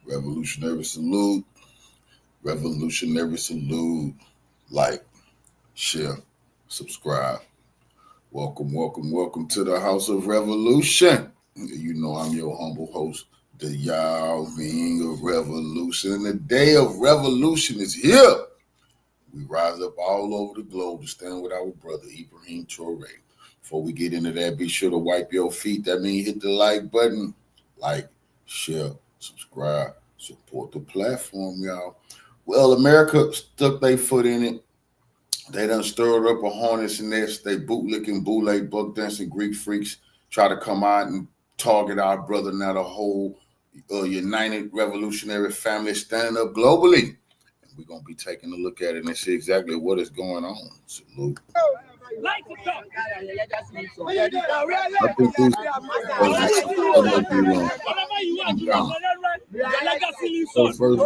Revolutionary salute. Revolutionary salute. Like, share, subscribe. Welcome, welcome, welcome to the House of Revolution. You know I'm your humble host, the Yahweh of Revolution. The day of revolution is here. We rise up all over the globe to stand with our brother, Ibrahim Traor'e. Before we get into that, be sure to wipe your feet. That means hit the like button. Like, share, subscribe, support the platform, y'all. Well, America stuck their foot in it. They done stirred up a hornet's nest. They bootlicking, boule, buck dancing Greek freaks try to come out and target our brother. Now the whole united revolutionary family stand up globally. And we're going to be taking a look at it and see exactly what is going on. Salute. I think these so first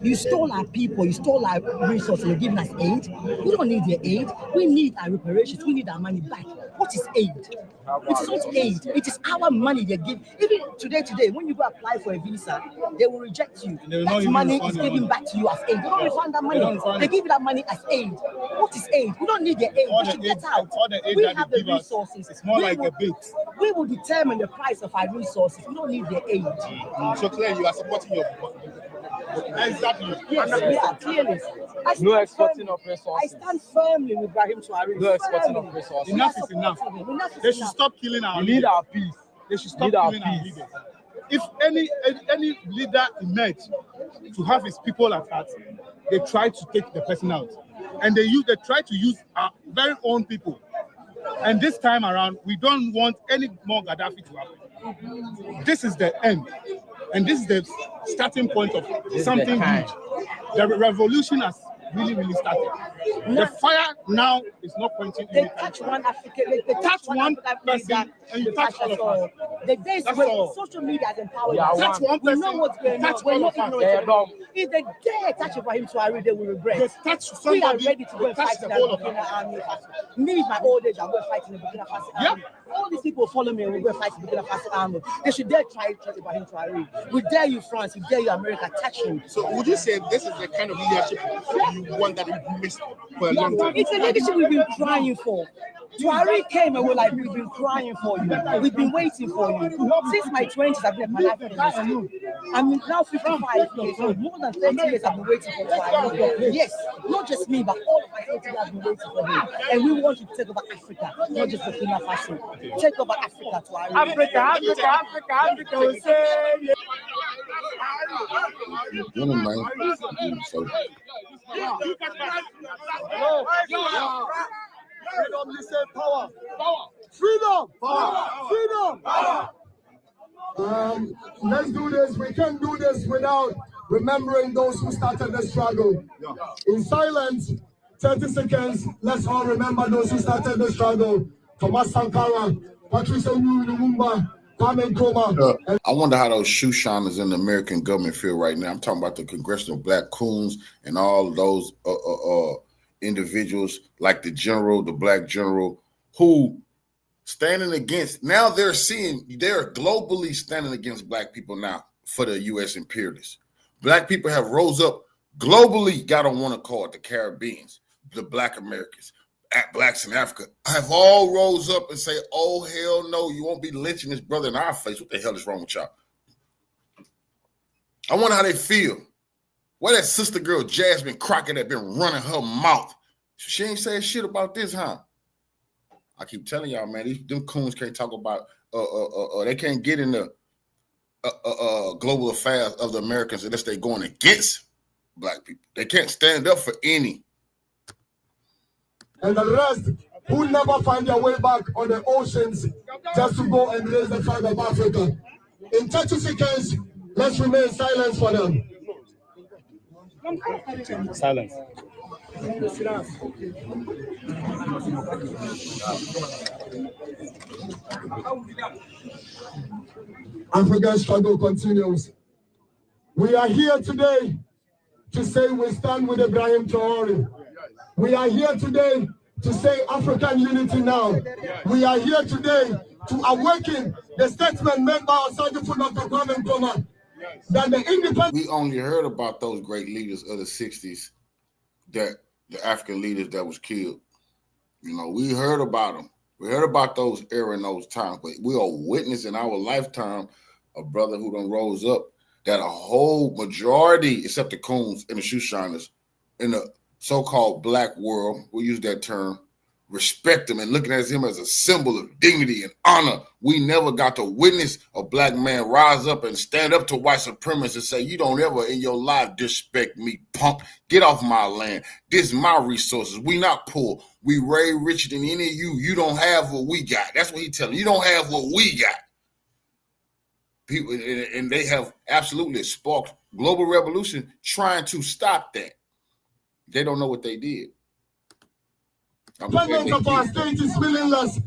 You stole our people, you stole our resources, you're giving us aid. We don't need your aid. We need our reparations. We need our money back. What is aid? It is not aid. It is our money they give. Even today, when you go apply for a visa, they will reject you. That money is given back to you as aid. They don't refund that money. They give you that money as aid. What is aid? We don't need your aid. We should get out. We have the resources. It's more like a bait. We will determine the price of our resources. We don't need your aid. So clearly, you are supporting your. Exactly. Yes, we are clearly. No exporting of resources. I stand firmly with Ibrahim Traor'e. No exporting of resources. Enough is enough. They should stop killing our leaders. We need our peace. They should stop killing our leaders. If any leader emerged to have his people at heart, they try to take the person out, and they try to use our very own people. And this time around, we don't want any more Gaddafi to happen. This is the end. And this is the starting point of something huge. The revolution has really started. The fire now is not pointing. They touch one African. They touch one person, and you touch all of us. The days when social media has empowered us. Touch one person. We know what's going on. We're not ignorant. If they dare touch Ibrahim Traor'e, they will regret. We are ready to go and fight in the Burkina Army. Me, my old age, I'm going to fight in the Burkina Faso Army. All these people follow me and we'll go and fight in the Burkina Faso Army. They should dare try to touch Ibrahim Traor'e. We dare you, France. We dare you, America. Touch him. So would you say this is the kind of leadership you want that you missed for a long time? It's a leadership we've been crying for. Traor'e came and we're like, we've been crying for you. We've been waiting for you. Since my 20s, I've been at my life in this. I'm now 55 years old. More than 30 years I've been waiting for Traor'e. Yes, not just me, but all of my 30 years I've been waiting for him. And we want to take over Africa, not just Burkina Faso. Take over Africa, Traor'e. Africa will say. Freedom, listen, power. Freedom. Let's do this. We can't do this without remembering those who started the struggle. In silence, 30 seconds, let's all remember those who started the struggle. Thomas Sankara, Patrice Lumumba, Kwame Nkrumah. I wonder how those shoe shiners in the American government feel right now. I'm talking about the congressional black coons and all of those individuals like the black general, who standing against, now they're globally standing against black people now for the U.S. imperialists. Black people have rose up globally, got on one accord, the Caribbeans, the black Americans, blacks in Africa, have all rose up and say, oh, hell no, you won't be lynching this brother in our face. What the hell is wrong with y'all? I wonder how they feel. Where that sister girl, Jasmine Crockett, had been running her mouth. She ain't saying shit about this, huh? I keep telling y'all, man, them coons can't talk about, they can't get in the global affairs of the Americans unless they're going against black people. They can't stand up for any. And the rest who never find their way back on the oceans just to go and raise the flag of Africa. In 30 seconds, let's remain silent for them. Silence. African struggle continues. We are here today to say we stand with Ibrahim Traor'e. We are here today to say African unity now. We are here today to awaken the statement made by Sergeant Dr. Kwame Nkrumah that the independent. We only heard about those great leaders of the 60s, that the African leaders that was killed. You know, we heard about them. We heard about those era and those times, but we are witnessing in our lifetime a brother who done rose up that a whole majority, except the coons and the shoe shiners, in the so-called black world, we'll use that term, respect him and looking at him as a symbol of dignity and honor. We never got to witness a black man rise up and stand up to white supremacists and say, you don't ever in your life disrespect me, punk. Get off my land. This is my resources. We not poor. We way richer than any of you. You don't have what we got. That's what he telling you. You don't have what we got. People, and they have absolutely sparked global revolution trying to stop that. They don't know what they did. Independence of our state is meaningless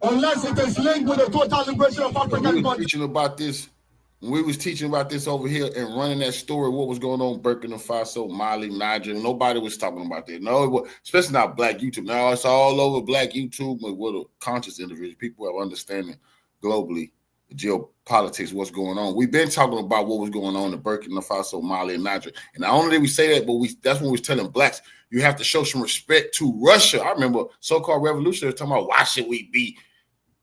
unless it is linked with the total liberation of African countries. When we was teaching about this over here and running that story, what was going on in Burkina Faso, Mali, Niger, nobody was talking about that. No, it was, especially not black YouTube. Now it's all over black YouTube, but with a conscious individual. People have understanding globally the geopolitics, what's going on. We've been talking about what was going on in Burkina Faso, Mali, and Niger. And not only did we say that, but that's when we was telling blacks, you have to show some respect to Russia. I remember so-called revolutionaries talking about why should we be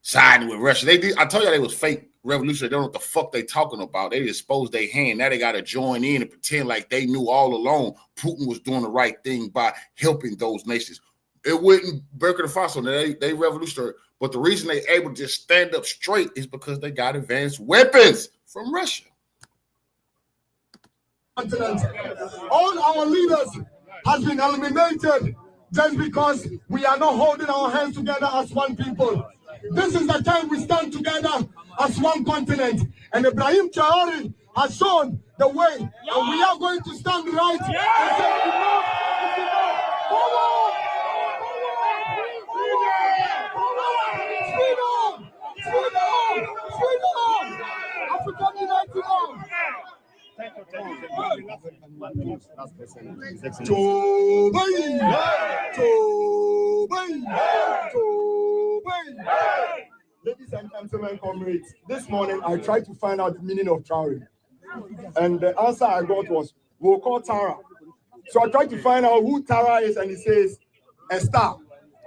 siding with Russia? I told you they was fake revolutionary. They don't know what the fuck they talking about. They exposed their hand. Now they got to join in and pretend like they knew all along Putin was doing the right thing by helping those nations. It wouldn't Burkina Faso. They revolutionary. But the reason they able to just stand up straight is because they got advanced weapons from Russia. All our leaders has been eliminated just because we are not holding our hands together as one people. This is the time we stand together as one continent. And Ibrahim Traor'e has shown the way. And we are going to stand right and say, enough is enough. Forward! Freedom! Freedom! African United now! Ladies and gentlemen, comrades, this morning I tried to find out the meaning of Traor'e. And the answer I got was, we'll call Tara. So I tried to find out who Tara is, and he says, a star.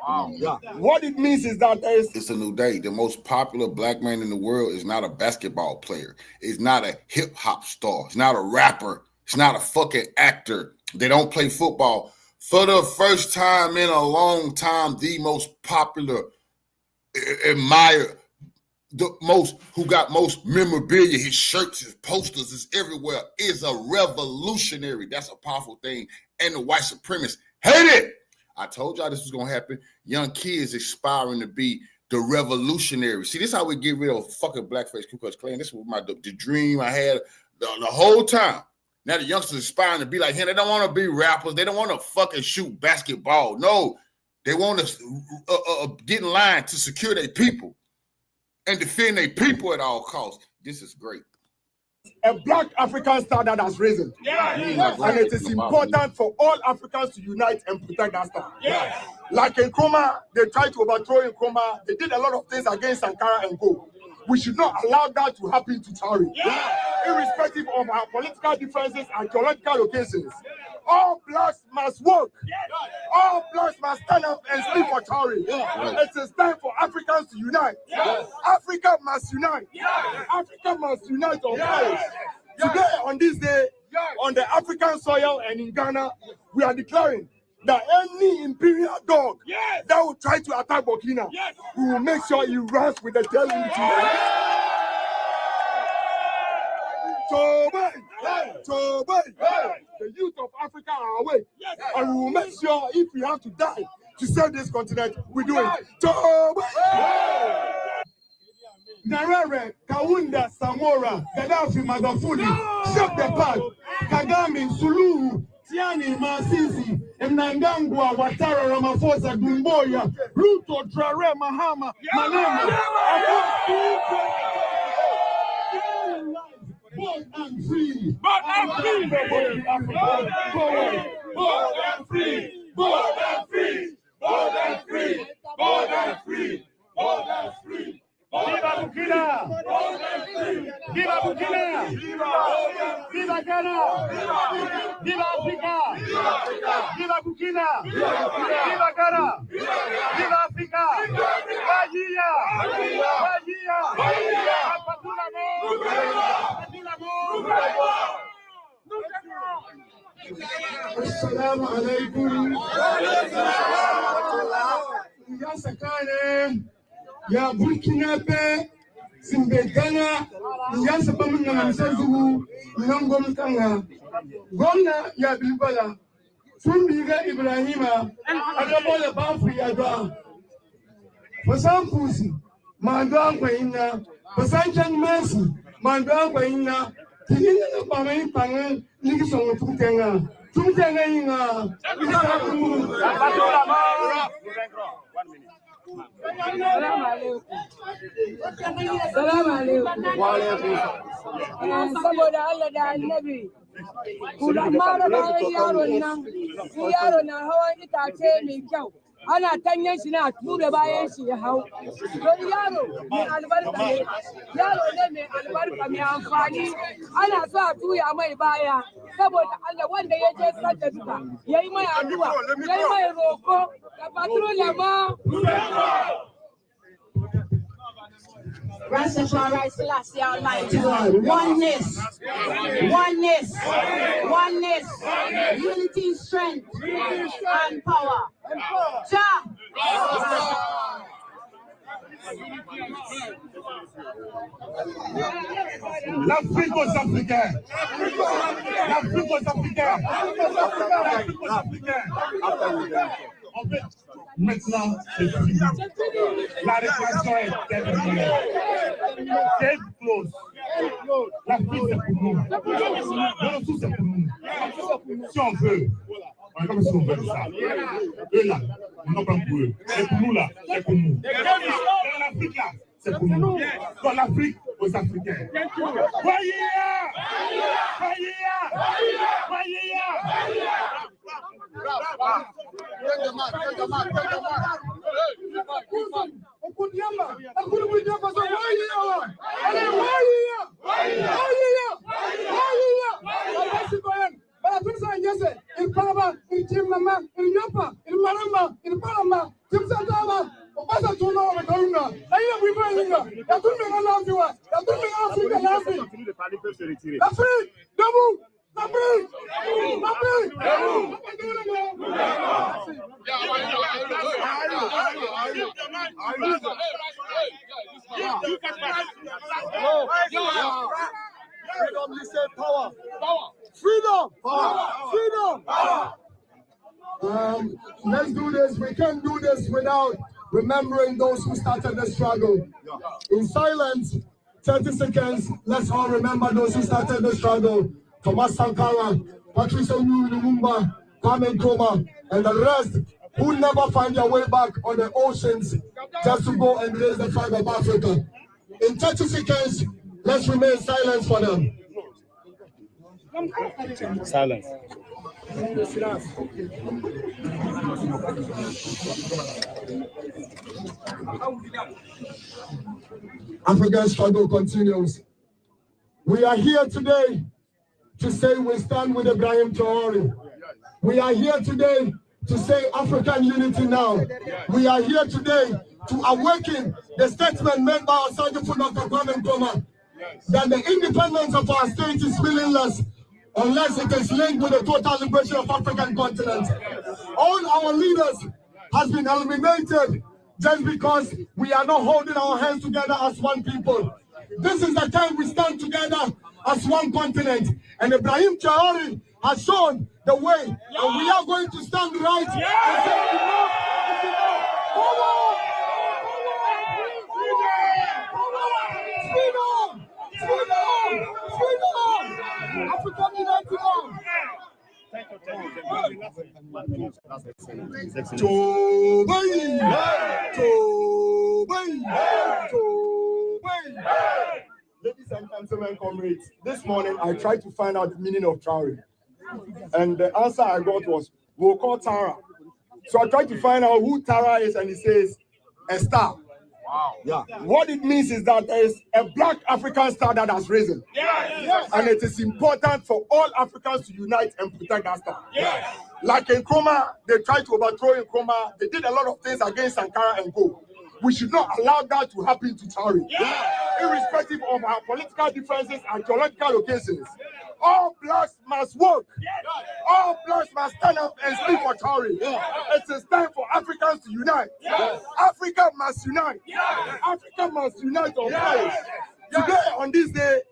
Wow. Yeah. What it means is that it's a new day. The most popular black man in the world is not a basketball player. It's not a hip hop star. It's not a rapper. It's not a fucking actor. They don't play football. For the first time in a long time, the most popular, admired, the most who got most memorabilia, his shirts, his posters, is everywhere, is a revolutionary. That's a powerful thing. And the white supremacists hate it. I told y'all this was going to happen. Young kids aspiring to be the revolutionary. See, this is how we get rid of fucking blackface Ku Klux Klan. This was the dream I had the whole time. Now the youngsters aspiring to be like him. They don't want to be rappers. They don't want to fucking shoot basketball. No, they want to get in line to secure their people and defend their people at all costs. This is great. A black African star that has risen. Yeah. And it is important for all Africans to unite and protect that star. Yeah. Like in Nkrumah, they tried to overthrow Nkrumah. They did a lot of things against Sankara and Go. We should not allow that to happen to Traor'e. Yeah. Irrespective of our political differences and geological locations. All blacks must work. All blacks must stand up and speak for Traor'e. It is time for Africans to unite. Africa must unite. Africa must unite on fire. Today, on this day, on the African soil and in Ghana, we are declaring that any imperial dog that will try to attack Burkina, we will make sure he runs with the tail in the youth of Africa are awake, and we will make sure if we have to die to save this continent, we do it. Traor'e, Kaunda, Samora, Gaddafi, Magafuli, Chef de Pad, Kagame, Suluhu, Tiani, Masisi, Mnangagwa, Ouattara, Ramaphosa, Doumbouya, Ruto, Traor'e, Mahama, Malema, born and free, born and free, born and free, born and free, born and free, born and free, born and free. Viva Burkina! Viva Burkina! Viva Ghana! Viva Africa! Viva Burkina! Viva Ghana! Viva Africa! Bahia! Bahia! Assalamu alaikum. Ya sakane. Ya Burkina Faso, Zimbabwe, ya sababu na msazugu, ngom kanga, gomna ya Bilbala, tumbiga Ibrahima, adabola bafu ya doa. Fasan kusi, mandwa kwa ina, fasan chang mesi, mandwa kwa ina, tigina na pamai pangan, ligi songo tumtenga inga. Salam alaikum. Saboda Allah da Annabi. Kuda mara bayan yaron nan hawan itace mai kyau. Ana tanyen shi na tura bayan shi ya hau. Don yaro mai albarka ne. Yaro ne mai albarka mai amfani. Ana so a tuya mai baya. Saboda Allah wanda ya je sadda duka. Yayi mai addu'a, yayi mai roko. Da patron ma. Rastafari Selassie Almighty God. Oneness. Unity, strength, and power. L'Afrique aux Africains. L'Afrique aux Africains. En fait, maintenant, c'est fini. La répression est terminée. C'est close. L'Afrique, c'est pour nous. Le tout, c'est pour nous. Si on veut, on est comme si on veut ça. Eux là, on n'a pas pour eux. Et pour nous là, c'est pour nous. L'Afrique là, c'est pour nous. Donc l'Afrique aux Africains. Freedom, listen, power. Freedom. Let's do this. We can't do this without remembering those who started the struggle. In silence, 30 seconds, let's all remember those who started the struggle. Thomas Sankara, Patrice Lumumba, Kwame Nkrumah, and the rest who never find their way back on the oceans just to go and raise the flag of Africa. In 30 seconds, let's remain silent for them. Silence. African struggle continues. We are here today to say we stand with Ibrahim Traor'e. We are here today to say African unity now. We are here today to awaken the statement made by our Sergeant Dr. Kwame Nkrumah that the independence of our state is meaningless unless it is linked with the total liberation of African continent. All our leaders has been eliminated just because we are not holding our hands together as one people. This is the time we stand together as one continent. And Ibrahim Traor'e has shown the way, and we are going to stand right and say enough is enough. Forward! Freedom! Freedom! African United now! Ladies and gentlemen, comrades, this morning I tried to find out the meaning of Traor'e. And the answer I got was, we'll call Tara. So I tried to find out who Tara is, and he says, a star. Wow. Yeah. What it means is that there is a black African star that has risen. Yes. And it is important for all Africans to unite and protect that star. Yes. Like in Nkrumah, they tried to overthrow Nkrumah. They did a lot of things against Sankara and Co. We should not allow that to happen to Traor'e. Yes. Irrespective of our political differences and geological locations. All blacks must work. All blacks must stand up and speak for Traor'e. It is time for Africans to unite. Africa must unite. Africa must unite on Traor'e. Today, on this day,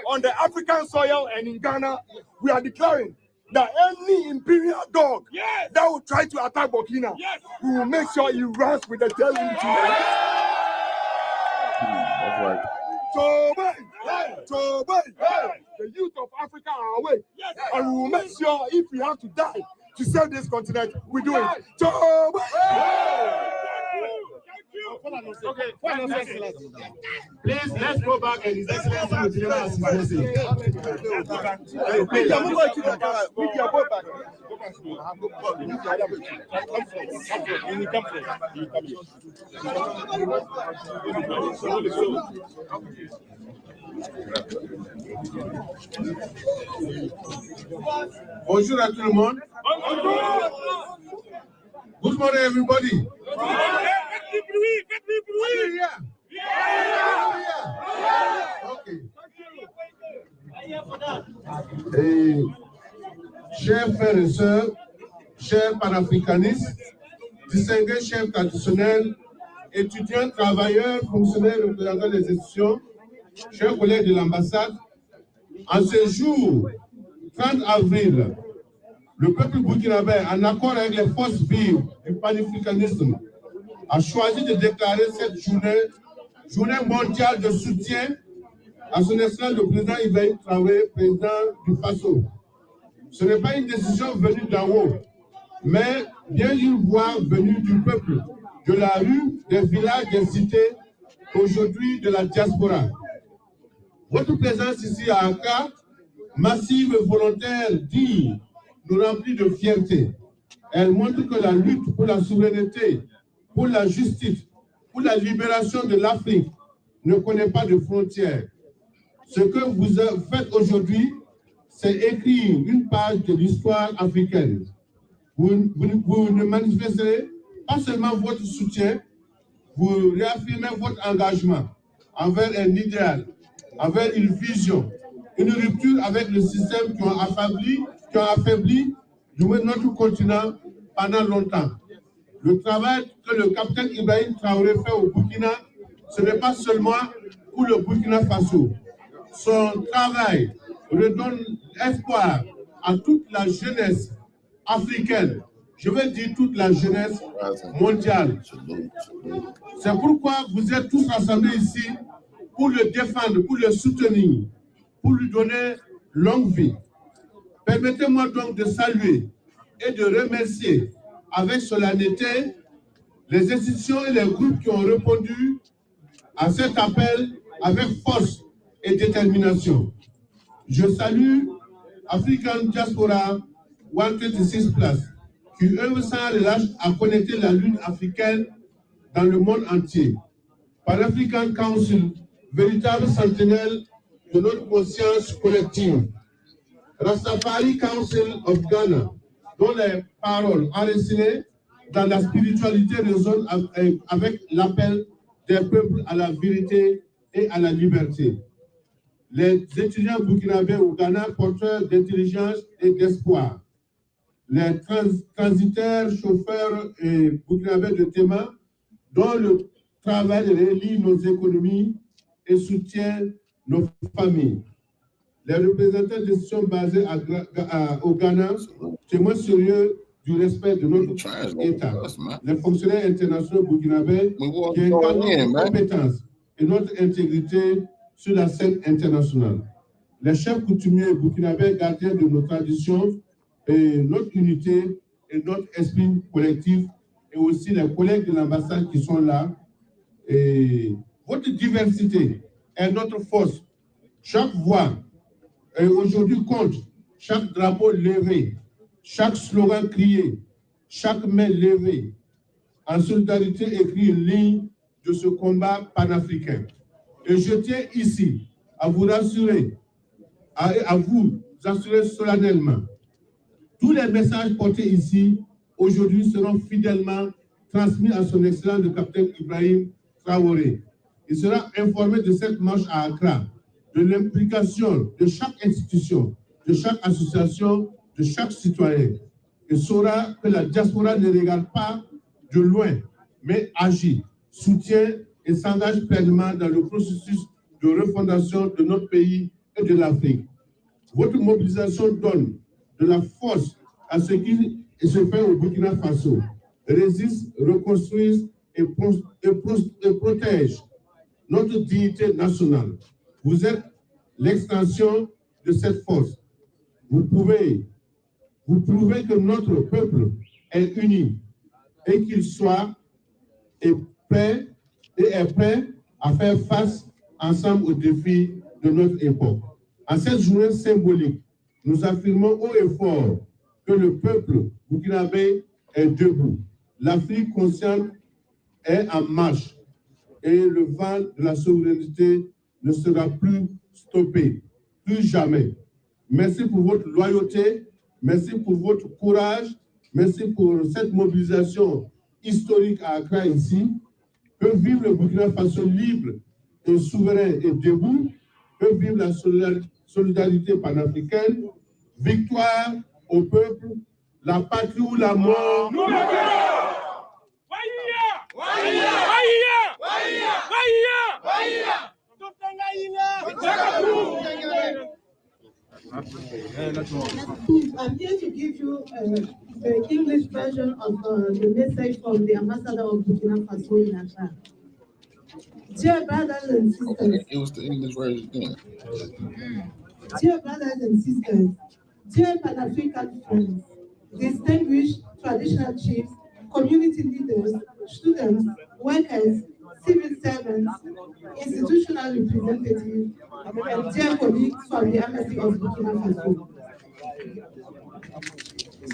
on the African soil and in Ghana, we are declaring that any imperial dog that will try to attack Burkina, we will make sure he runs with the tail in between. That's right. The youth of Africa are awake, and we will make sure if we have to die to save this continent, we do it. Okay, please, let's go back and His Excellency will deliver us his message. Bonjour à tout le monde. Good morning, everybody. Okay. Et chers frères et sœurs, chers panafricanistes, distingués chefs traditionnels, étudiants, travailleurs, fonctionnaires, représentants des institutions, chers collègues de l'ambassade, en ce jour, 30 avril, le peuple burkinabé, en accord avec les forces vives du panafricanisme, a choisi de déclarer cette journée mondiale de soutien à son excellence le président Ibrahim Traoré, président du Faso. Ce n'est pas une décision venue d'en haut, mais bien une voix venue du peuple, de la rue, des villages, des cités, aujourd'hui de la diaspora. Votre présence ici à Accra, massive, volontaire, digne, nous remplit de fierté. Elle montre que la lutte pour la souveraineté, pour la justice, pour la libération de l'Afrique ne connaît pas de frontières. Ce que vous faites aujourd'hui, c'est écrire une page de l'histoire africaine. Vous ne manifesterez pas seulement votre soutien, vous réaffirmez votre engagement envers un idéal, envers une vision, une rupture avec le système qui ont affaibli notre continent pendant longtemps. Le travail que le capitaine Ibrahim Traoré fait au Burkina, ce n'est pas seulement pour le Burkina Faso. Son travail redonne espoir à toute la jeunesse africaine, je veux dire toute la jeunesse mondiale. C'est pourquoi vous êtes tous rassemblés ici pour le défendre, pour le soutenir, pour lui donner longue vie. Permettez-moi donc de saluer et de remercier avec solennité les institutions et les groupes qui ont répondu à cet appel avec force et détermination. Je salue African Diaspora 126 Plus, qui œuvre sans relâche à connecter la lutte africaine dans le monde entier. Par l'African Council, véritable sentinelle de notre conscience collective. Rastafari Council of Ghana, dont les paroles enracinées dans la spiritualité résonnent avec l'appel des peuples à la vérité et à la liberté. les étudiants burkinabés au Ghana porteurs d'intelligence et d'espoir, les transitaires, chauffeurs et burkinabés de Téma, dont le travail relie nos économies et soutient nos familles. Les représentants d'institutions basées au Ghana, témoins sérieux du respect de notre État. Les fonctionnaires internationaux burkinabés qui incarnent notre compétence et notre intégrité sur la scène internationale. Les chefs coutumiers burkinabés gardiens de nos traditions et notre unité et notre esprit collectif, et aussi les collègues de l'ambassade qui sont là. Et votre diversité est notre force. Chaque voix aujourd'hui compte, chaque drapeau levé, chaque slogan crié, chaque main levée, en solidarité écrit une ligne de ce combat panafricain. Et je tiens ici à vous rassurer, à vous assurer solennellement, tous les messages portés ici aujourd'hui seront fidèlement transmis à son excellence le capitaine Ibrahim Traor'e. Il sera informé de cette marche à Accra, de l'implication de chaque institution, de chaque association, de chaque citoyen. Il saura que la diaspora ne regarde pas de loin, mais agit, soutient et s'engage pleinement dans le processus de refondation de notre pays et de l'Afrique. Votre mobilisation donne de la force à ce qui se fait au Burkina Faso, résiste, reconstruise et protège notre dignité nationale. Vous êtes l'extension de cette force. Vous prouvez que notre peuple est uni et qu'il soit prêt à faire face ensemble aux défis de notre époque. En cette journée symbolique, nous affirmons haut et fort que le peuple burkinabé est debout. L'Afrique consciente est en marche et le vent de la souveraineté ne sera plus stoppé, plus jamais. Merci pour votre loyauté, merci pour votre courage, merci pour cette mobilisation historique à Accra ici. Que vive le Burkina Faso libre et souverain et debout, que vive la solidarité panafricaine. Victoire au peuple, la patrie ou la mort. Nous I'm here to give you the English version of the message from the ambassador of Burkina Faso in Accra. Dear brothers and sisters, it was the English version then. Dear brothers and sisters, dear Pan-African friends, distinguished traditional chiefs, community leaders, students, workers, civil servants, institutional representatives, and dear colleagues from the Embassy of Burkina Faso.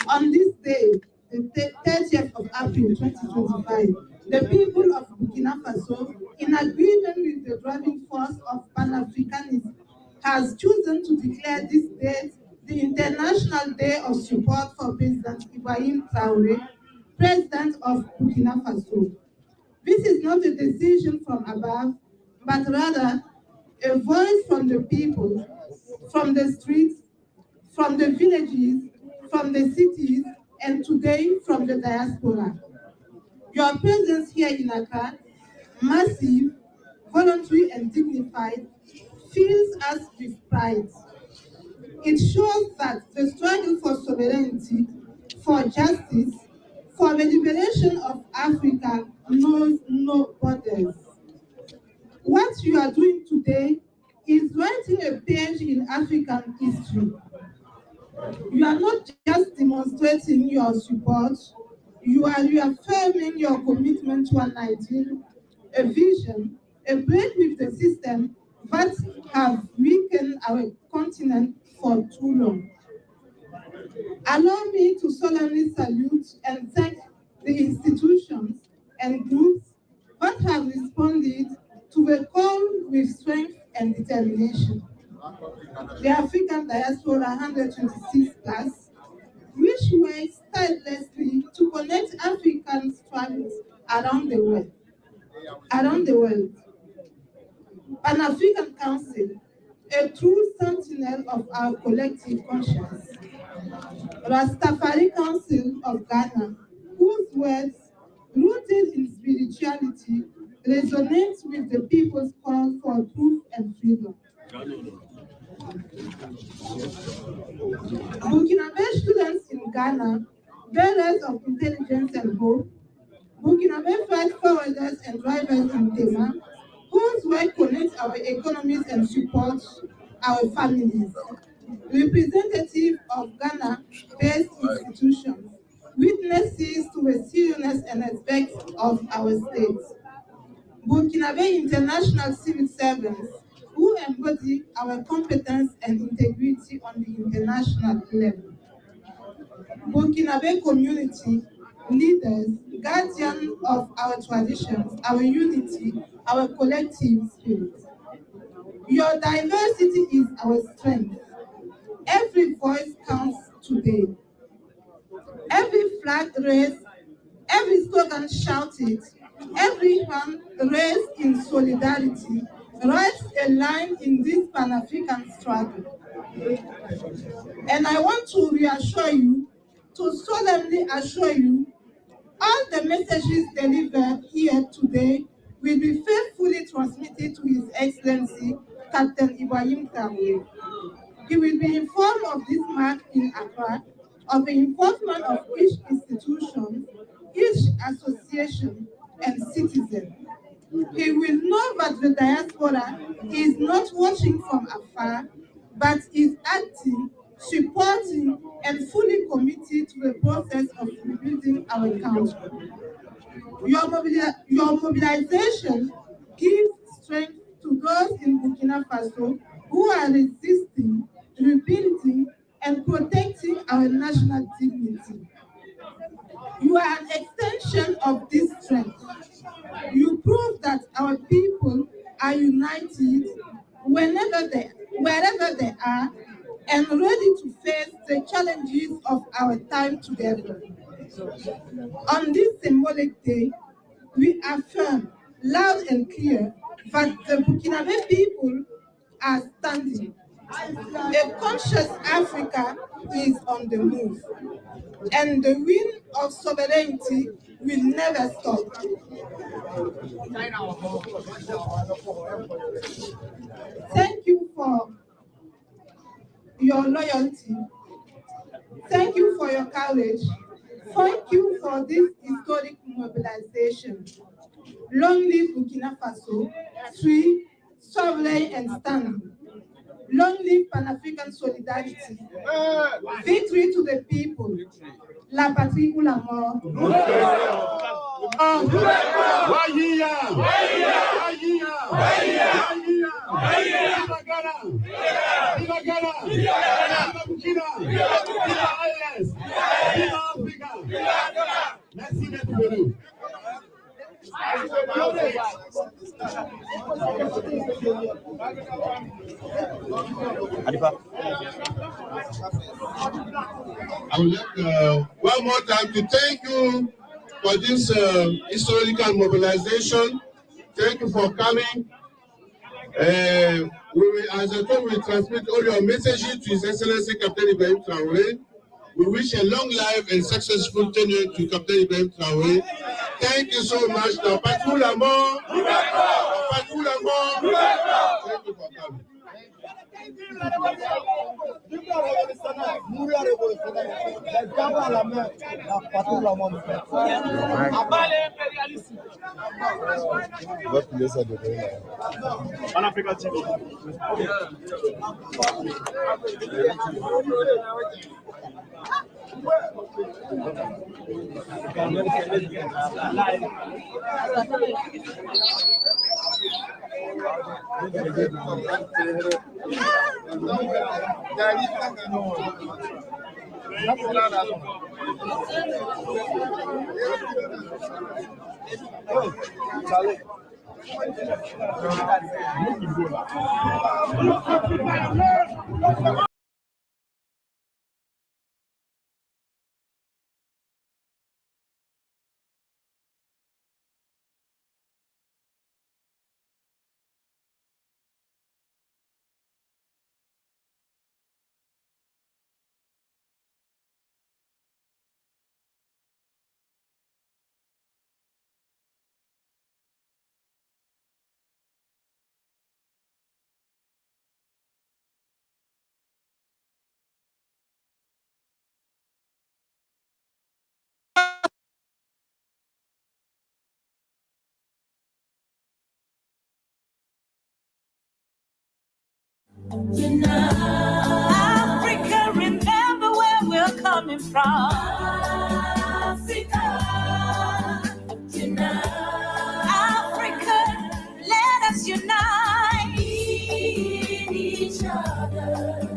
On this day, the 30th of April 2025, the people of Burkina Faso, in agreement with the driving force of Pan-Africanism, has chosen to declare this date the International Day of Support for President Ibrahim Traoré, President of Burkina Faso. This is not a decision from above, but rather a voice from the people, from the streets, from the villages, from the cities, and today from the diaspora. Your presence here in Accra, massive, voluntary, and dignified, fills us with pride. It shows that the struggle for sovereignty, for justice, for the liberation of Africa knows no borders. What you are doing today is writing a page in African history. You are not just demonstrating your support, you are reaffirming your commitment to an ideal, a vision, a break with the system that have weakened our continent for too long. Allow me to solemnly salute and thank the institutions and groups that have responded to the call with strength and determination. The African Diaspora 126 plus, which works tirelessly to connect African struggles around the world. Pan-African Council, a true sentinel of our collective conscience. Rastafari Council of Ghana, whose words, rooted in spirituality, resonate with the people's call for truth and freedom. Burkinabe students in Ghana, bearers of intelligence and hope, Burkinabe freight forwarders and drivers in Tema, whose work connects our economies and supports our families. Representative of Ghana-based institutions, witnesses to the seriousness and respect of our states. Burkinabe international civil servants who embody our competence and integrity on the international level. Burkinabe community leaders, guardians of our traditions, our unity, our collective spirit. Your diversity is our strength. Every voice counts today. Every flag raised, every slogan shouted, every hand raised in solidarity writes a line in this Pan-African struggle. And I want to reassure you, to solemnly assure you, all the messages delivered here today will be faithfully transmitted to His Excellency, Captain Ibrahim Traor'e. He will be informed of this mark in Accra, of the involvement of each institution, each association, and citizen. He will know that the diaspora is not watching from afar, but is acting, supporting, and fully committed to the process of rebuilding our country. Your mobilization gives strength to those in Burkina Faso who are resisting, rebuilding, and protecting our national dignity. You are an extension of this strength. You prove that our people are united wherever they are, and ready to face the challenges of our time together. On this symbolic day, we affirm loud and clear that the Burkinabe people are standing. A conscious Africa is on the move, and the wind of sovereignty will never stop. Thank you for your loyalty. Thank you for your courage. Thank you for this historic mobilization. Long live Burkina Faso, free, sovereign, and standing. Long live Pan-African solidarity. Victory to the people. La patrie ou la mort. Merci d'être venu. I would like one more time to thank you for this historical mobilization. Thank you for coming. As I told, we will transmit all your messages to His Excellency Captain Ibrahim Traoré. We wish a long life and successful tenure to Captain Ibrahim Traoré. Thank you so much. Thank you for coming. Africa, remember where we're coming from. Africa, Africa, let us unite each other.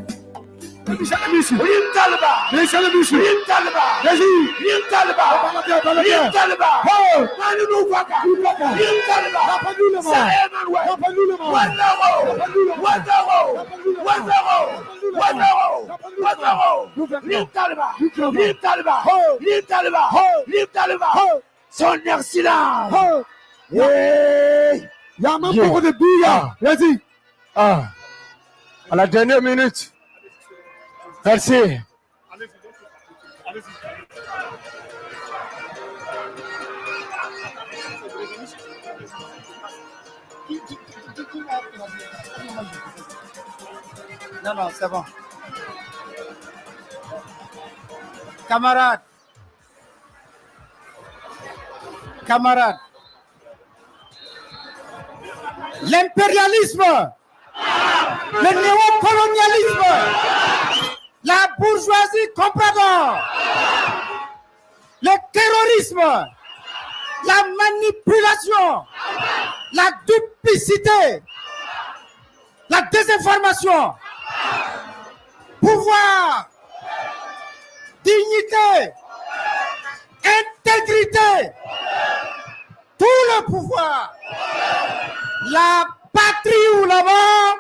Vas-y. À la dernière minute. Merci. Non, c'est bon. Camarades, l'impérialisme, le néocolonialisme, la bourgeoisie comprador, le terrorisme, la manipulation, la duplicité, la désinformation, pouvoir, dignité, intégrité, tout le pouvoir, la patrie ou la mort,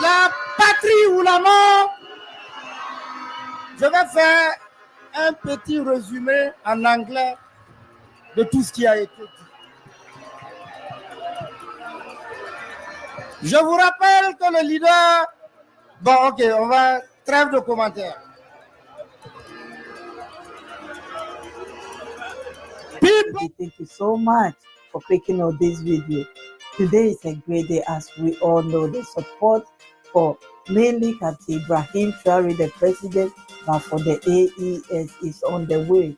la patrie ou la mort. Je vais faire un petit résumé en anglais de tout ce qui a été dit. Je vous rappelle que le leader... Bon, ok, on va... Trêve de commentaires. Thank you so much for clicking on this video. Today is a great day, as we all know. The support for mainly Captain Ibrahim Traor'e, the president, but for the AES is on the way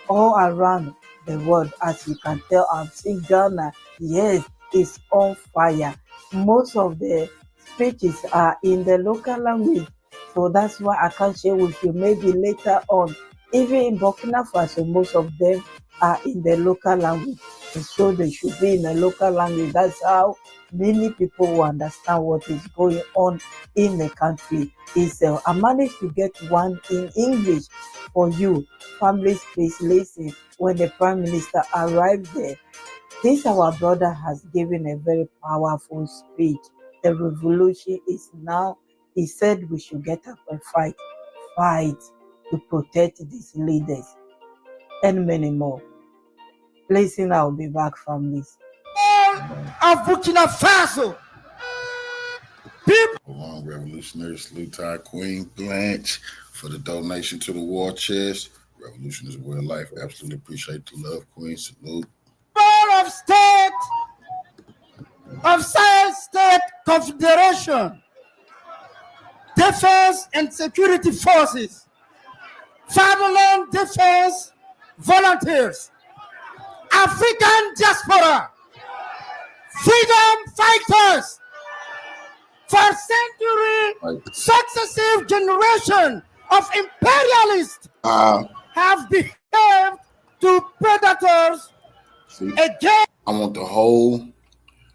all around the world. As you can tell, I'm seeing Ghana, yes, it's on fire. Most of the speeches are in the local language, so that's why I can't share with you. Maybe later on. Even in Burkina Faso, most of them are in the local language, and so they should be in the local language. That's how many people will understand what is going on in the country itself. I managed to get one in English for you. Families, please listen. When the Prime Minister arrived there, this our brother has given a very powerful speech. The revolution is now. He said we should get up and fight to protect these leaders and many more. Listen, I'll be back, families. Of Burkina Faso. Long revolutionary salute to our Queen Blanche for the donation to the war chest. Revolution is real life. Absolutely appreciate the love, Queen. Salute. Power of state of Sahel State Confederation, Defense and Security Forces, Fatherland Defense Volunteers, African Diaspora, Freedom Fighters, for century successive generation of imperialists have behaved to predators again. I want the whole,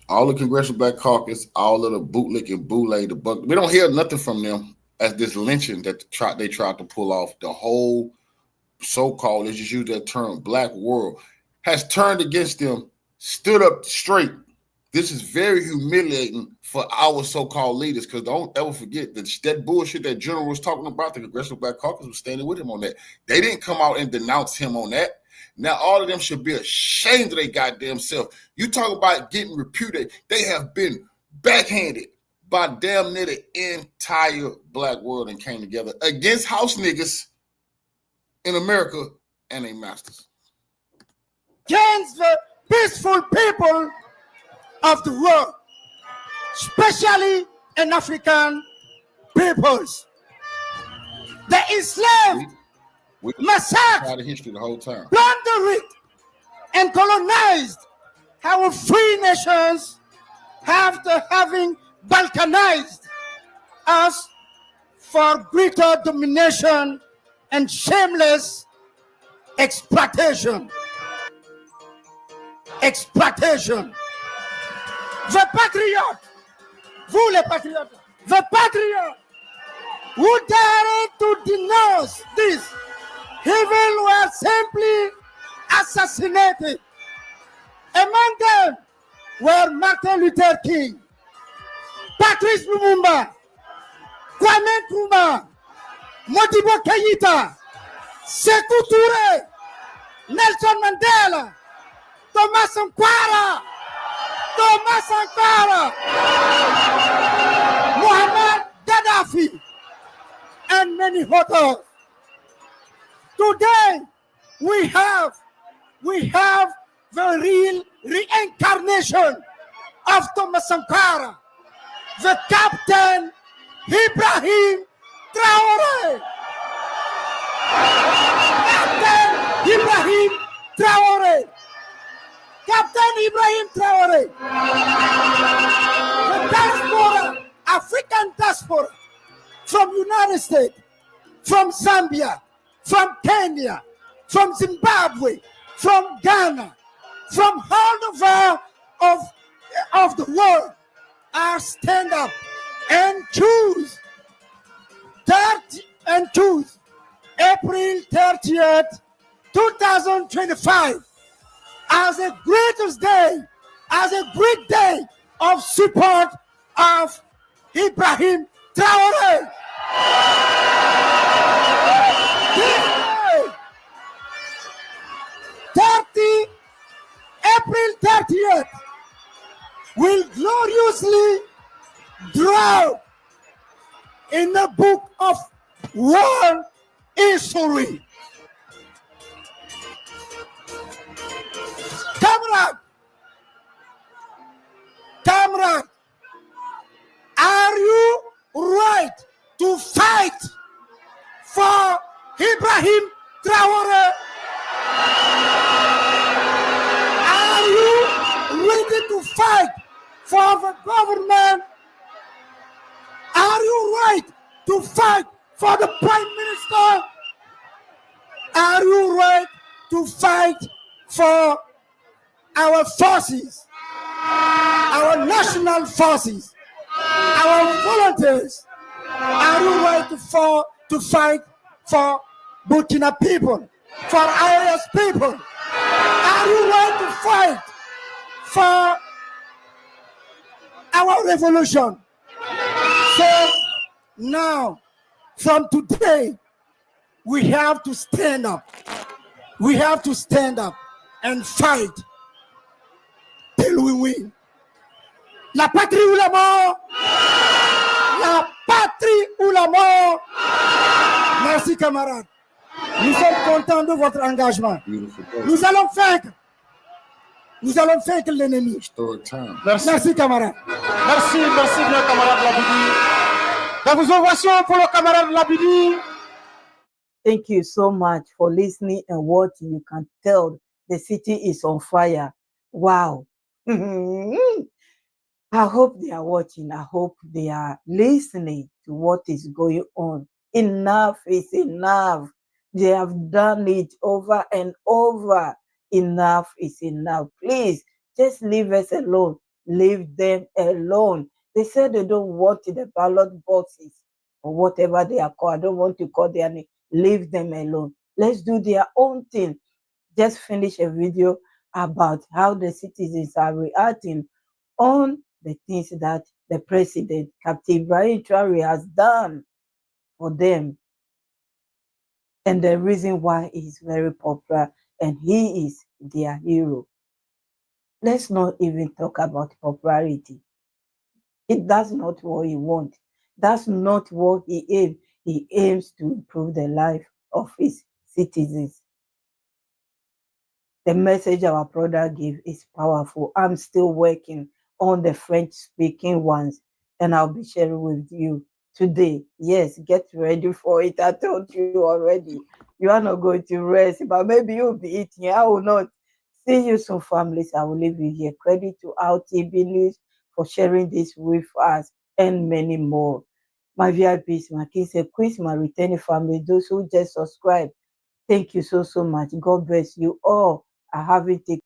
all the Congressional Black Caucus, all of the bootlick and bootleg, the buck. We don't hear nothing from them as this lynching that they tried to pull off. The whole so-called, let's just use that term, black world, has turned against them, stood up straight. This is very humiliating for our so-called leaders, because don't ever forget that bullshit that General was talking about, the Congressional Black Caucus was standing with him on that. They didn't come out and denounce him on that. Now all of them should be ashamed of their goddamn self. You talk about getting reputed. They have been backhanded by damn near the entire black world and came together against house niggas in America and their masters. Against the peaceful people of the world, especially in African peoples. The enslaved, massacred, the history the whole time, plundered, and colonized our free nations after having balkanized us for greater domination and shameless exploitation. Exploitation. The patriot, vous les patriotes, the patriot who dared to denounce this evil were simply assassinated. Among them were Martin Luther King, Patrice Lumumba, Kwame Nkrumah, Modibo Keïta, Sékou Touré, Nelson Mandela, Thomas Sankara, Muhammad Gaddafi, and many others. Today, we have the real reincarnation of Thomas Sankara, the Captain Ibrahim Traoré. Captain Ibrahim Traoré. Captain Ibrahim Traoré. The diaspora, African diaspora, from United States, from Zambia, from Kenya, from Zimbabwe, from Ghana, from all over of the world are stand up and choose April 30th, 2025 as a greatest day, as a great day of support of Ibrahim Traoré. April 30th will gloriously draw in the book of world history. Comrade, are you right to fight for Ibrahim Traoré? Are you ready to fight for the government? Are you right to fight for the Prime Minister? Are you right to fight for our forces, our national forces, our volunteers? Are you right to fight for Burkina people, for IAS people? Are you right to fight for our revolution? So now, from today, we have to stand up. We have to stand up and fight till we win. La patrie ou la mort? La patrie ou la mort? Merci, camarades. Nous sommes contents de votre engagement. Nous allons vaincre. Nous allons vaincre l'ennemi. Merci, camarades. Merci bien, camarade Labidi. La vous ovation pour le camarade Labidi. Thank you so much for listening and watching. You can tell the city is on fire. Wow. I hope they are watching. I hope they are listening to what is going on. Enough is enough. They have done it over and over. Enough is enough. Please, just leave us alone. Leave them alone. They said they don't want the ballot boxes or whatever they are called. I don't want to call their name. Leave them alone. Let's do their own thing. Just finish a video about how the citizens are reacting on the things that the president, Captain Ibrahim Traoré, has done for them. And the reason why he's very popular and he is their hero. Let's not even talk about popularity. That's not what he wants. That's not what he aims. He aims to improve the life of his citizens. The message our brother gave is powerful. I'm still working on the French-speaking ones, and I'll be sharing with you today. Yes, get ready for it. I told you already. You are not going to rest, but maybe you'll be eating. I will not. See you soon, families. I will leave you here. Credit to our TB News for sharing this with us. and many more. My VIPs, my kings and queens, my returning family, those who just subscribe, thank you so much. God bless you all. I haven't taken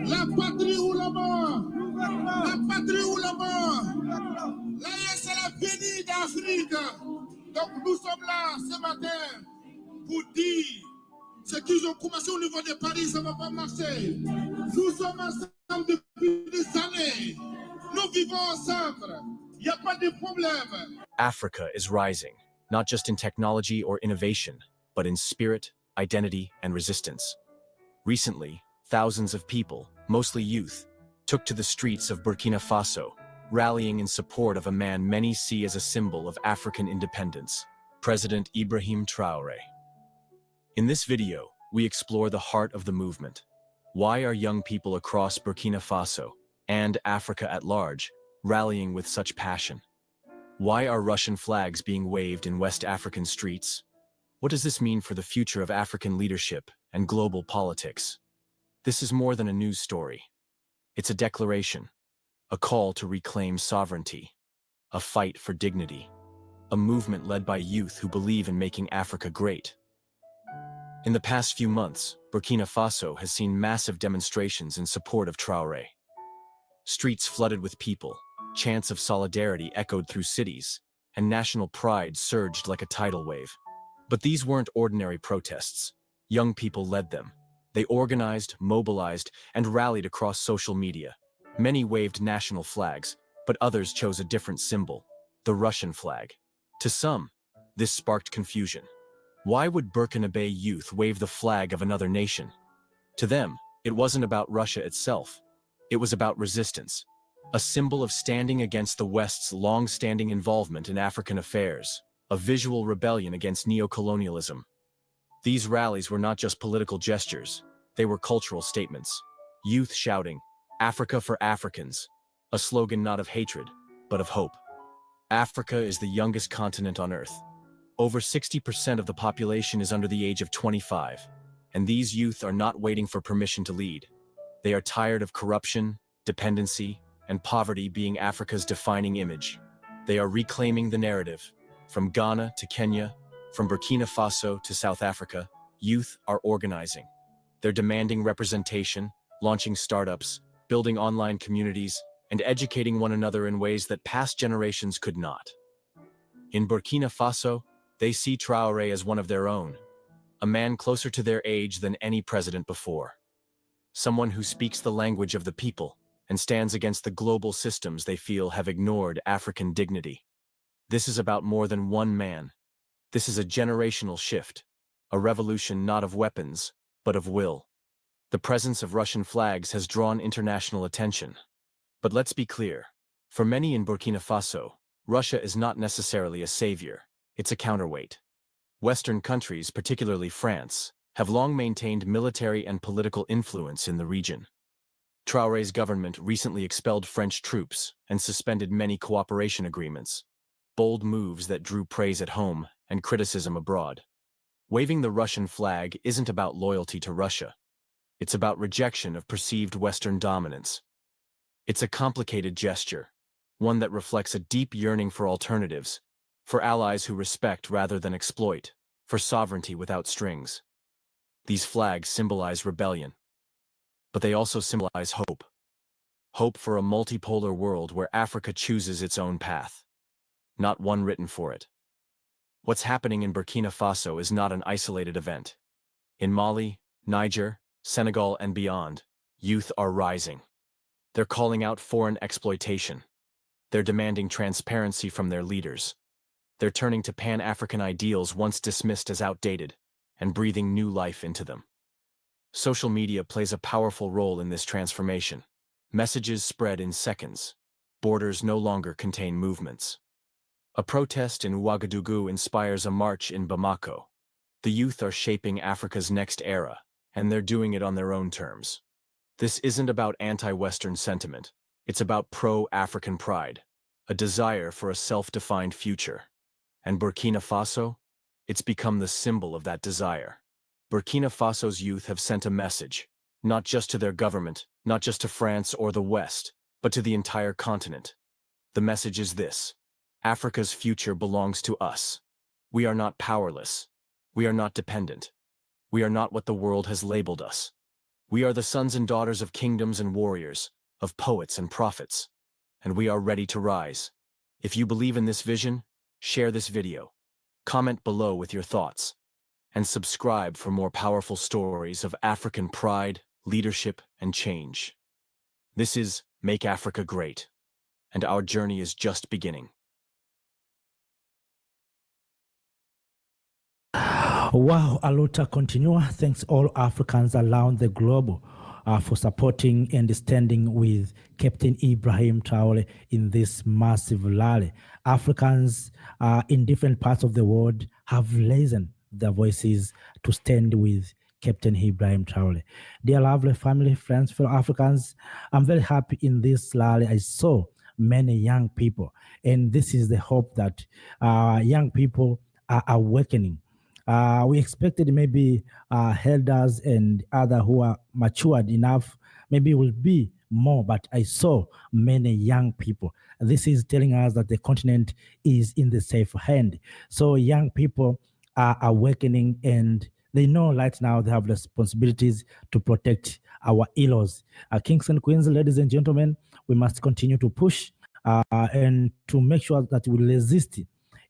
La patrie ou la mort. La patrie ou la mort. L'AES, c'est la bénie d'Afrique. Donc nous sommes là ce matin pour dire ce qu'ils ont commencé au niveau de Paris, ça ne va pas marcher. Nous sommes ensemble depuis des années. Nous vivons ensemble. Il n'y a pas de problème. Africa is rising, not just in technology or innovation, but in spirit, identity, and resistance. Recently, thousands of people, mostly youth, took to the streets of Burkina Faso, rallying in support of a man many see as a symbol of African independence, President Ibrahim Traoré. In this video, we explore the heart of the movement. Why are young people across Burkina Faso, and Africa at large, rallying with such passion? Why are Russian flags being waved in West African streets? What does this mean for the future of African leadership and global politics? This is more than a news story. It's a declaration, a call to reclaim sovereignty, a fight for dignity, a movement led by youth who believe in making Africa great. In the past few months, Burkina Faso has seen massive demonstrations in support of Traoré. Streets flooded with people, chants of solidarity echoed through cities, and national pride surged like a tidal wave. But these weren't ordinary protests. Young people led them. They organized, mobilized, and rallied across social media. Many waved national flags, but others chose a different symbol, the Russian flag. To some, this sparked confusion. Why would Burkinabe youth wave the flag of another nation? To them, it wasn't about Russia itself. It was about resistance, a symbol of standing against the West's long-standing involvement in African affairs, a visual rebellion against neo-colonialism. These rallies were not just political gestures, they were cultural statements. Youth shouting, "Africa for Africans," a slogan not of hatred, but of hope. Africa is the youngest continent on Earth. Over 60% of the population is under the age of 25, and these youth are not waiting for permission to lead. They are tired of corruption, dependency, and poverty being Africa's defining image. They are reclaiming the narrative. From Ghana to Kenya, from Burkina Faso to South Africa, youth are organizing. They're demanding representation, launching startups, building online communities, and educating one another in ways that past generations could not. In Burkina Faso, they see Traoré as one of their own, a man closer to their age than any president before. Someone who speaks the language of the people and stands against the global systems they feel have ignored African dignity. This is about more than one man. This is a generational shift, a revolution not of weapons, but of will. The presence of Russian flags has drawn international attention. But let's be clear. For many in Burkina Faso, Russia is not necessarily a savior. It's a counterweight. Western countries, particularly France, have long maintained military and political influence in the region. Traoré's government recently expelled French troops and suspended many cooperation agreements, bold moves that drew praise at home and criticism abroad. Waving the Russian flag isn't about loyalty to Russia. It's about rejection of perceived Western dominance. It's a complicated gesture, one that reflects a deep yearning for alternatives, for allies who respect rather than exploit, for sovereignty without strings. These flags symbolize rebellion, but they also symbolize hope. Hope for a multipolar world where Africa chooses its own path, not one written for it. What's happening in Burkina Faso is not an isolated event. In Mali, Niger, Senegal, and beyond, youth are rising. They're calling out foreign exploitation. They're demanding transparency from their leaders. They're turning to Pan-African ideals once dismissed as outdated and breathing new life into them. Social media plays a powerful role in this transformation. Messages spread in seconds. Borders no longer contain movements. A protest in Ouagadougou inspires a march in Bamako. The youth are shaping Africa's next era, and they're doing it on their own terms. This isn't about anti-Western sentiment. It's about pro-African pride, a desire for a self-defined future. And Burkina Faso? It's become the symbol of that desire. Burkina Faso's youth have sent a message, not just to their government, not just to France or the West, but to the entire continent. The message is this: Africa's future belongs to us. We are not powerless. We are not dependent. We are not what the world has labeled us. We are the sons and daughters of kingdoms and warriors, of poets and prophets. And we are ready to rise. If you believe in this vision, share this video. Comment below with your thoughts. And subscribe for more powerful stories of African pride, leadership, and change. This is Make Africa Great. And our journey is just beginning. Wow, Aluta continua. Thanks all Africans around the globe for supporting and standing with Captain Ibrahim Traoré in this massive rally. Africans in different parts of the world have raised their voices to stand with Captain Ibrahim Traoré. Dear lovely family, friends, fellow Africans, I'm very happy in this rally. I saw many young people, and this is the hope that young people are awakening. We expected maybe elders and other who are matured enough, maybe will be more, but I saw many young people. This is telling us that the continent is in the safe hand. So young people are awakening, and they know right now they have responsibilities to protect our in-laws. Kings and queens, ladies and gentlemen, we must continue to push and to make sure that we resist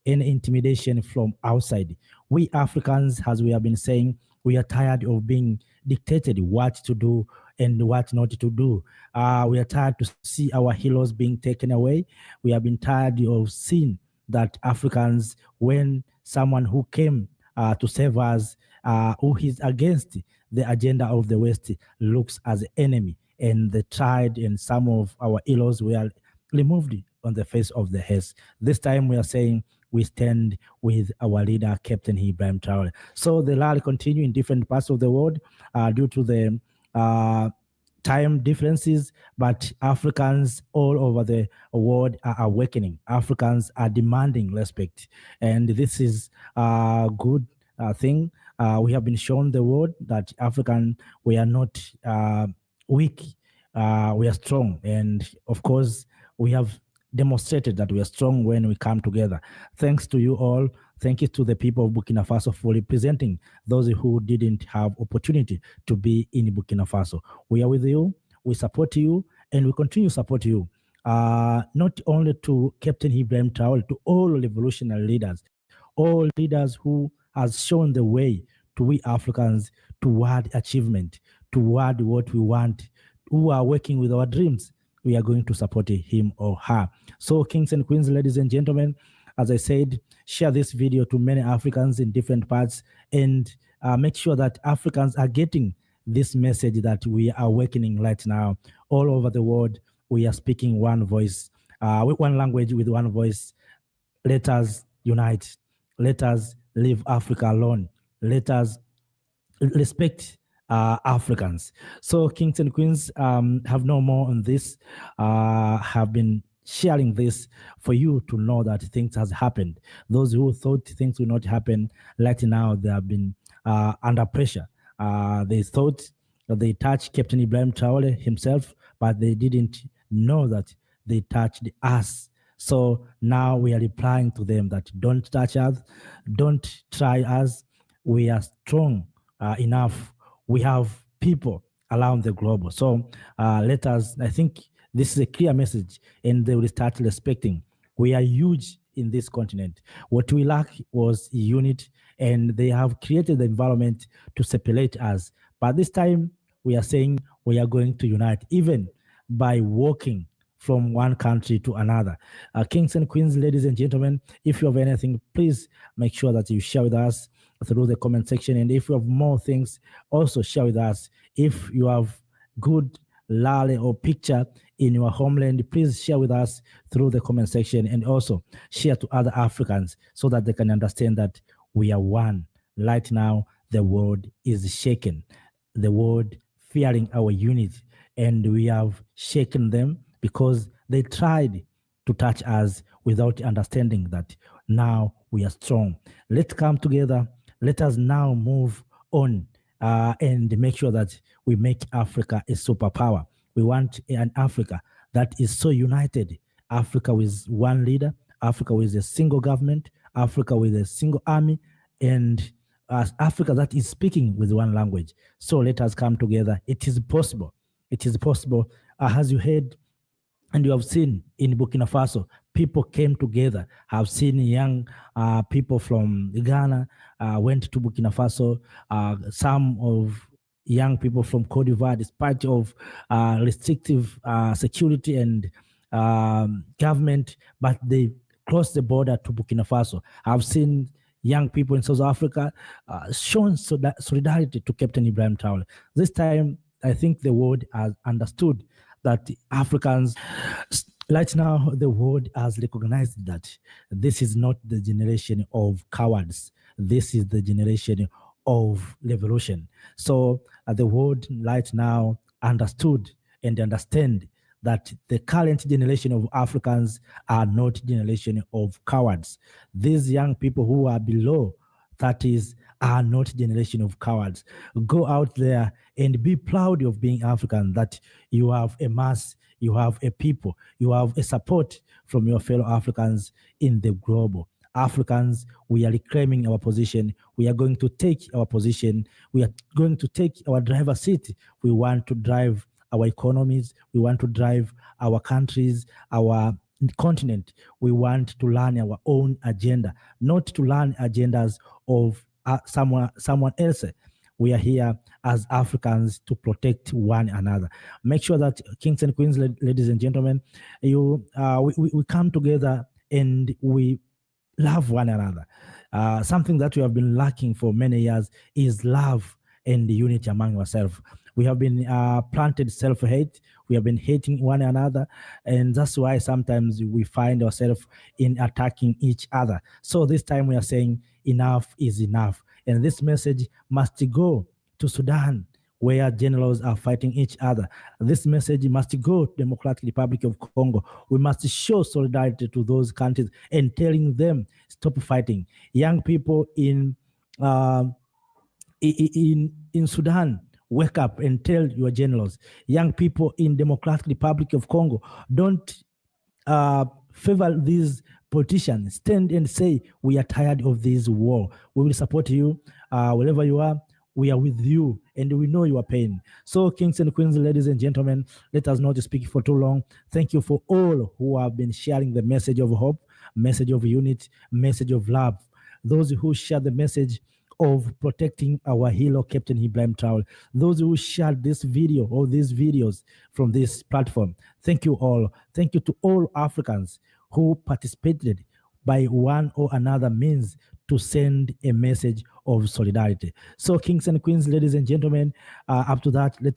any intimidation from outside. We Africans, as we have been saying, we are tired of being dictated what to do and what not to do. We are tired to see our heroes being taken away. We have been tired of seeing that Africans, when someone who came to save us, who is against the agenda of the West, looks as an enemy, and the tried and some of our heroes were removed on the face of the earth. This time we are saying we stand with our leader, Captain Ibrahim Traoré. So the rally continues in different parts of the world due to the time differences, but Africans all over the world are awakening. Africans are demanding respect, and this is a good thing. We have been shown the world that African, we are not weak, we are strong, and of course we have demonstrated that we are strong when we come together. Thanks to you all. Thank you to the people of Burkina Faso for representing those who didn't have opportunity to be in Burkina Faso. We are with you, we support you, and we continue to support you. Not only to Captain Ibrahim Traoré, to all revolutionary leaders, all leaders who has shown the way to we Africans toward achievement, toward what we want, who are working with our dreams. We are going to support him or her. So kings and queens, ladies and gentlemen, as I said, share this video to many Africans in different parts, and make sure that Africans are getting this message that we are awakening right now. All over the world, we are speaking one voice, with one language, with one voice. Let us unite. Let us leave Africa alone. Let us respect Africans. So kings and queens, have no more on this, have been sharing this for you to know that things has happened. Those who thought things will not happen, right now they have been under pressure. They thought that they touched Captain Ibrahim Traoré himself, but they didn't know that they touched us. So now we are replying to them that don't touch us, don't try us. We are strong enough. We have people around the globe. So let us, I think this is a clear message, and they will start respecting. We are huge in this continent. What we lack was unity, and they have created the environment to separate us. But this time, we are saying we are going to unite, even by walking from one country to another. Kings and queens, ladies and gentlemen, if you have anything, please make sure that you share with us through the comment section. And if you have more things, also share with us. If you have good lale or picture in your homeland, please share with us through the comment section, and also share to other Africans so that they can understand that we are one. Right now, the world is shaken. The world fearing our unity, and we have shaken them because they tried to touch us without understanding that now we are strong. Let's come together. Let us now move on and make sure that we make Africa a superpower. We want an Africa that is so united. Africa with one leader, Africa with a single government, Africa with a single army, and Africa that is speaking with one language. So let us come together. It is possible. It is possible. As you heard and you have seen in Burkina Faso, people came together. I've seen young people from Ghana went to Burkina Faso. Some of young people from Cote d'Ivoire, despite of restrictive security and government, but they crossed the border to Burkina Faso. I've seen young people in South Africa showing solidarity to Captain Ibrahim Traoré. This time, I think the world has understood that Africans, right now, the world has recognized that this is not the generation of cowards. This is the generation of revolution. So the world right now understood and understand that the current generation of Africans are not generation of cowards. These young people who are below 30s are not generation of cowards. Go out there and be proud of being African, that you have a mass, you have a people, you have a support from your fellow Africans in the globe. Africans, we are reclaiming our position. We are going to take our position. We are going to take our driver's seat. We want to drive our economies. We want to drive our countries, our continent. We want to learn our own agenda, not to learn agendas of someone else. We are here as Africans to protect one another. Make sure that kings and queens, ladies and gentlemen, we come together and we love one another. Something that we have been lacking for many years is love and unity among ourselves. We have been planted self-hate. We have been hating one another. And that's why sometimes we find ourselves in attacking each other. So this time we are saying enough is enough. And this message must go to Sudan, where generals are fighting each other. This message must go to Democratic Republic of Congo. We must show solidarity to those countries and telling them stop fighting. Young people in Sudan, wake up and tell your generals. Young people in Democratic Republic of Congo, don't favor these politicians. Stand and say, we are tired of this war. We will support you wherever you are. We are with you, and we know your pain. So, kings and queens, ladies and gentlemen, let us not speak for too long. Thank you for all who have been sharing the message of hope, message of unity, message of love. Those who share the message of protecting our hero, Captain Ibrahim Traoré. Those who shared this video or these videos from this platform. Thank you all. Thank you to all Africans who participated by one or another means to send a message of solidarity. So, kings and queens, ladies and gentlemen, up to that, let's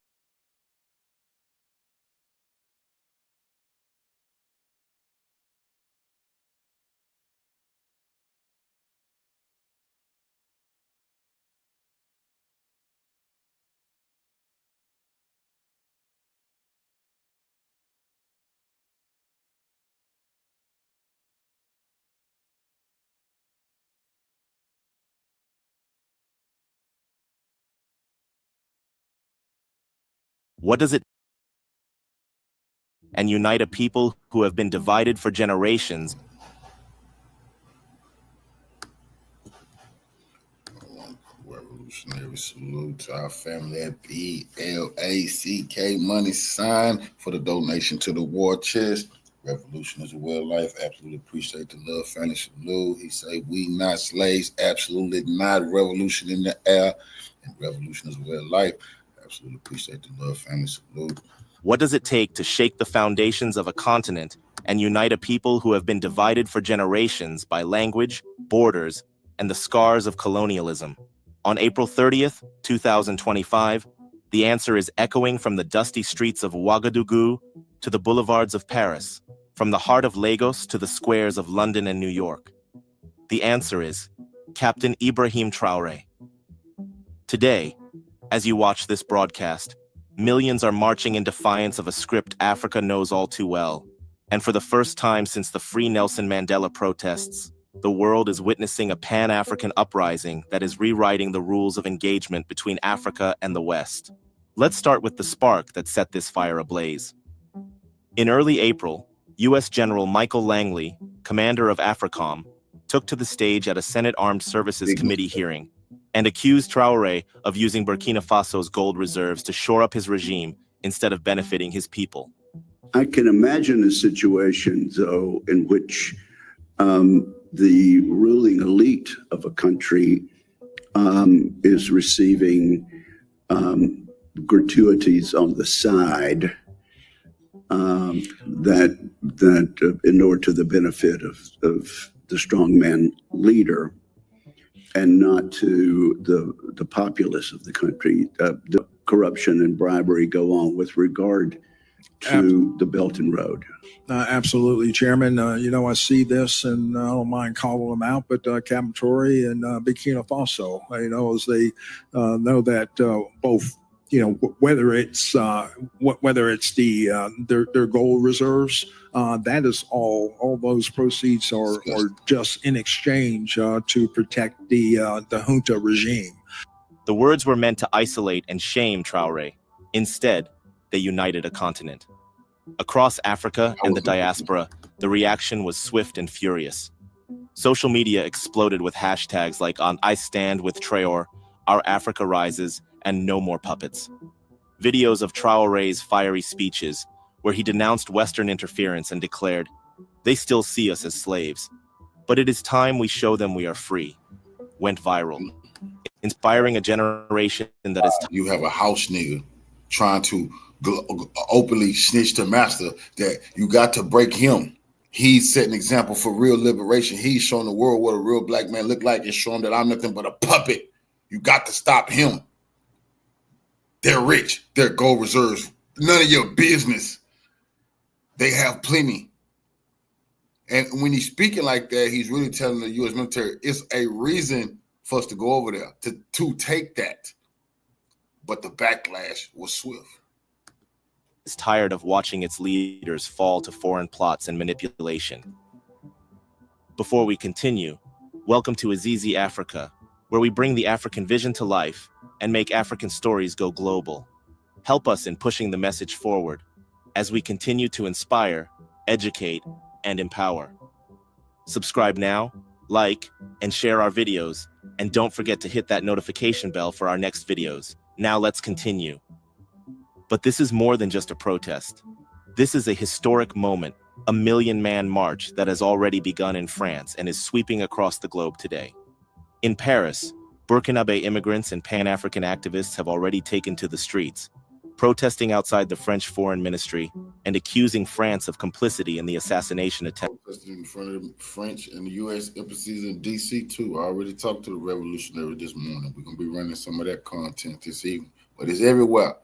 What does it and unite a people who have been divided for generations. Revolutionary salute to our family at BLACK money sign for the donation to the war chest. Revolution is a way of life. Absolutely appreciate the love, family salute. He say, we not slaves. Absolutely not. Revolution in the air. And revolution is a way of life. Absolutely appreciate the love, family salute. What does it take to shake the foundations of a continent and unite a people who have been divided for generations by language, borders, and the scars of colonialism? On April 30th, 2025, the answer is echoing from the dusty streets of Ouagadougou to the boulevards of Paris, from the heart of Lagos to the squares of London and New York. The answer is Captain Ibrahim Traoré. Today, as you watch this broadcast, millions are marching in defiance of a script Africa knows all too well. And for the first time since the Free Nelson Mandela protests, the world is witnessing a Pan-African uprising that is rewriting the rules of engagement between Africa and the West. Let's start with the spark that set this fire ablaze. In early April, U.S. General Michael Langley, commander of AFRICOM, took to the stage at a Senate Armed Services Committee hearing and accused Traoré of using Burkina Faso's gold reserves to shore up his regime instead of benefiting his people. I can imagine a situation, though, in which the ruling elite of a country is receiving gratuities on the side that inure to the benefit of the strongman leader and not to the populace of the country. The corruption and bribery go on with regard to the Belt and Road. Absolutely, Chairman. I see this, and I don't mind calling them out, but Captain Traoré and Burkina Faso, as they know that both, whether it's their gold reserves, that is all those proceeds are just in exchange to protect the junta regime. The words were meant to isolate and shame Traoré. Instead, they united a continent. Across Africa and the diaspora, the reaction was swift and furious. Social media exploded with hashtags like I stand with Traoré, Our Africa Rises, and No More Puppets. Videos of Traoré's fiery speeches, where he denounced Western interference and declared, "They still see us as slaves, but it is time we show them we are free," went viral, inspiring a generation that is... You have a house nigga trying to openly snitch to master that you got to break him. He's setting an example for real liberation. He's showing the world what a real black man look like and showing that I'm nothing but a puppet. You got to stop him. They're rich. They're gold reserves. None of your business. They have plenty. And when he's speaking like that, he's really telling the U.S. military it's a reason for us to go over there, to take that. But the backlash was swift. Is tired of watching its leaders fall to foreign plots and manipulation. Before we continue, welcome to Azizi Africa, where we bring the African vision to life and make African stories go global. Help us in pushing the message forward as we continue to inspire, educate, and empower. Subscribe now, like, and share our videos, and don't forget to hit that notification bell for our next videos. Now let's continue. But this is more than just a protest. This is a historic moment, a million-man march that has already begun in France and is sweeping across the globe today. In Paris, Burkinabe immigrants and Pan-African activists have already taken to the streets, protesting outside the French Foreign Ministry and accusing France of complicity in the assassination attempt. In front of the French and the U.S. embassies in D.C. too. I already talked to the revolutionary this morning. We're going to be running some of that content this evening, but it's everywhere.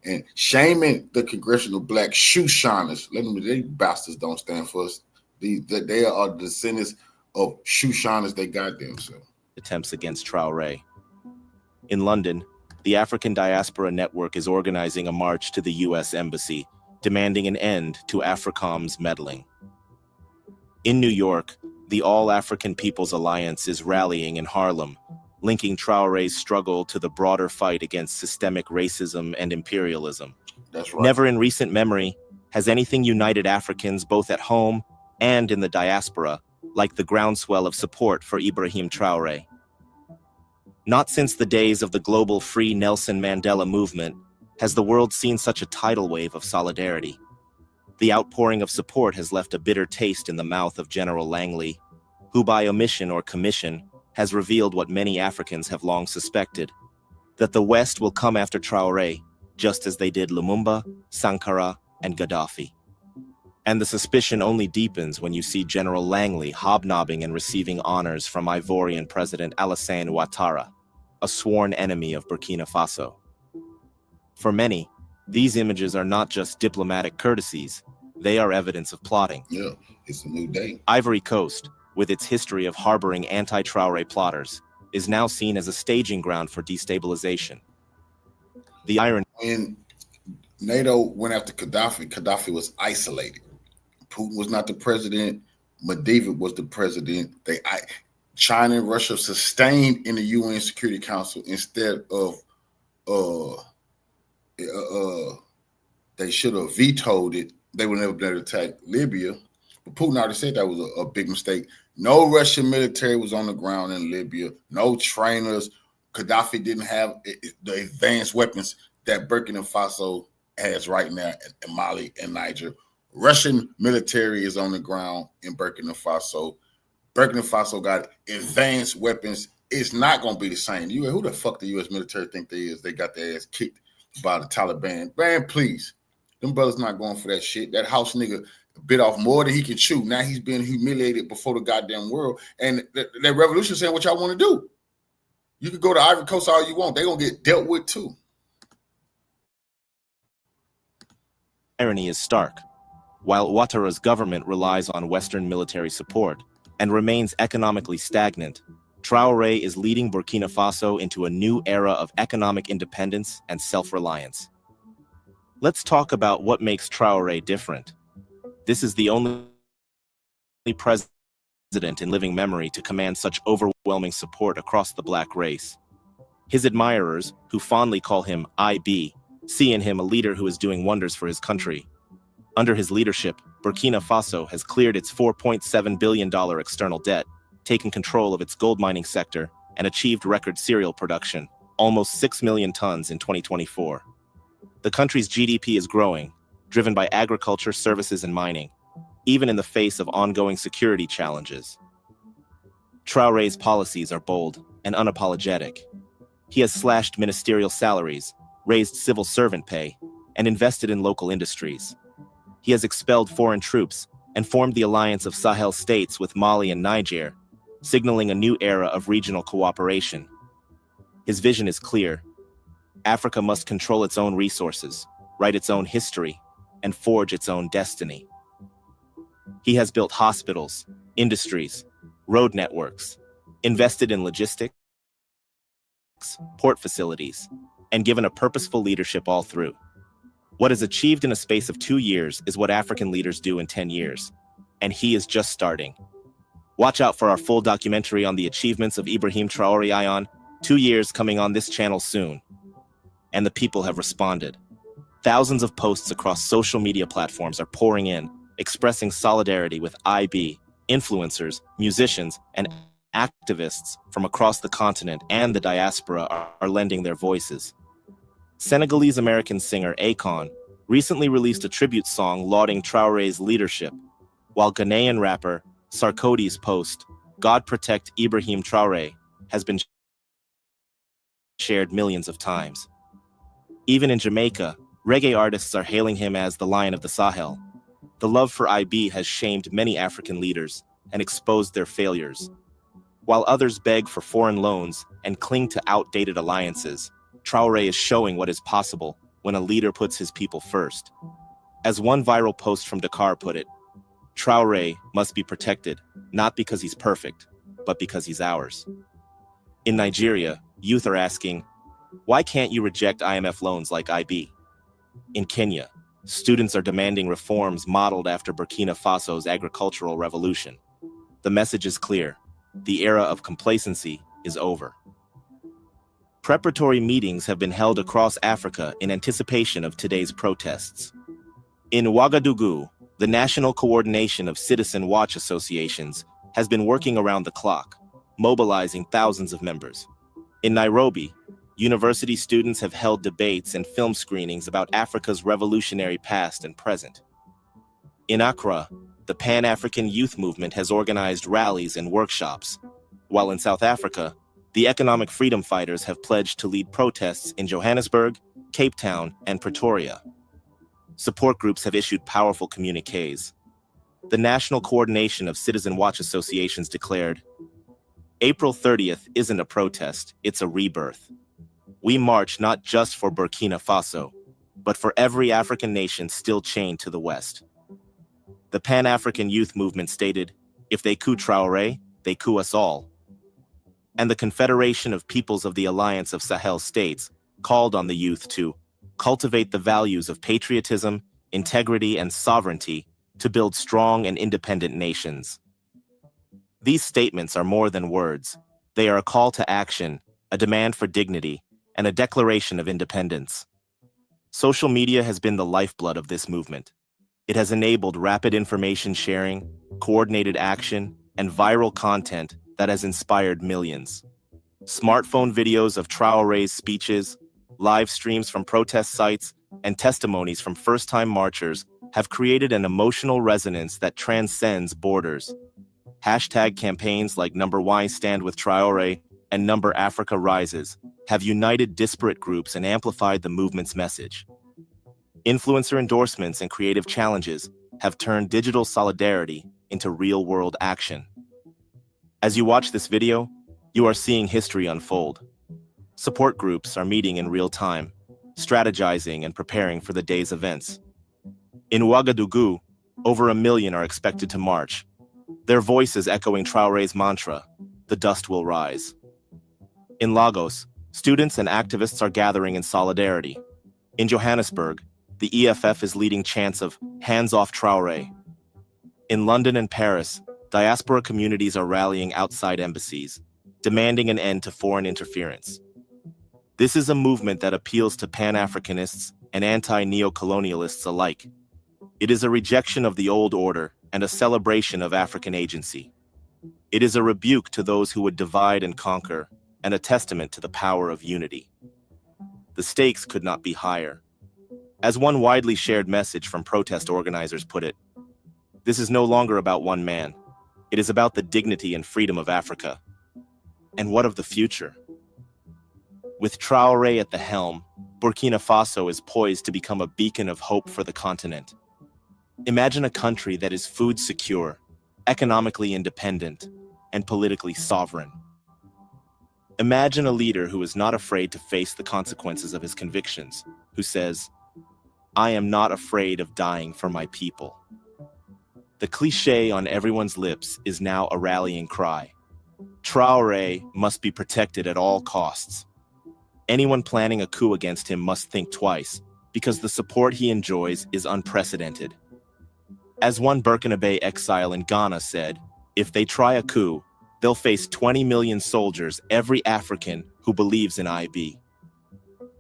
And shaming the congressional black shoe shiners. Let them, they bastards don't stand for us. They are the descendants of shoe shiners. They got themselves. Attempts against Traoré. In London, the African Diaspora Network is organizing a march to the U.S. Embassy, demanding an end to AFRICOM's meddling. In New York, the All-African People's Alliance is rallying in Harlem, linking Traoré's struggle to the broader fight against systemic racism and imperialism. That's right. Never in recent memory, Has anything united Africans both at home and in the diaspora, like the groundswell of support for Ibrahim Traoré? Not since the days of the global Free Nelson Mandela movement has the world seen such a tidal wave of solidarity. The outpouring of support has left a bitter taste in the mouth of General Langley, who by omission or commission has revealed what many Africans have long suspected, that the West will come after Traoré, just as they did Lumumba, Sankara, and Gaddafi. And the suspicion only deepens when you see General Langley hobnobbing and receiving honors from Ivorian President Alassane Ouattara, a sworn enemy of Burkina Faso. For many, these images are not just diplomatic courtesies, they are evidence of plotting. Yeah, it's a new day. Ivory Coast, with its history of harboring anti-Traoré plotters, is now seen as a staging ground for destabilization. The irony... When NATO went after Gaddafi, Gaddafi was isolated. Putin was not the president. Medvedev was the president. China and Russia sustained in the UN Security Council instead of they should have vetoed it. They would never be able to attack Libya. But Putin already said that was a big mistake. No Russian military was on the ground in Libya. No trainers. Gaddafi didn't have the advanced weapons that Burkina Faso has right now in Mali and Niger. Russian military is on the ground in Burkina Faso. Burkina Faso got advanced weapons. It's not going to be the same. Who the fuck the U.S. military think they is? They got their ass kicked by the Taliban. Man, please. Them brothers not going for that shit. That house nigga bit off more than he can chew. Now he's being humiliated before the goddamn world. And that revolution saying what y'all want to do. You can go to Ivory Coast all you want. They're going to get dealt with too. Irony is stark. While Ouattara's government relies on Western military support and remains economically stagnant, Traoré is leading Burkina Faso into a new era of economic independence and self-reliance. Let's talk about what makes Traoré different. This is the only president in living memory to command such overwhelming support across the black race. His admirers, who fondly call him IB, see in him a leader who is doing wonders for his country. Under his leadership, Burkina Faso has cleared its $4.7 billion external debt, taken control of its gold mining sector, and achieved record cereal production, almost 6 million tons in 2024. The country's GDP is growing, driven by agriculture, services, and mining, even in the face of ongoing security challenges. Traoré's policies are bold and unapologetic. He has slashed ministerial salaries, raised civil servant pay, and invested in local industries. He has expelled foreign troops and formed the alliance of Sahel states with Mali and Niger, signaling a new era of regional cooperation. His vision is clear. Africa must control its own resources, write its own history, and forge its own destiny. He has built hospitals, industries, road networks, invested in logistics, port facilities, and given a purposeful leadership all through. What is achieved in a space of 2 years is what African leaders do in 10 years, and he is just starting. Watch out for our full documentary on the achievements of Ibrahim Traoré Ion, 2 years coming on this channel soon. And the people have responded. Thousands of posts across social media platforms are pouring in, expressing solidarity with IB, influencers, musicians, and activists from across the continent and the diaspora are lending their voices. Senegalese-American singer Akon recently released a tribute song lauding Traoré's leadership, while Ghanaian rapper Sarkodie's post, "God Protect Ibrahim Traoré," has been shared millions of times. Even in Jamaica, reggae artists are hailing him as the Lion of the Sahel. The love for IB has shamed many African leaders and exposed their failures. While others beg for foreign loans and cling to outdated alliances, Traoré is showing what is possible when a leader puts his people first. As one viral post from Dakar put it, Traoré must be protected, not because he's perfect, but because he's ours. In Nigeria, youth are asking, why can't you reject IMF loans like IB? In Kenya, students are demanding reforms modeled after Burkina Faso's agricultural revolution. The message is clear. The era of complacency is over. Preparatory meetings have been held across Africa in anticipation of today's protests. In Ouagadougou, the National Coordination of Citizen Watch Associations has been working around the clock, mobilizing thousands of members. In Nairobi, university students have held debates and film screenings about Africa's revolutionary past and present. In Accra, the Pan-African Youth Movement has organized rallies and workshops, while in South Africa, the economic freedom fighters have pledged to lead protests in Johannesburg, Cape Town, and Pretoria. Support groups have issued powerful communiques. The National Coordination of Citizen Watch Associations declared, April 30th isn't a protest, it's a rebirth. We march not just for Burkina Faso, but for every African nation still chained to the West. The Pan-African Youth Movement stated, if they coup Traoré, they coup us all. And the Confederation of Peoples of the Alliance of Sahel States called on the youth to cultivate the values of patriotism, integrity, and sovereignty to build strong and independent nations. These statements are more than words. They are a call to action, a demand for dignity, and a declaration of independence. Social media has been the lifeblood of this movement. It has enabled rapid information sharing, coordinated action, and viral content that has inspired millions. Smartphone videos of Traoré's speeches, live streams from protest sites, and testimonies from first-time marchers have created an emotional resonance that transcends borders. Hashtag campaigns like #Y Stand with Traoré and #Africa Rises have united disparate groups and amplified the movement's message. Influencer endorsements and creative challenges have turned digital solidarity into real-world action. As you watch this video, you are seeing history unfold. Support groups are meeting in real time, strategizing and preparing for the day's events. In Ouagadougou, over 1 million are expected to march, their voices echoing Traoré's mantra, the dust will rise. In Lagos, students and activists are gathering in solidarity. In Johannesburg, the EFF is leading chants of hands off Traoré. In London and Paris, diaspora communities are rallying outside embassies, demanding an end to foreign interference. This is a movement that appeals to Pan-Africanists and anti-neocolonialists alike. It is a rejection of the old order and a celebration of African agency. It is a rebuke to those who would divide and conquer, and a testament to the power of unity. The stakes could not be higher. As one widely shared message from protest organizers put it, this is no longer about one man. It is about the dignity and freedom of Africa. And what of the future? With Traoré at the helm, Burkina Faso is poised to become a beacon of hope for the continent. Imagine a country that is food secure, economically independent, and politically sovereign. Imagine a leader who is not afraid to face the consequences of his convictions, who says, I am not afraid of dying for my people. The cliché on everyone's lips is now a rallying cry. Traoré must be protected at all costs. Anyone planning a coup against him must think twice, because the support he enjoys is unprecedented. As one Burkina Faso exile in Ghana said, if they try a coup, they'll face 20 million soldiers, every African who believes in IB.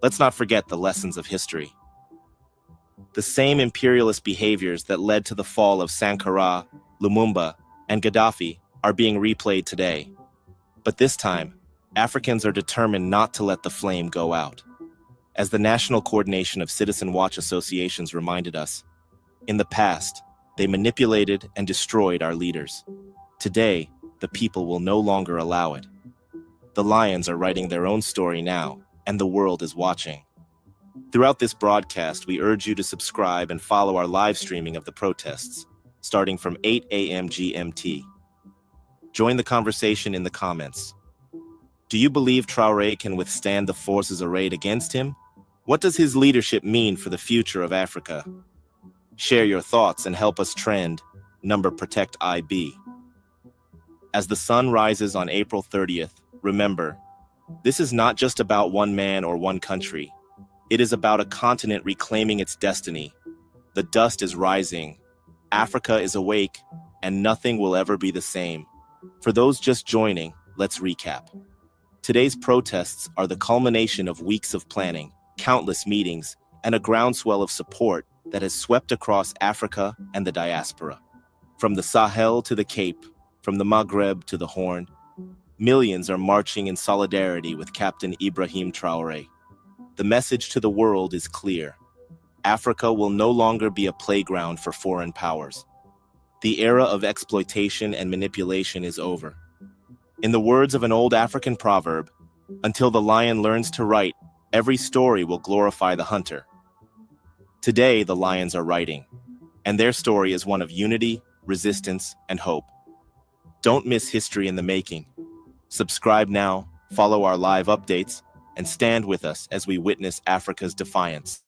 Let's not forget the lessons of history. The same imperialist behaviors that led to the fall of Sankara, Lumumba, and Gaddafi are being replayed today. But this time, Africans are determined not to let the flame go out. As the National Coordination of Citizen Watch Associations reminded us, in the past, they manipulated and destroyed our leaders. Today, the people will no longer allow it. The lions are writing their own story now, and the world is watching. Throughout this broadcast, we urge you to subscribe and follow our live streaming of the protests, starting from 8 a.m. GMT. Join the conversation in the comments. Do you believe Traoré can withstand the forces arrayed against him? What does his leadership mean for the future of Africa? Share your thoughts and help us trend #Protect IB. As the sun rises on April 30th, remember, this is not just about one man or one country. It is about a continent reclaiming its destiny. The dust is rising, Africa is awake, and nothing will ever be the same. For those just joining, let's recap. Today's protests are the culmination of weeks of planning, countless meetings, and a groundswell of support that has swept across Africa and the diaspora. From the Sahel to the Cape, from the Maghreb to the Horn, millions are marching in solidarity with Captain Ibrahim Traoré. The message to the world is clear. Africa will no longer be a playground for foreign powers. The era of exploitation and manipulation is over. In the words of an old African proverb, until the lion learns to write, every story will glorify the hunter. Today, the lions are writing, and their story is one of unity, resistance, and hope. Don't miss history in the making. Subscribe now, follow our live updates, and stand with us as we witness Africa's defiance.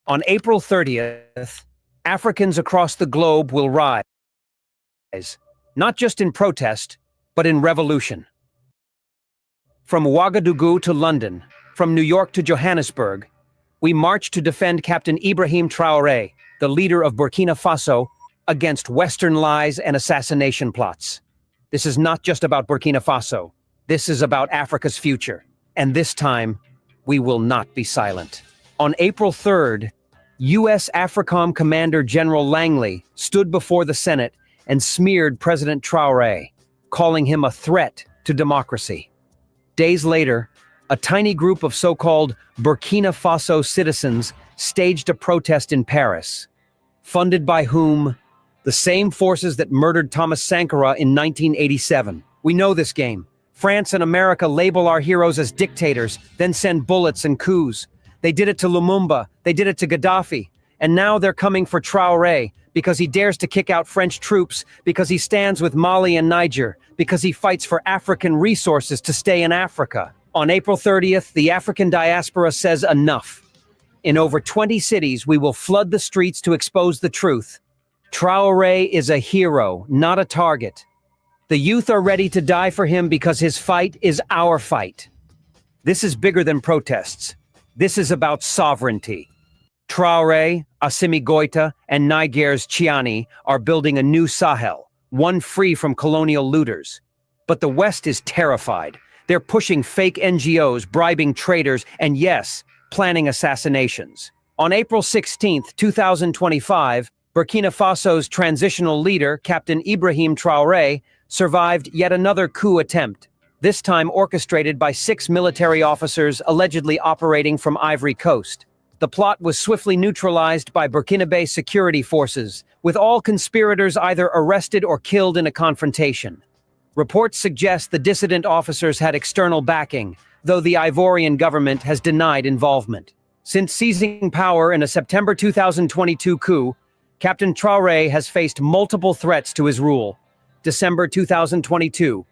On April 30th, Africans across the globe will rise, not just in protest, but in revolution. From Ouagadougou to London, from New York to Johannesburg, we march to defend Captain Ibrahim Traoré, the leader of Burkina Faso, against Western lies and assassination plots. This is not just about Burkina Faso. This is about Africa's future. And this time, we will not be silent. On April 3rd, U.S. AFRICOM Commander General Langley stood before the Senate and smeared President Traoré, calling him a threat to democracy. Days later, a tiny group of so-called Burkina Faso citizens staged a protest in Paris. Funded by whom? The same forces that murdered Thomas Sankara in 1987. We know this game. France and America label our heroes as dictators, then send bullets and coups. They did it to Lumumba, they did it to Gaddafi, and now they're coming for Traoré because he dares to kick out French troops, because he stands with Mali and Niger, because he fights for African resources to stay in Africa. On April 30th, the African diaspora says enough. In over 20 cities, we will flood the streets to expose the truth. Traoré is a hero, not a target. The youth are ready to die for him because his fight is our fight. This is bigger than protests. This is about sovereignty. Traoré, Assimi Goïta, and Niger's Chiani are building a new Sahel, one free from colonial looters. But the West is terrified. They're pushing fake NGOs, bribing traitors, and yes, planning assassinations. On April 16, 2025, Burkina Faso's transitional leader, Captain Ibrahim Traoré, survived yet another coup attempt, this time orchestrated by 6 military officers allegedly operating from Ivory Coast. The plot was swiftly neutralized by Burkinabe security forces, with all conspirators either arrested or killed in a confrontation. Reports suggest the dissident officers had external backing, though the Ivorian government has denied involvement. Since seizing power in a September 2022 coup, Captain Traoré has faced multiple threats to his rule. December 2022,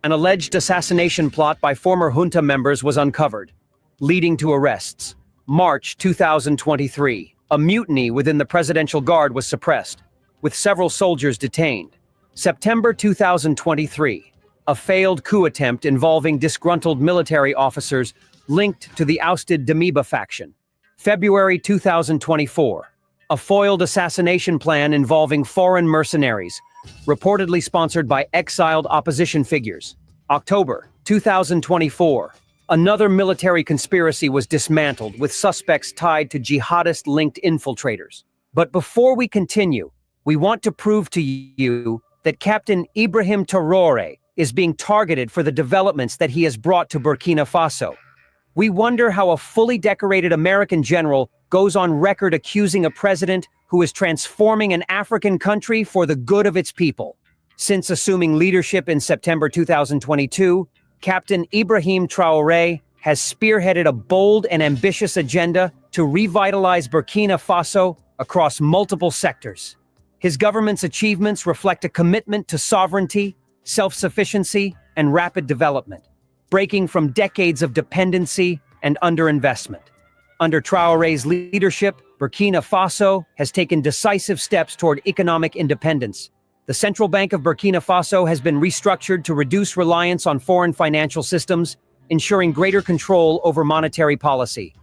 an alleged assassination plot by former junta members was uncovered, leading to arrests. March 2023, a mutiny within the Presidential Guard was suppressed, with several soldiers detained. September 2023, a failed coup attempt involving disgruntled military officers linked to the ousted Damiba faction. February 2024, a foiled assassination plan involving foreign mercenaries, reportedly sponsored by exiled opposition figures. October 2024, another military conspiracy was dismantled with suspects tied to jihadist-linked infiltrators. But before we continue, we want to prove to you that Captain Ibrahim Traoré is being targeted for the developments that he has brought to Burkina Faso. We wonder how a fully decorated American general goes on record accusing a president who is transforming an African country for the good of its people. Since assuming leadership in September 2022, Captain Ibrahim Traoré has spearheaded a bold and ambitious agenda to revitalize Burkina Faso across multiple sectors. His government's achievements reflect a commitment to sovereignty, self-sufficiency, and rapid development, breaking from decades of dependency and underinvestment. Under Traoré's leadership, Burkina Faso has taken decisive steps toward economic independence. The Central Bank of Burkina Faso has been restructured to reduce reliance on foreign financial systems, ensuring greater control over monetary policy.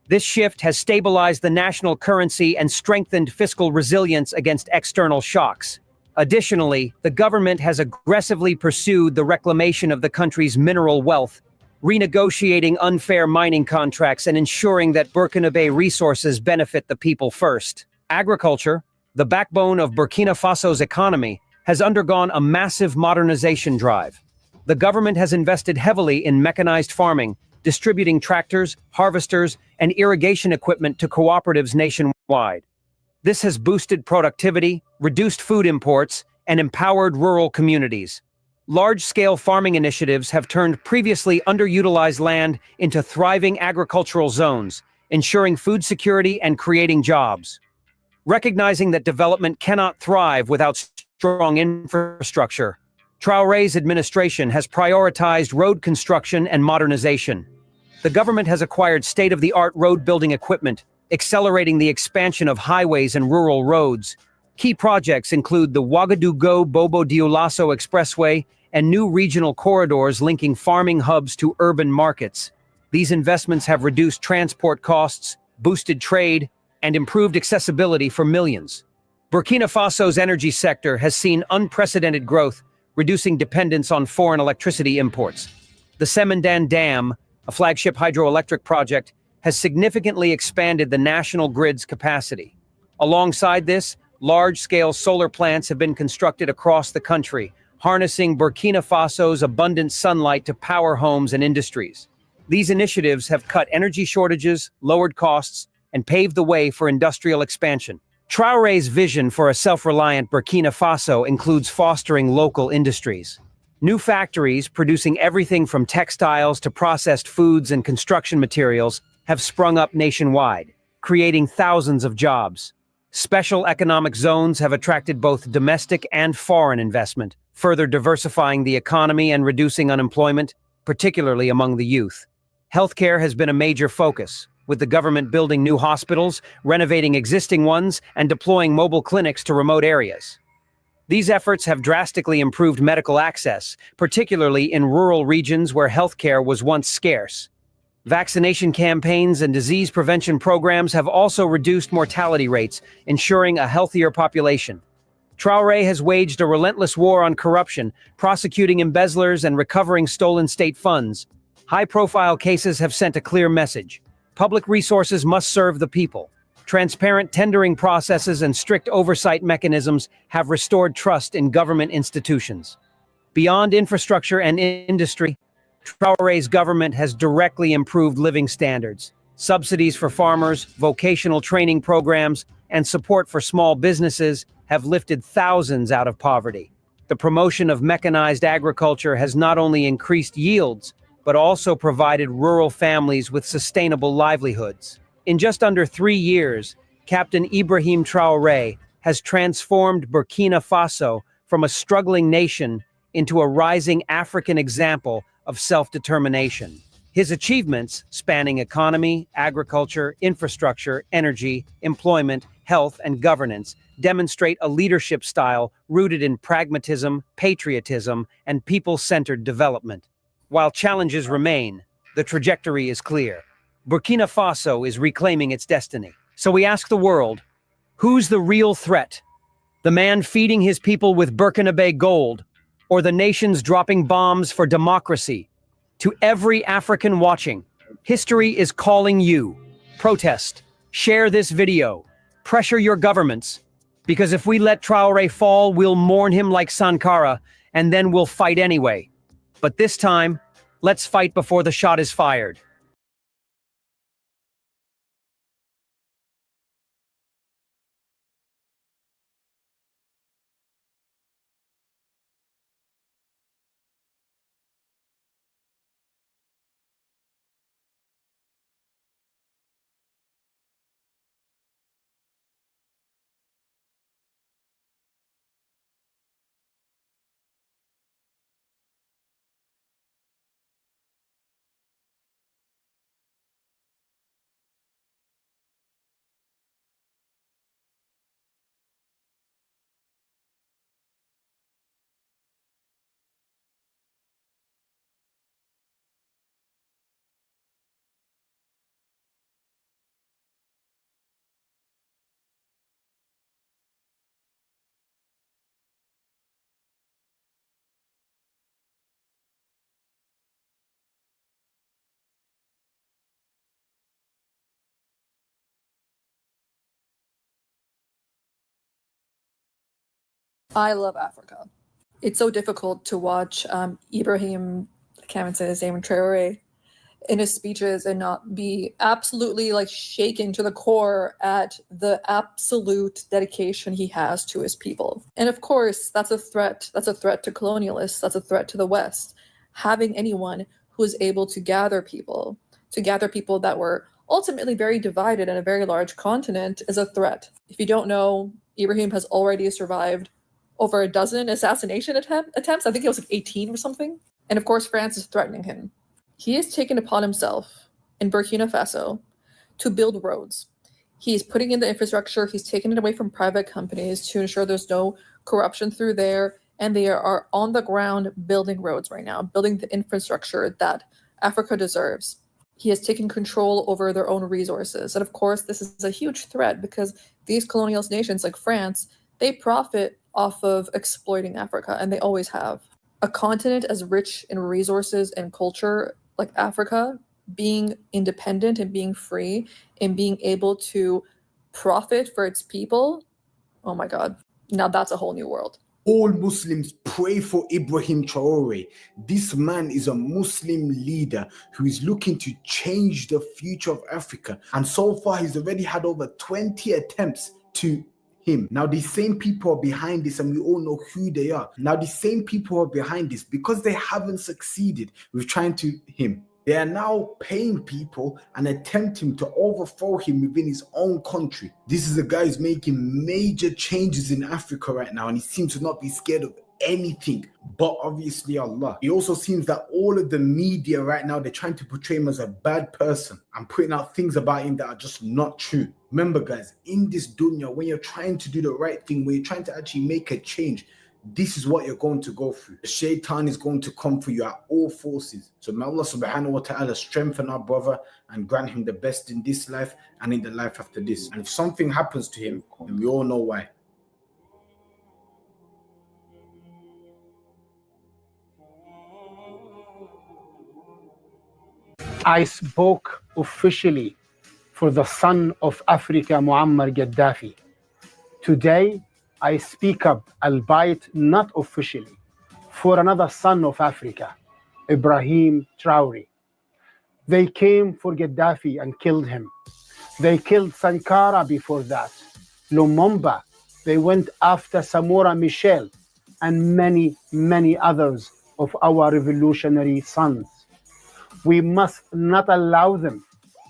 This shift has stabilized the national currency and strengthened fiscal resilience against external shocks. Additionally, the government has aggressively pursued the reclamation of the country's mineral wealth, renegotiating unfair mining contracts and ensuring that Burkinabe resources benefit the people first. Agriculture, the backbone of Burkina Faso's economy, has undergone a massive modernization drive. The government has invested heavily in mechanized farming, distributing tractors, harvesters, and irrigation equipment to cooperatives nationwide. This has boosted productivity, reduced food imports, and empowered rural communities. Large-scale farming initiatives have turned previously underutilized land into thriving agricultural zones, ensuring food security and creating jobs. Recognizing that development cannot thrive without strong infrastructure, Traoré's administration has prioritized road construction and modernization. The government has acquired state-of-the-art road-building equipment, accelerating the expansion of highways and rural roads. Key projects include the Ouagadougou-Bobo-Dioulasso Expressway and new regional corridors linking farming hubs to urban markets. These investments have reduced transport costs, boosted trade, and improved accessibility for millions. Burkina Faso's energy sector has seen unprecedented growth, reducing dependence on foreign electricity imports. The Semendan Dam, a flagship hydroelectric project, has significantly expanded the national grid's capacity. Alongside this, large-scale solar plants have been constructed across the country, harnessing Burkina Faso's abundant sunlight to power homes and industries. These initiatives have cut energy shortages, lowered costs, and paved the way for industrial expansion. Traoré's vision for a self-reliant Burkina Faso includes fostering local industries. New factories producing everything from textiles to processed foods and construction materials have sprung up nationwide, creating thousands of jobs. Special economic zones have attracted both domestic and foreign investment, further diversifying the economy and reducing unemployment, particularly among the youth. Healthcare has been a major focus, with the government building new hospitals, renovating existing ones, and deploying mobile clinics to remote areas. These efforts have drastically improved medical access, particularly in rural regions where healthcare was once scarce. Vaccination campaigns and disease prevention programs have also reduced mortality rates, ensuring a healthier population. Traoré has waged a relentless war on corruption, prosecuting embezzlers and recovering stolen state funds. High-profile cases have sent a clear message. Public resources must serve the people. Transparent tendering processes and strict oversight mechanisms have restored trust in government institutions. Beyond infrastructure and industry, Traoré's government has directly improved living standards. Subsidies for farmers, vocational training programs, and support for small businesses have lifted thousands out of poverty. The promotion of mechanized agriculture has not only increased yields, but also provided rural families with sustainable livelihoods. In just under 3 years, Captain Ibrahim Traoré has transformed Burkina Faso from a struggling nation into a rising African example of self-determination. His achievements, spanning economy, agriculture, infrastructure, energy, employment, health, and governance, demonstrate a leadership style rooted in pragmatism, patriotism, and people-centered development. While challenges remain, the trajectory is clear. Burkina Faso is reclaiming its destiny. So we ask the world, who's the real threat? The man feeding his people with Burkinabe gold, or the nations dropping bombs for democracy? To every African watching, history is calling you. Protest, share this video, pressure your governments, because if we let Traoré fall, we'll mourn him like Sankara, and then we'll fight anyway. But this time, let's fight before the shot is fired. I love Africa. It's so difficult to watch Ibrahim, I can't even say his name, Traor'e, in his speeches and not be absolutely like shaken to the core at the absolute dedication he has to his people. And of course, that's a threat. That's a threat to colonialists. That's a threat to the West. Having anyone who is able to gather people that were ultimately very divided in a very large continent is a threat. If you don't know, Ibrahim has already survived over a dozen assassination attempts. I think it was like 18 or something. And of course, France is threatening him. He has taken upon himself in Burkina Faso to build roads. He's putting in the infrastructure. He's taken it away from private companies to ensure there's no corruption through there. And they are on the ground building roads right now, building the infrastructure that Africa deserves. He has taken control over their own resources. And of course, this is a huge threat because these colonialist nations like France, they profit off of exploiting Africa, and they always have. A continent as rich in resources and culture like Africa, being independent and being free and being able to profit for its people, oh my God, now that's a whole new world. All Muslims pray for Ibrahim Traoré. This man is a Muslim leader who is looking to change the future of Africa. And so far, he's already had over 20 attempts to him. Now, these same people are behind this, and we all know who they are. Now, these same people are behind this because they haven't succeeded with trying to him. They are now paying people and attempting to overthrow him within his own country. This is a guy who's making major changes in Africa right now, and he seems to not be scared of anything but obviously Allah. It also seems that all of the media right now, they're trying to portray him as a bad person and putting out things about him that are just not true. Remember guys, in this dunya, when you're trying to do the right thing, when you're trying to actually make a change, this is what you're going to go through. The shaitan is going to come for you at all forces. So may Allah subhanahu wa ta'ala strengthen our brother and grant him the best in this life and in the life after this. And if something happens to him, then we all know why. I spoke officially for the son of Africa, Muammar Gaddafi. Today, I speak up, albeit not officially, for another son of Africa, Ibrahim Traoré. They came for Gaddafi and killed him. They killed Sankara before that, Lumumba. They went after Samora Machel and many, many others of our revolutionary sons. We must not allow them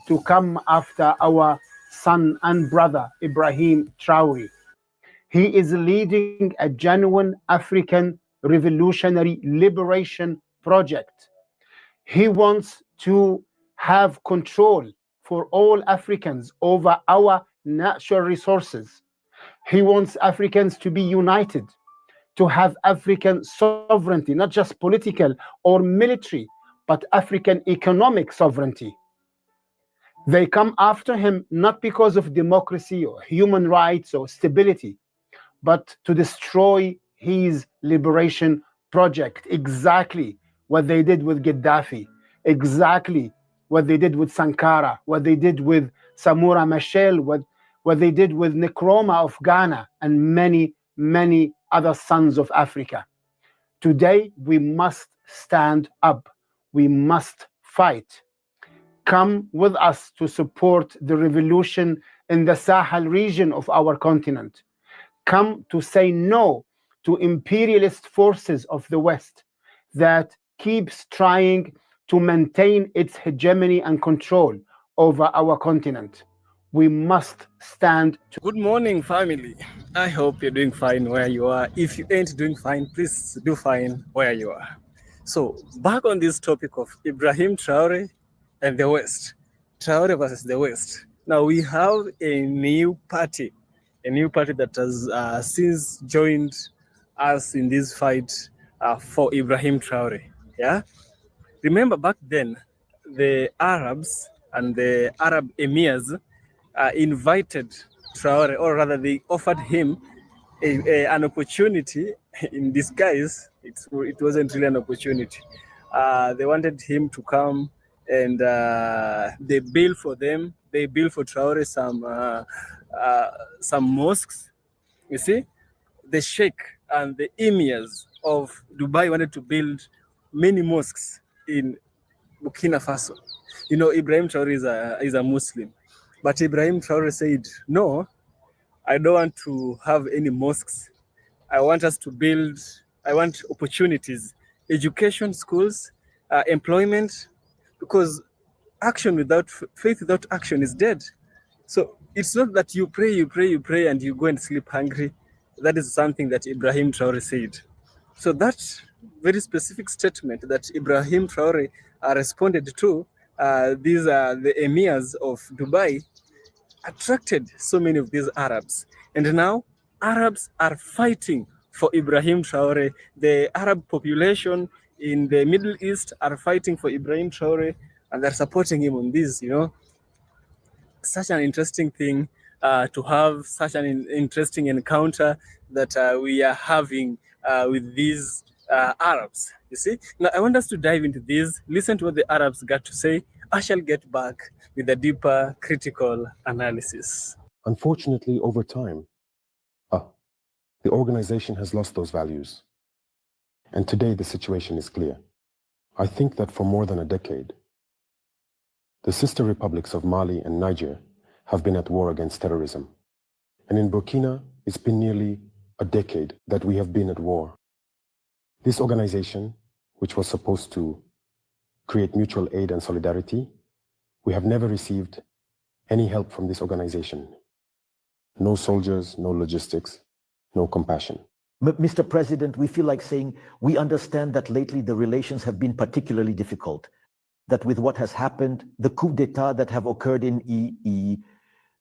to come after our son and brother, Ibrahim Traoré. He is leading a genuine African revolutionary liberation project. He wants to have control for all Africans over our natural resources. He wants Africans to be united, to have African sovereignty, not just political or military, but African economic sovereignty. They come after him not because of democracy or human rights or stability, but to destroy his liberation project. Exactly what they did with Gaddafi, exactly what they did with Sankara, what they did with Samora Machel, what they did with Nkrumah of Ghana, and many, many other sons of Africa. Today, we must stand up. We must fight. Come with us to support the revolution in the Sahel region of our continent. Come to say no to imperialist forces of the West that keeps trying to maintain its hegemony and control over our continent. We must stand to... Good morning, family. I hope you're doing fine where you are. If you ain't doing fine, please do fine where you are. So, back on this topic of Ibrahim Traoré and the West. Traoré versus the West. Now, we have a new party that has since joined us in this fight for Ibrahim Traoré. Yeah? Remember back then, the Arabs and the Arab emirs invited Traoré, or rather they offered him an opportunity in disguise. It wasn't really an opportunity. They wanted him to come and they built for them. They built for Traoré some mosques. You see, the sheikh and the emirs of Dubai wanted to build many mosques in Burkina Faso. You know, Ibrahim Traoré is a Muslim, but Ibrahim Traoré said, no, I don't want to have any mosques. I want us to build, I want opportunities, education, schools, employment, because action without faith without action is dead. So it's not that you pray, and you go and sleep hungry. That is something that Ibrahim Traoré said. So that very specific statement that Ibrahim Traoré responded to, these are the emirs of Dubai, attracted so many of these Arabs. And now Arabs are fighting for Ibrahim Traoré. The Arab population in the Middle East are fighting for Ibrahim Traoré, and they're supporting him on this, you know. Such an interesting thing to have such an interesting encounter that we are having with these Arabs, you see. Now, I want us to dive into this, listen to what the Arabs got to say. I shall get back with a deeper critical analysis. Unfortunately, over time, the organization has lost those values. And today the situation is clear. I think that for more than a decade, the sister republics of Mali and Niger have been at war against terrorism. And in Burkina, it's been nearly a decade that we have been at war. This organization, which was supposed to create mutual aid and solidarity, we have never received any help from this organization. No soldiers, no logistics, no compassion. Mr. President, we feel like saying we understand that lately the relations have been particularly difficult, that with what has happened, the coup d'etat that have occurred in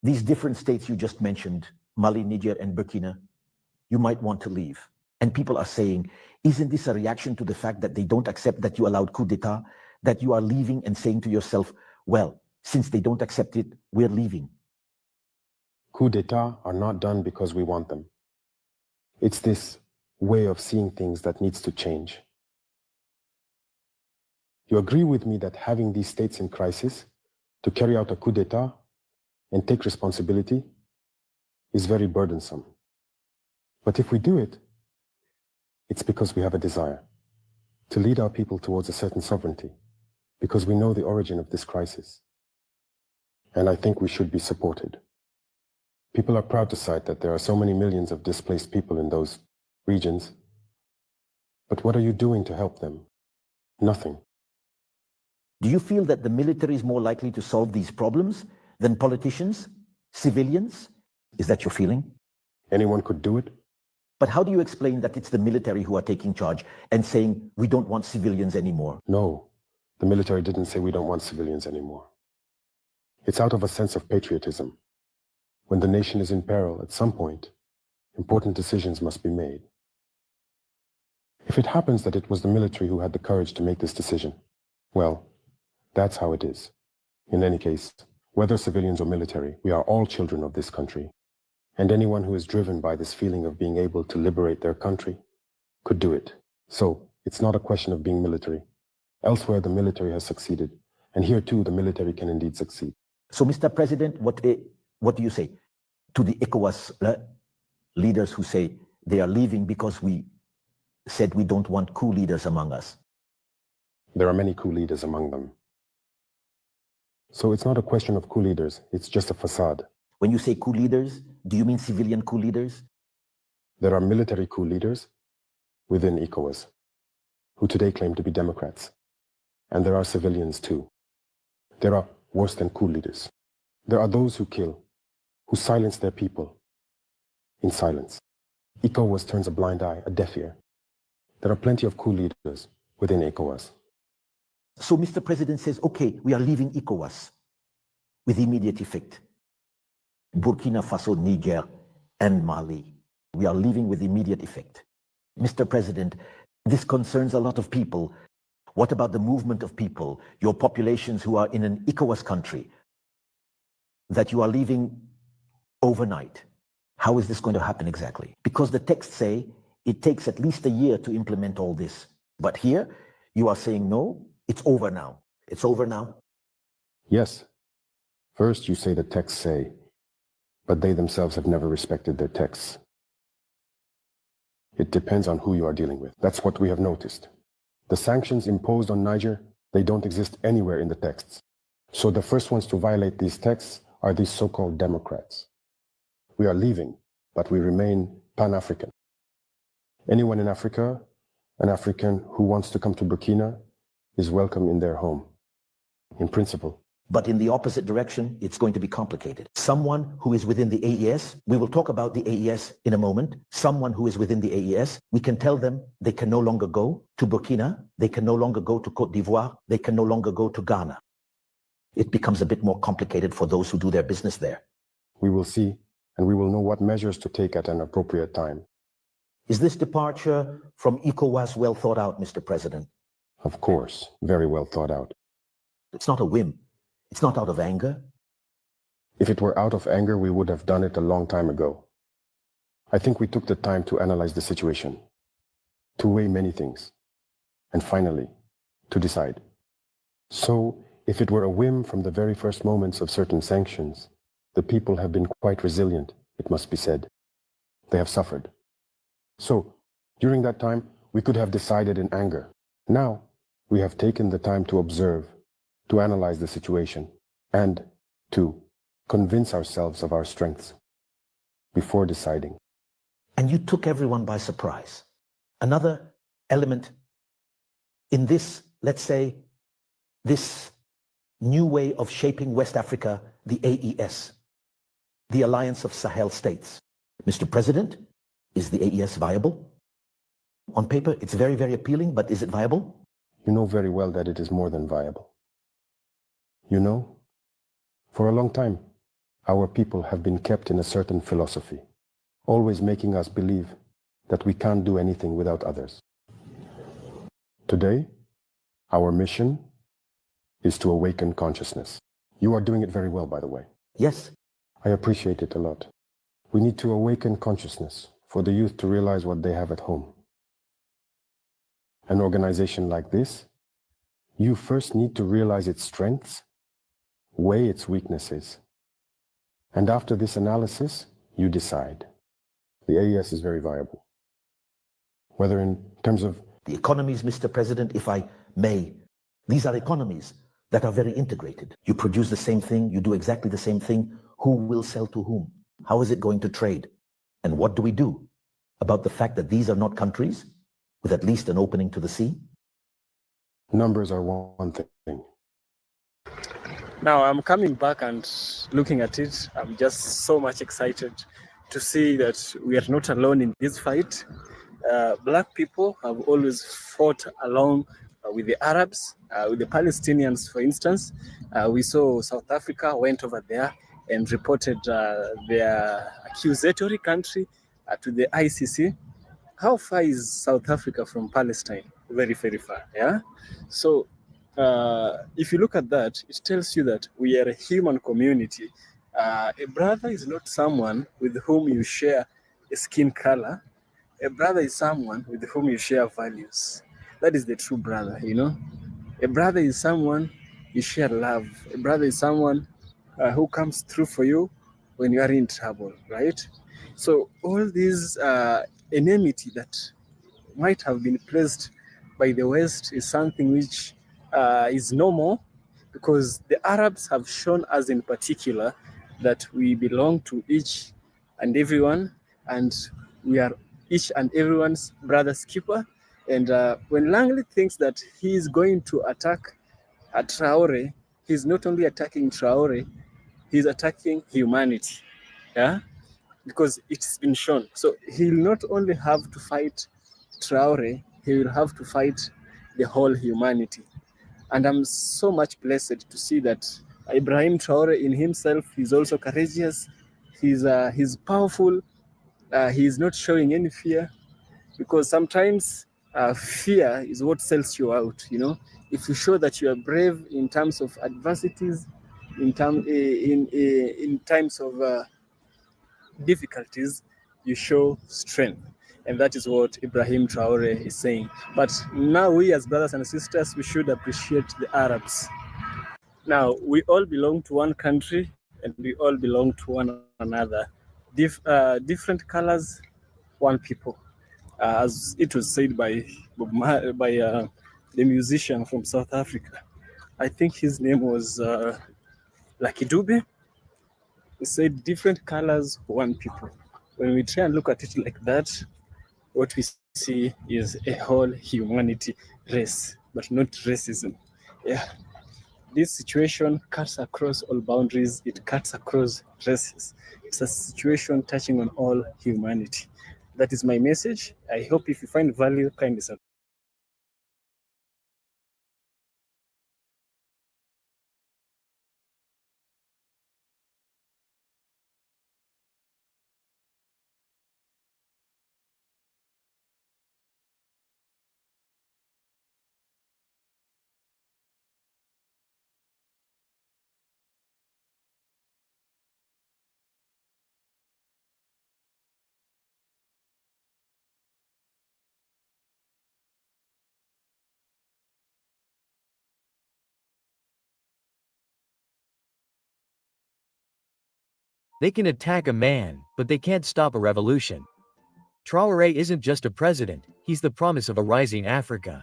these different states you just mentioned, Mali, Niger, and Burkina, you might want to leave. And people are saying, isn't this a reaction to the fact that they don't accept that you allowed coup d'etat, that you are leaving and saying to yourself, well, since they don't accept it, we're leaving? Coup d'etat are not done because we want them. It's this way of seeing things that needs to change. You agree with me that having these states in crisis to carry out a coup d'etat and take responsibility is very burdensome. But if we do it, it's because we have a desire to lead our people towards a certain sovereignty, because we know the origin of this crisis. And I think we should be supported. People are proud to cite that there are so many millions of displaced people in those regions. But what are you doing to help them? Nothing. Do you feel that the military is more likely to solve these problems than politicians, civilians? Is that your feeling? Anyone could do it. But how do you explain that it's the military who are taking charge and saying we don't want civilians anymore? No, the military didn't say we don't want civilians anymore. It's out of a sense of patriotism. When the nation is in peril, at some point, important decisions must be made. If it happens that it was the military who had the courage to make this decision, well, that's how it is. In any case, whether civilians or military, we are all children of this country. And anyone who is driven by this feeling of being able to liberate their country could do it. So, it's not a question of being military. Elsewhere, the military has succeeded. And here too, the military can indeed succeed. So, Mr. President, what do you say to the ECOWAS leaders who say they are leaving because we said we don't want coup leaders among us? There are many coup leaders among them. So it's not a question of coup leaders, it's just a facade. When you say coup leaders, do you mean civilian coup leaders? There are military coup leaders within ECOWAS who today claim to be Democrats. And there are civilians too. There are worse than coup leaders. There are those who kill, who silence their people in silence. ECOWAS turns a blind eye, a deaf ear. There are plenty of coup leaders within ECOWAS. So Mr. President says, okay, we are leaving ECOWAS with immediate effect. Burkina Faso, Niger, and Mali. We are leaving with immediate effect. Mr. President, this concerns a lot of people. What about the movement of people, your populations who are in an ECOWAS country, that you are leaving overnight? How is this going to happen exactly? Because the texts say it takes at least a year to implement all this. But here, you are saying, no, it's over now. It's over now? Yes. First, you say the texts say, but they themselves have never respected their texts. It depends on who you are dealing with. That's what we have noticed. The sanctions imposed on Niger, they don't exist anywhere in the texts. So the first ones to violate these texts are these so-called Democrats. We are leaving, but we remain Pan-African. Anyone in Africa, an African who wants to come to Burkina, is welcome in their home, in principle. But in the opposite direction, it's going to be complicated. Someone who is within the AES, we will talk about the AES in a moment. Someone who is within the AES, we can tell them they can no longer go to Burkina, they can no longer go to Côte d'Ivoire, they can no longer go to Ghana. It becomes a bit more complicated for those who do their business there. We will see, and we will know what measures to take at an appropriate time. Is this departure from ECOWAS well thought out, Mr. President? Of course, very well thought out. It's not a whim. It's not out of anger. If it were out of anger, we would have done it a long time ago. I think we took the time to analyze the situation, to weigh many things, and finally, to decide. So, if it were a whim from the very first moments of certain sanctions, the people have been quite resilient, it must be said. They have suffered. So, during that time, we could have decided in anger. Now, we have taken the time to observe, to analyze the situation, and to convince ourselves of our strengths before deciding. And you took everyone by surprise. Another element in this, let's say, this new way of shaping West Africa, the AES, the Alliance of Sahel States. Mr. President, is the AES viable? On paper, it's very, very appealing, but is it viable? You know very well that it is more than viable. You know, for a long time, our people have been kept in a certain philosophy, always making us believe that we can't do anything without others. Today, our mission is to awaken consciousness. You are doing it very well, by the way. Yes. I appreciate it a lot. We need to awaken consciousness for the youth to realize what they have at home. An organization like this, you first need to realize its strengths, weigh its weaknesses, and after this analysis, you decide. The AES is very viable. Whether in terms of the economies, Mr. President, if I may, these are economies that are very integrated. You produce the same thing, you do exactly the same thing. Who will sell to whom? How is it going to trade? And what do we do about the fact that these are not countries with at least an opening to the sea? Numbers are one thing. Now I'm coming back and looking at it. I'm just so much excited to see that we are not alone in this fight. Black people have always fought along with the Arabs, with the Palestinians, for instance. We saw South Africa went over there and reported their accusatory country to the ICC. How far is South Africa from Palestine? Very, very far, yeah? So if you look at that, it tells you that we are a human community. A brother is not someone with whom you share a skin color. A brother is someone with whom you share values. That is the true brother, you know? A brother is someone you share love. A brother is someone who comes through for you when you are in trouble, right? So all these enmity that might have been placed by the West is something which is normal, because the Arabs have shown us in particular that we belong to each and everyone, and we are each and everyone's brother's keeper. And when Langley thinks that he is going to attack Traoré, he's not only attacking Traoré, he's attacking humanity, yeah, because it's been shown. So he'll not only have to fight Traoré, he will have to fight the whole humanity. And I'm so much blessed to see that Ibrahim Traoré in himself, he's also courageous, he's powerful, he's not showing any fear, because sometimes fear is what sells you out, you know. If you show that you are brave in terms of adversities, in times of difficulties, you show strength. And that is what Ibrahim Traoré is saying. But now we as brothers and sisters, we should appreciate the Arabs. Now, we all belong to one country and we all belong to one another. Different colors, one people. as it was said by the musician from South Africa. I think his name was Lucky Dube. He said different colors, one people. When we try and look at it like that, what we see is a whole humanity race, but not racism. Yeah. This situation cuts across all boundaries. It cuts across races. It's a situation touching on all humanity. That is my message. I hope if you find value, kindly subscribe. They can attack a man, but they can't stop a revolution. Traoré isn't just a president, he's the promise of a rising Africa.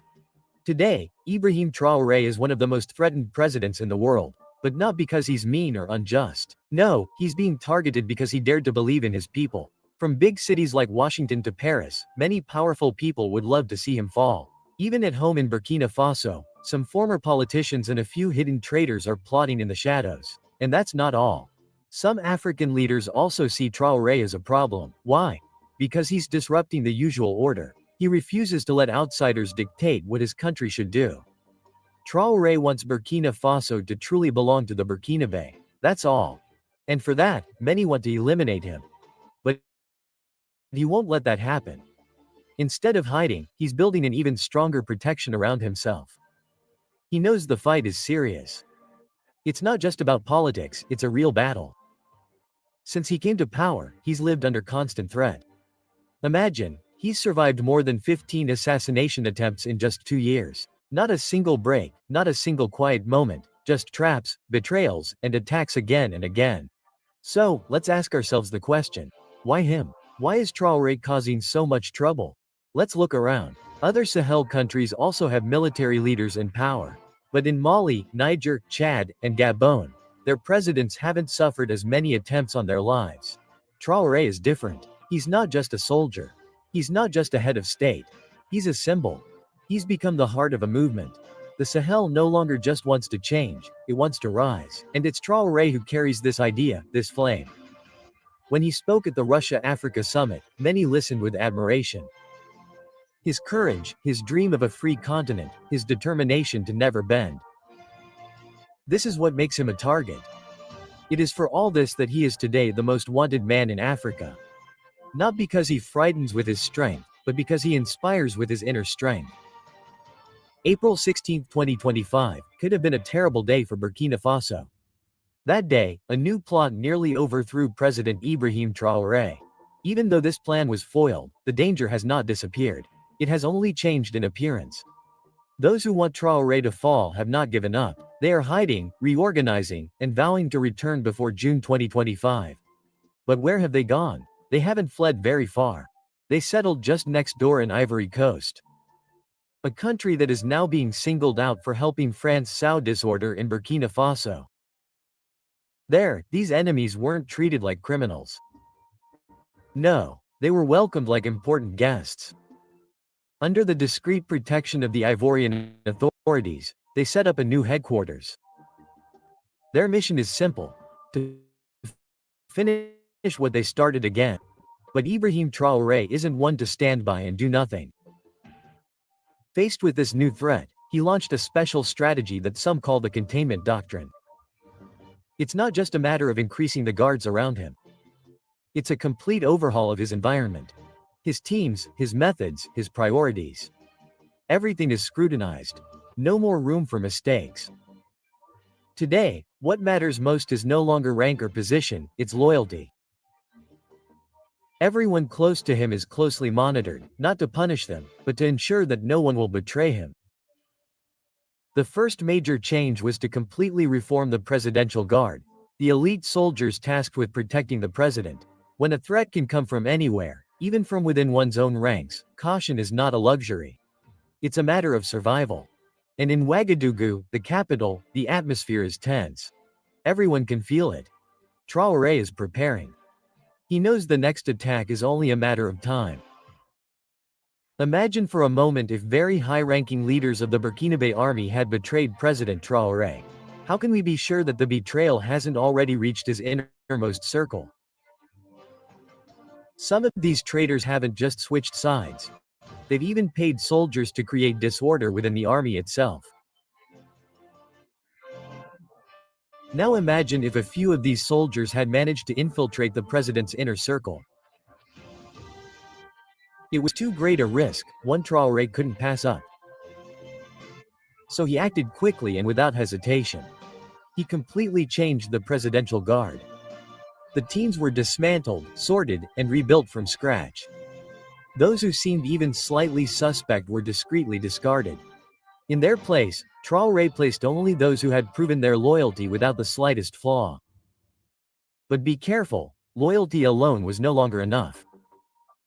Today, Ibrahim Traoré is one of the most threatened presidents in the world, but not because he's mean or unjust. No, he's being targeted because he dared to believe in his people. From big cities like Washington to Paris, many powerful people would love to see him fall. Even at home in Burkina Faso, some former politicians and a few hidden traitors are plotting in the shadows. And that's not all. Some African leaders also see Traoré as a problem. Why? Because he's disrupting the usual order. He refuses to let outsiders dictate what his country should do. Traoré wants Burkina Faso to truly belong to the Burkinabe. That's all. And for that, many want to eliminate him. But he won't let that happen. Instead of hiding, he's building an even stronger protection around himself. He knows the fight is serious. It's not just about politics, it's a real battle. Since he came to power, he's lived under constant threat. Imagine, he's survived more than 15 assassination attempts in just 2 years. Not a single break, not a single quiet moment, just traps, betrayals, and attacks again and again. So, let's ask ourselves the question, why him? Why is Traoré causing so much trouble? Let's look around. Other Sahel countries also have military leaders in power. But in Mali, Niger, Chad, and Gabon, their presidents haven't suffered as many attempts on their lives. Traoré is different. He's not just a soldier. He's not just a head of state. He's a symbol. He's become the heart of a movement. The Sahel no longer just wants to change, it wants to rise. And it's Traoré who carries this idea, this flame. When he spoke at the Russia-Africa summit, many listened with admiration. His courage, his dream of a free continent, his determination to never bend. This is what makes him a target. It is for all this that he is today the most wanted man in Africa. Not because he frightens with his strength, but because he inspires with his inner strength. April 16, 2025, could have been a terrible day for Burkina Faso. That day, a new plot nearly overthrew President Ibrahim Traoré. Even though this plan was foiled, the danger has not disappeared. It has only changed in appearance. Those who want Traoré to fall have not given up. They are hiding, reorganizing, and vowing to return before June 2025. But where have they gone? They haven't fled very far. They settled just next door in Ivory Coast. A country that is now being singled out for helping France sow disorder in Burkina Faso. There, these enemies weren't treated like criminals. No, they were welcomed like important guests. Under the discreet protection of the Ivorian authorities, they set up a new headquarters. Their mission is simple: to finish what they started again. But Ibrahim Traoré isn't one to stand by and do nothing. Faced with this new threat, he launched a special strategy that some call the containment doctrine. It's not just a matter of increasing the guards around him. It's a complete overhaul of his environment. His teams, his methods, his priorities. Everything is scrutinized. No more room for mistakes. Today, what matters most is no longer rank or position, it's loyalty. Everyone close to him is closely monitored, not to punish them, but to ensure that no one will betray him. The first major change was to completely reform the Presidential Guard, the elite soldiers tasked with protecting the president. When a threat can come from anywhere, Even from within one's own ranks, caution is not a luxury. It's a matter of survival. And in Ouagadougou, the capital, the atmosphere is tense. Everyone can feel it. Traoré is preparing. He knows the next attack is only a matter of time. Imagine for a moment if very high-ranking leaders of the Burkinabe army had betrayed President Traoré. How can we be sure that the betrayal hasn't already reached his innermost circle? Some of these traitors haven't just switched sides. They've even paid soldiers to create disorder within the army itself. Now imagine if a few of these soldiers had managed to infiltrate the president's inner circle. It was too great a risk, one Traoré couldn't pass up. So he acted quickly and without hesitation. He completely changed the presidential guard. The teams were dismantled, sorted, and rebuilt from scratch. Those who seemed even slightly suspect were discreetly discarded. In their place, Traoré placed only those who had proven their loyalty without the slightest flaw. But be careful, loyalty alone was no longer enough.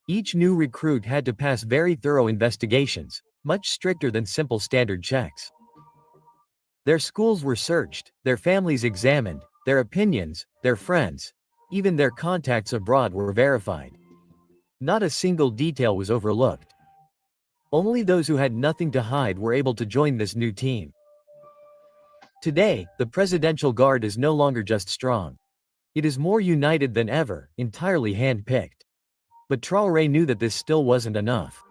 Each new recruit had to pass very thorough investigations, much stricter than simple standard checks. Their schools were searched, their families examined, their opinions, their friends, even their contacts abroad were verified. Not a single detail was overlooked. Only those who had nothing to hide were able to join this new team. Today, the presidential guard is no longer just strong. It is more united than ever, entirely hand-picked. But Traoré knew that this still wasn't enough.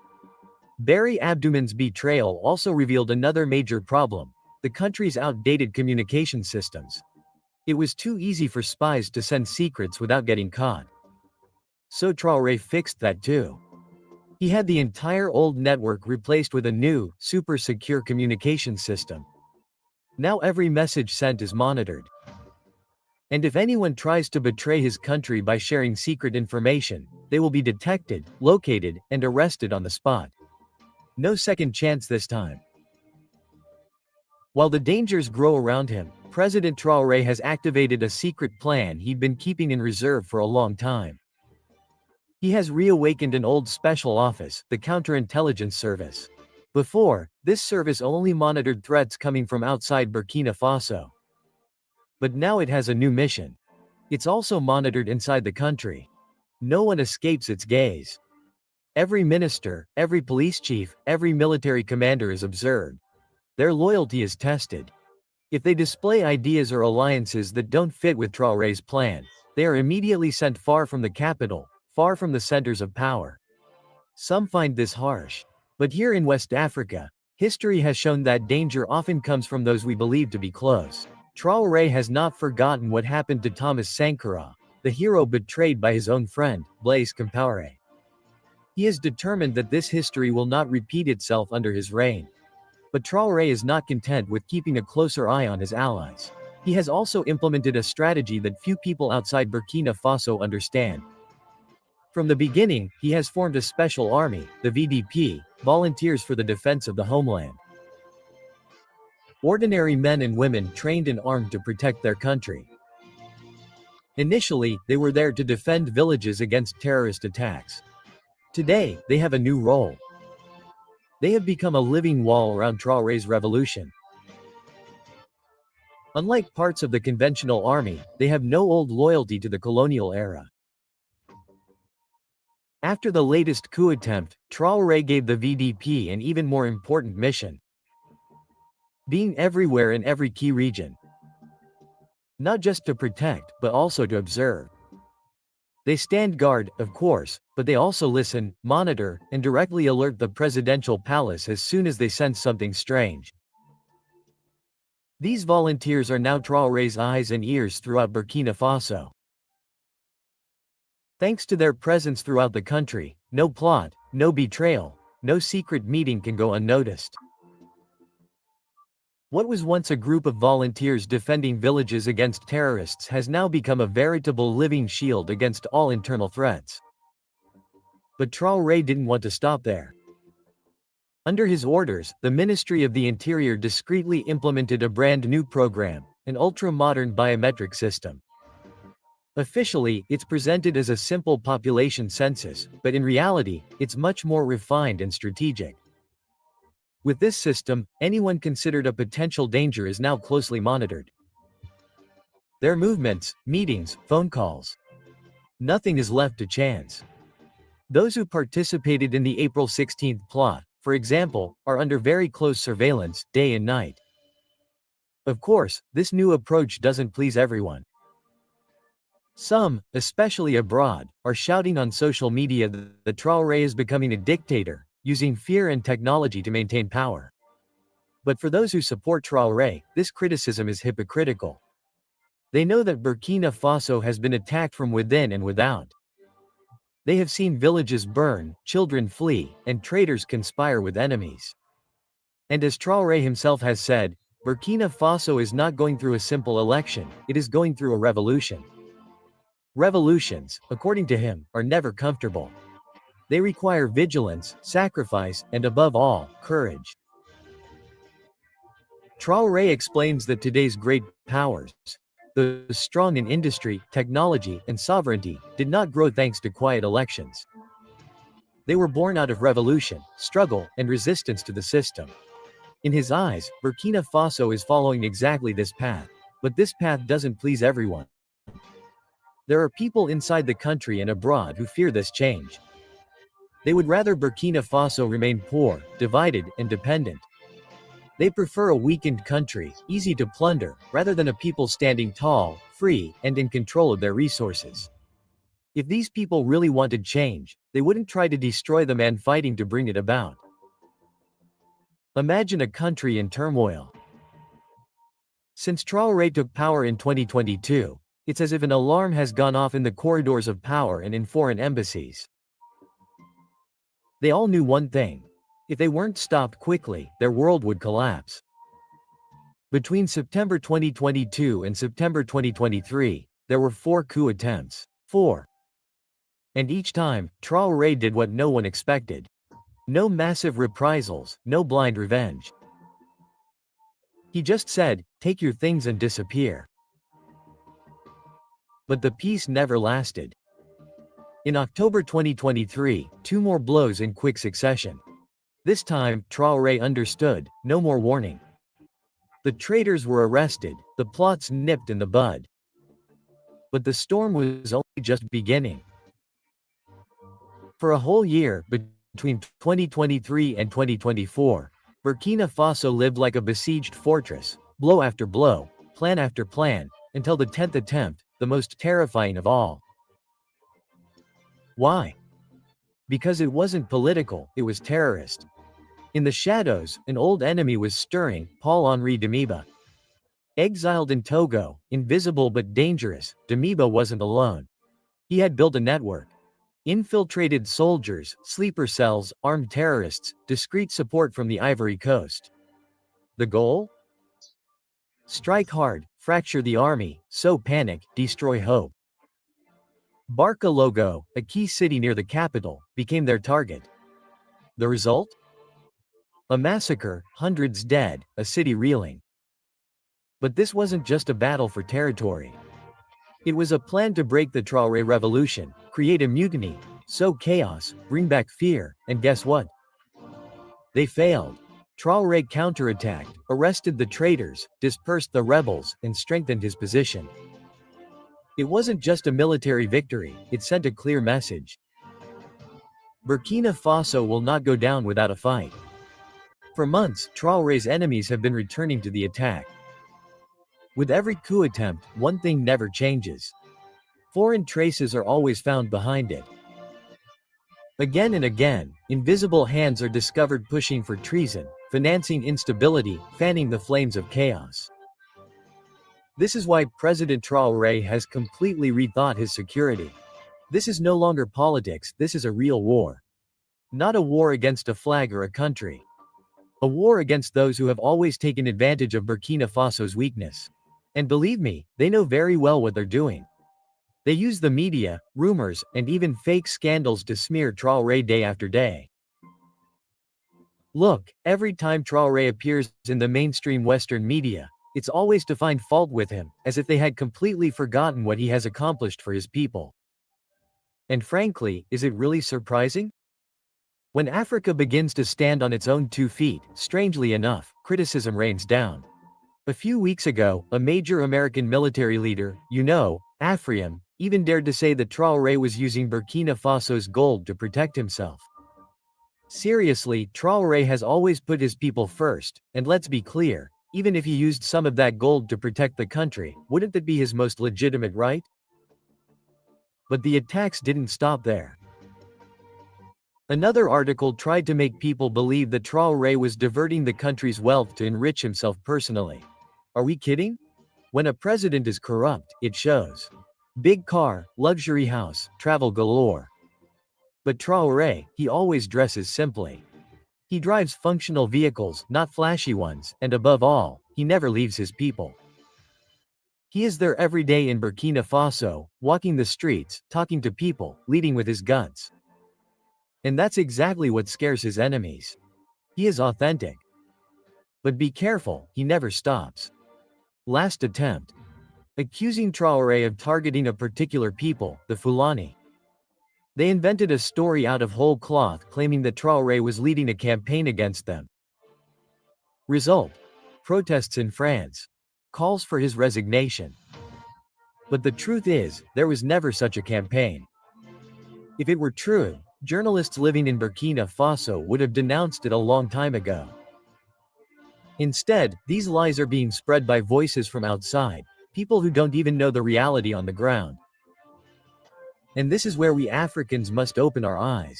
Barry Abdouman's betrayal also revealed another major problem: the country's outdated communication systems. It was too easy for spies to send secrets without getting caught. So Traoré fixed that too. He had the entire old network replaced with a new, super secure communication system. Now every message sent is monitored. And if anyone tries to betray his country by sharing secret information, they will be detected, located, and arrested on the spot. No second chance this time. While the dangers grow around him, President Traoré has activated a secret plan he'd been keeping in reserve for a long time. He has reawakened an old special office, the Counterintelligence Service. Before, this service only monitored threats coming from outside Burkina Faso. But now it has a new mission. It's also monitored inside the country. No one escapes its gaze. Every minister, every police chief, every military commander is observed. Their loyalty is tested. If they display ideas or alliances that don't fit with Traoré's plan, they are immediately sent far from the capital, far from the centers of power. Some find this harsh. But here in West Africa, history has shown that danger often comes from those we believe to be close. Traoré has not forgotten what happened to Thomas Sankara, the hero betrayed by his own friend, Blaise Compaoré. He is determined that this history will not repeat itself under his reign. But Traoré is not content with keeping a closer eye on his allies. He has also implemented a strategy that few people outside Burkina Faso understand. From the beginning, he has formed a special army, the VDP, Volunteers for the Defense of the Homeland. Ordinary men and women trained and armed to protect their country. Initially, they were there to defend villages against terrorist attacks. Today, they have a new role. They have become a living wall around Traoré's revolution. Unlike parts of the conventional army, they have no old loyalty to the colonial era. After the latest coup attempt, Traoré gave the VDP an even more important mission: being everywhere in every key region. Not just to protect, but also to observe. They stand guard, of course, but they also listen, monitor, and directly alert the presidential palace as soon as they sense something strange. These volunteers are now Traoré's eyes and ears throughout Burkina Faso. Thanks to their presence throughout the country, no plot, no betrayal, no secret meeting can go unnoticed. What was once a group of volunteers defending villages against terrorists has now become a veritable living shield against all internal threats. But Traoré didn't want to stop there. Under his orders, the Ministry of the Interior discreetly implemented a brand new program, an ultra-modern biometric system. Officially, it's presented as a simple population census, but in reality, it's much more refined and strategic. With this system, anyone considered a potential danger is now closely monitored. Their movements, meetings, phone calls. Nothing is left to chance. Those who participated in the April 16th plot, for example, are under very close surveillance, day and night. Of course, this new approach doesn't please everyone. Some, especially abroad, are shouting on social media that Traoré is becoming a dictator, using fear and technology to maintain power. But for those who support Traoré, this criticism is hypocritical. They know that Burkina Faso has been attacked from within and without. They have seen villages burn, children flee, and traitors conspire with enemies. And as Traoré himself has said, Burkina Faso is not going through a simple election, it is going through a revolution. Revolutions, according to him, are never comfortable. They require vigilance, sacrifice, and above all, courage. Traoré explains that today's great powers, those strong in industry, technology, and sovereignty, did not grow thanks to quiet elections. They were born out of revolution, struggle, and resistance to the system. In his eyes, Burkina Faso is following exactly this path. But this path doesn't please everyone. There are people inside the country and abroad who fear this change. They would rather Burkina Faso remain poor, divided, and dependent. They prefer a weakened country, easy to plunder, rather than a people standing tall, free, and in control of their resources. If these people really wanted change, they wouldn't try to destroy the man fighting to bring it about. Imagine a country in turmoil. Since Traoré took power in 2022, it's as if an alarm has gone off in the corridors of power and in foreign embassies. They all knew one thing. If they weren't stopped quickly, their world would collapse. Between September 2022 and September 2023, there were 4 coup attempts. 4. And each time, Traoré did what no one expected. No massive reprisals, no blind revenge. He just said, take your things and disappear. But the peace never lasted. In October 2023, 2 more blows in quick succession. This time, Traoré understood, no more warning. The traitors were arrested, the plots nipped in the bud. But the storm was only just beginning. For a whole year, between 2023 and 2024, Burkina Faso lived like a besieged fortress, blow after blow, plan after plan, until the 10th attempt, the most terrifying of all. Why? Because it wasn't political, it was terrorist. In the shadows, an old enemy was stirring, Paul-Henri Damiba. Exiled in Togo, invisible but dangerous, Damiba wasn't alone. He had built a network. Infiltrated soldiers, sleeper cells, armed terrorists, discreet support from the Ivory Coast. The goal? Strike hard, fracture the army, sow panic, destroy hope. Barca Logo, a key city near the capital, became their target. The result? A massacre, hundreds dead, a city reeling. But this wasn't just a battle for territory. It was a plan to break the Traoré revolution, create a mutiny, sow chaos, bring back fear, and guess what? They failed. Traoré counterattacked, arrested the traitors, dispersed the rebels, and strengthened his position. It wasn't just a military victory, it sent a clear message. Burkina Faso will not go down without a fight. For months, Traoré's enemies have been returning to the attack. With every coup attempt, one thing never changes. Foreign traces are always found behind it. Again and again, invisible hands are discovered pushing for treason, financing instability, fanning the flames of chaos. This is why President Traoré has completely rethought his security. This is no longer politics, this is a real war. Not a war against a flag or a country. A war against those who have always taken advantage of Burkina Faso's weakness. And believe me, they know very well what they're doing. They use the media, rumors, and even fake scandals to smear Traoré day after day. Look, every time Traoré appears in the mainstream Western media, it's always to find fault with him, as if they had completely forgotten what he has accomplished for his people. And frankly, is it really surprising? When Africa begins to stand on its own 2 feet, strangely enough, criticism rains down. A few weeks ago, a major American military leader, Ibrahim, even dared to say that Traoré was using Burkina Faso's gold to protect himself. Seriously, Traoré has always put his people first, and let's be clear, even if he used some of that gold to protect the country, wouldn't that be his most legitimate right? But the attacks didn't stop there. Another article tried to make people believe that Traoré was diverting the country's wealth to enrich himself personally. Are we kidding? When a president is corrupt, it shows. Big car, luxury house, travel galore. But Traoré, he always dresses simply. He drives functional vehicles, not flashy ones, and above all, he never leaves his people. He is there every day in Burkina Faso, walking the streets, talking to people, leading with his guns. And that's exactly what scares his enemies. He is authentic. But be careful, he never stops. Last attempt. Accusing Traoré of targeting a particular people, the Fulani. They invented a story out of whole cloth claiming that Traoré was leading a campaign against them. Result: protests in France. Calls for his resignation. But the truth is, there was never such a campaign. If it were true, journalists living in Burkina Faso would have denounced it a long time ago. Instead, these lies are being spread by voices from outside, people who don't even know the reality on the ground. And this is where we Africans must open our eyes.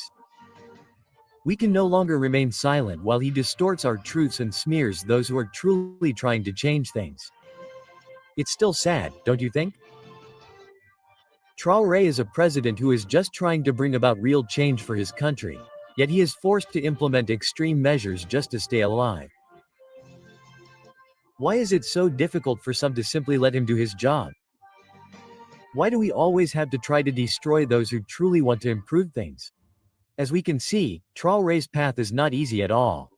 We can no longer remain silent while he distorts our truths and smears those who are truly trying to change things. It's still sad, don't you think? Traoré is a president who is just trying to bring about real change for his country, yet he is forced to implement extreme measures just to stay alive. Why is it so difficult for some to simply let him do his job? Why do we always have to try to destroy those who truly want to improve things? As we can see, Traoré's path is not easy at all.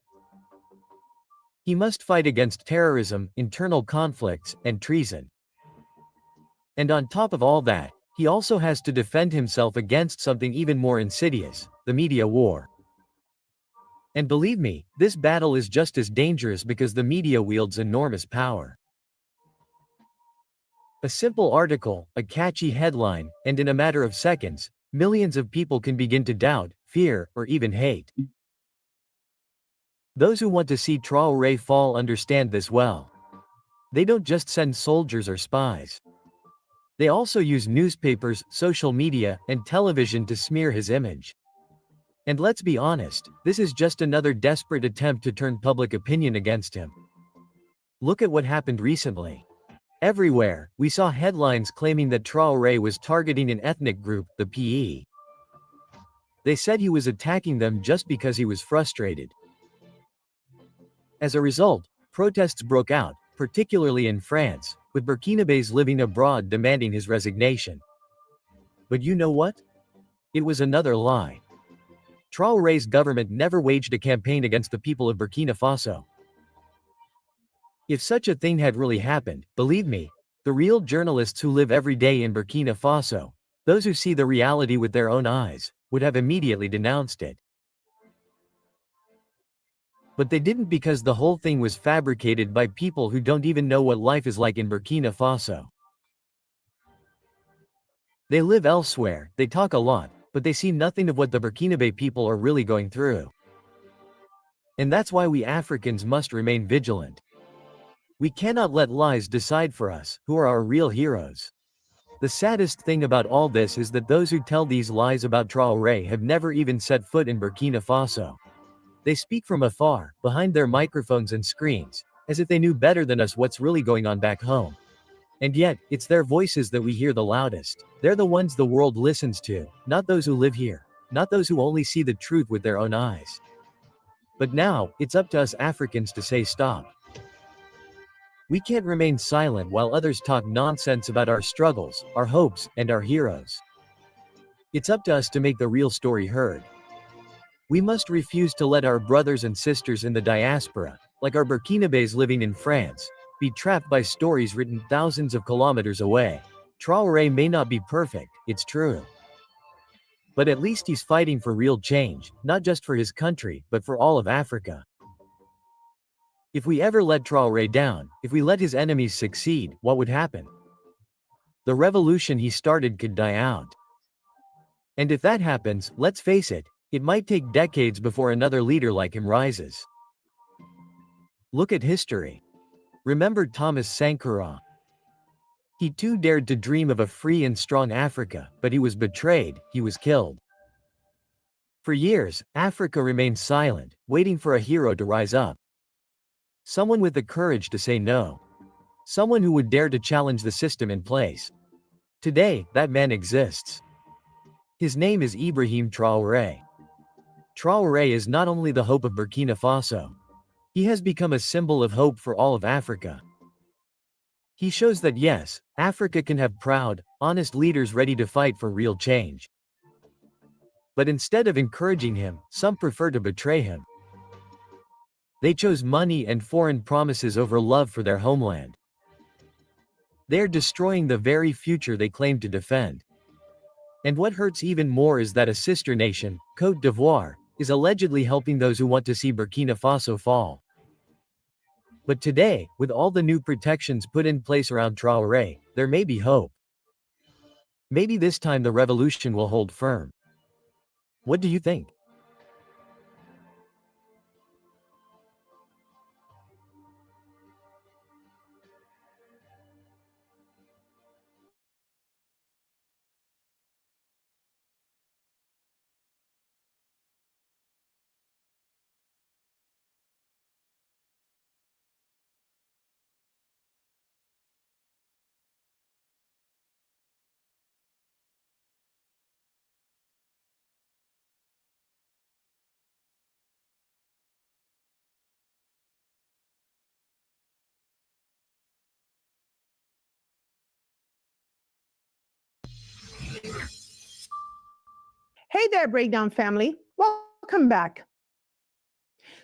He must fight against terrorism, internal conflicts, and treason. And on top of all that, he also has to defend himself against something even more insidious, the media war. And believe me, this battle is just as dangerous because the media wields enormous power. A simple article, a catchy headline, and in a matter of seconds, millions of people can begin to doubt, fear, or even hate. Those who want to see Traoré fall understand this well. They don't just send soldiers or spies. They also use newspapers, social media, and television to smear his image. And let's be honest, this is just another desperate attempt to turn public opinion against him. Look at what happened recently. Everywhere, we saw headlines claiming that Traoré was targeting an ethnic group, the PE. They said he was attacking them just because he was frustrated. As a result, protests broke out, particularly in France, with Burkinabés living abroad demanding his resignation. But you know what? It was another lie. Traoré's government never waged a campaign against the people of Burkina Faso. If such a thing had really happened, believe me, the real journalists who live every day in Burkina Faso, those who see the reality with their own eyes, would have immediately denounced it. But they didn't because the whole thing was fabricated by people who don't even know what life is like in Burkina Faso. They live elsewhere, they talk a lot, but they see nothing of what the Burkinabe people are really going through. And that's why we Africans must remain vigilant. We cannot let lies decide for us, who are our real heroes. The saddest thing about all this is that those who tell these lies about Traoré have never even set foot in Burkina Faso. They speak from afar, behind their microphones and screens, as if they knew better than us what's really going on back home. And yet, it's their voices that we hear the loudest. They're the ones the world listens to, not those who live here, not those who only see the truth with their own eyes. But now, it's up to us Africans to say stop. We can't remain silent while others talk nonsense about our struggles, our hopes, and our heroes. It's up to us to make the real story heard. We must refuse to let our brothers and sisters in the diaspora, like our Burkinabés living in France, be trapped by stories written thousands of kilometers away. Traoré may not be perfect, it's true. But at least he's fighting for real change, not just for his country, but for all of Africa. If we ever let Traoré down, if we let his enemies succeed, what would happen? The revolution he started could die out. And if that happens, let's face it, it might take decades before another leader like him rises. Look at history. Remember Thomas Sankara? He too dared to dream of a free and strong Africa, but he was betrayed, he was killed. For years, Africa remained silent, waiting for a hero to rise up. Someone with the courage to say no. Someone who would dare to challenge the system in place. Today, that man exists. His name is Ibrahim Traoré. Traoré is not only the hope of Burkina Faso. He has become a symbol of hope for all of Africa. He shows that yes, Africa can have proud, honest leaders ready to fight for real change. But instead of encouraging him, some prefer to betray him. They chose money and foreign promises over love for their homeland. They are destroying the very future they claim to defend. And what hurts even more is that a sister nation, Côte d'Ivoire, is allegedly helping those who want to see Burkina Faso fall. But today, with all the new protections put in place around Traoré, there may be hope. Maybe this time the revolution will hold firm. What do you think? Hey there, Breakdown family. Welcome back.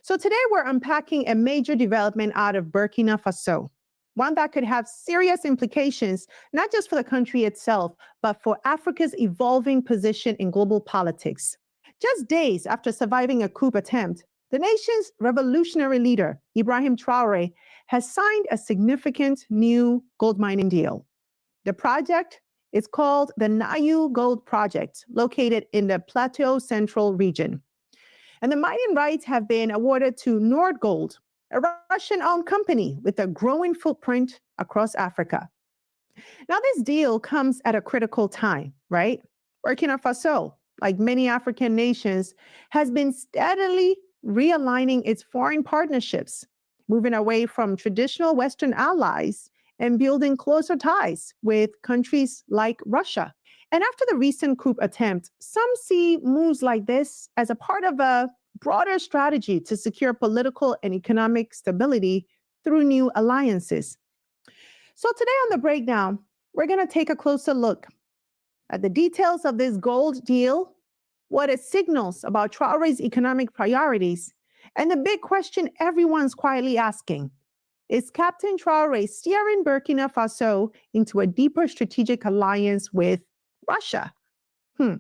So today we're unpacking a major development out of Burkina Faso, one that could have serious implications, not just for the country itself, but for Africa's evolving position in global politics. Just days after surviving a coup attempt, the nation's revolutionary leader, Ibrahim Traoré, has signed a significant new gold mining deal. The project is called the Nayu Gold Project, located in the Plateau Central region. And the mining rights have been awarded to Nordgold, a Russian-owned company with a growing footprint across Africa. Now, this deal comes at a critical time, right? Burkina Faso, like many African nations, has been steadily realigning its foreign partnerships, moving away from traditional Western allies and building closer ties with countries like Russia. And after the recent coup attempt, some see moves like this as a part of a broader strategy to secure political and economic stability through new alliances. So today on The Breakdown, we're going to take a closer look at the details of this gold deal, what it signals about Traoré's economic priorities, and the big question everyone's quietly asking: is Captain Traoré steering Burkina Faso into a deeper strategic alliance with Russia? We're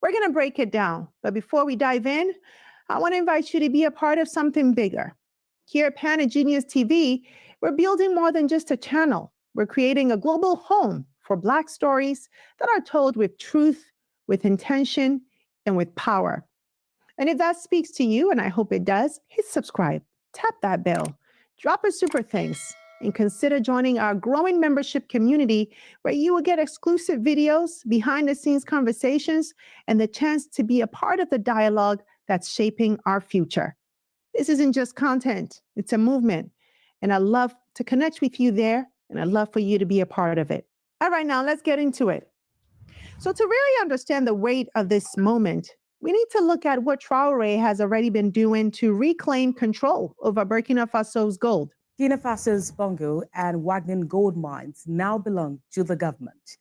going to break it down. But before we dive in, I want to invite you to be a part of something bigger. Here at Genius TV, we're building more than just a channel. We're creating a global home for Black stories that are told with truth, with intention, and with power. And if that speaks to you, and I hope it does, hit subscribe, tap that bell, drop a super thanks, and consider joining our growing membership community where you will get exclusive videos, behind-the-scenes conversations, and the chance to be a part of the dialogue that's shaping our future. This isn't just content, it's a movement, and I love to connect with you there, and I'd love for you to be a part of it. All right, now let's get into it. So to really understand the weight of this moment, we need to look at what Traoré has already been doing to reclaim control over Burkina Faso's gold. Burkina Faso's Bongo and Wagner gold mines now belong to the government.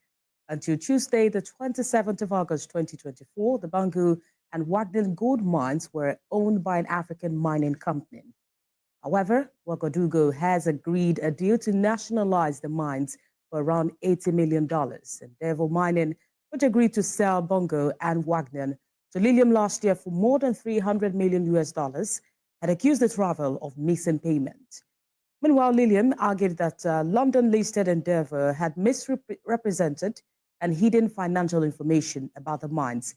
Until Tuesday, the 27th of August 2024, the Bongo and Wagner gold mines were owned by an African mining company. However, Ouagadougou has agreed a deal to nationalize the mines for around $80 million. Endeavour Mining, which agreed to sell Bongo and Wagner to Lilium last year for more than $300 million, had accused the travel of missing payment. Meanwhile, Lilium argued that London-listed Endeavour had misrepresented and hidden financial information about the mines.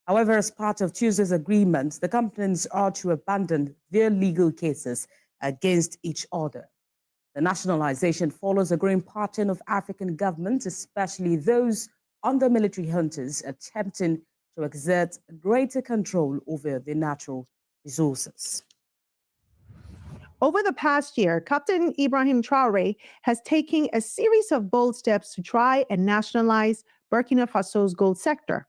However, as part of Tuesday's agreement, the companies are to abandon their legal cases against each other. The nationalization follows a growing pattern of African governments, especially those under military hunters, attempting to exert greater control over their natural resources. Over the past year, Captain Ibrahim Traoré has taken a series of bold steps to try and nationalize Burkina Faso's gold sector.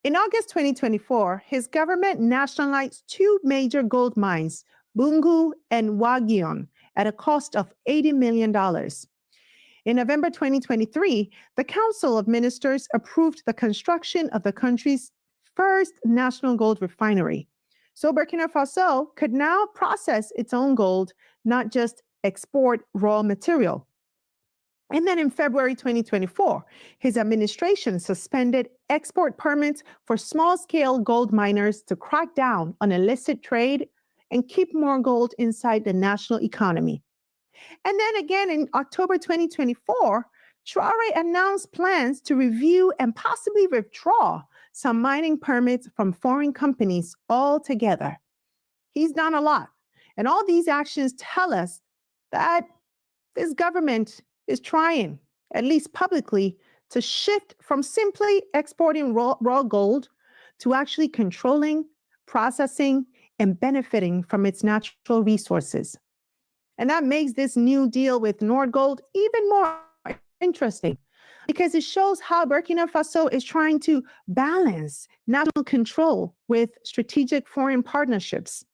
In August 2024, his government nationalized two major gold mines, Bungu and Wagion, at a cost of $80 million. In November 2023, the Council of Ministers approved the construction of the country's first national gold refinery. So Burkina Faso could now process its own gold, not just export raw material. And then in February 2024, his administration suspended export permits for small-scale gold miners to crack down on illicit trade and keep more gold inside the national economy. And then again in October 2024, Traoré announced plans to review and possibly withdraw some mining permits from foreign companies altogether. He's done a lot. And all these actions tell us that this government is trying, at least publicly, to shift from simply exporting raw gold to actually controlling, processing, and benefiting from its natural resources. And that makes this new deal with Nordgold even more interesting, because it shows how Burkina Faso is trying to balance national control with strategic foreign partnerships.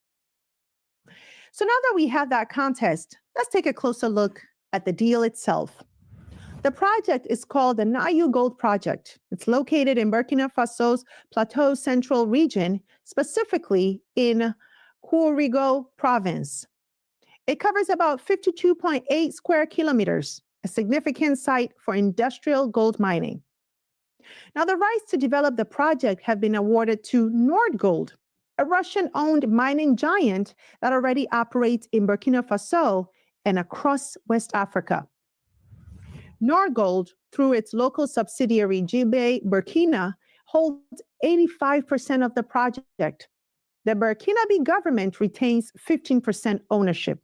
So now that we have that context, let's take a closer look at the deal itself. The project is called the Nayu Gold Project. It's located in Burkina Faso's Plateau Central region, specifically in Kourigo province. It covers about 52.8 square kilometers, a significant site for industrial gold mining. Now, the rights to develop the project have been awarded to Nordgold, a Russian-owned mining giant that already operates in Burkina Faso and across West Africa. Nordgold, through its local subsidiary Jibe Burkina, holds 85% of the project. The Burkinabe government retains 15% ownership.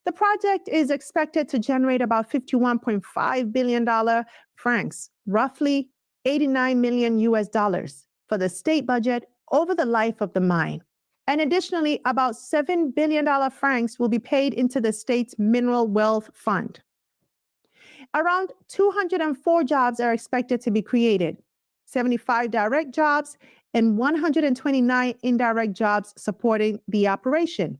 The project is expected to generate about $51.5 billion francs, roughly $89 million for the state budget over the life of the mine. And additionally, about $7 billion francs will be paid into the state's mineral wealth fund. Around 204 jobs are expected to be created, 75 direct jobs and 129 indirect jobs supporting the operation.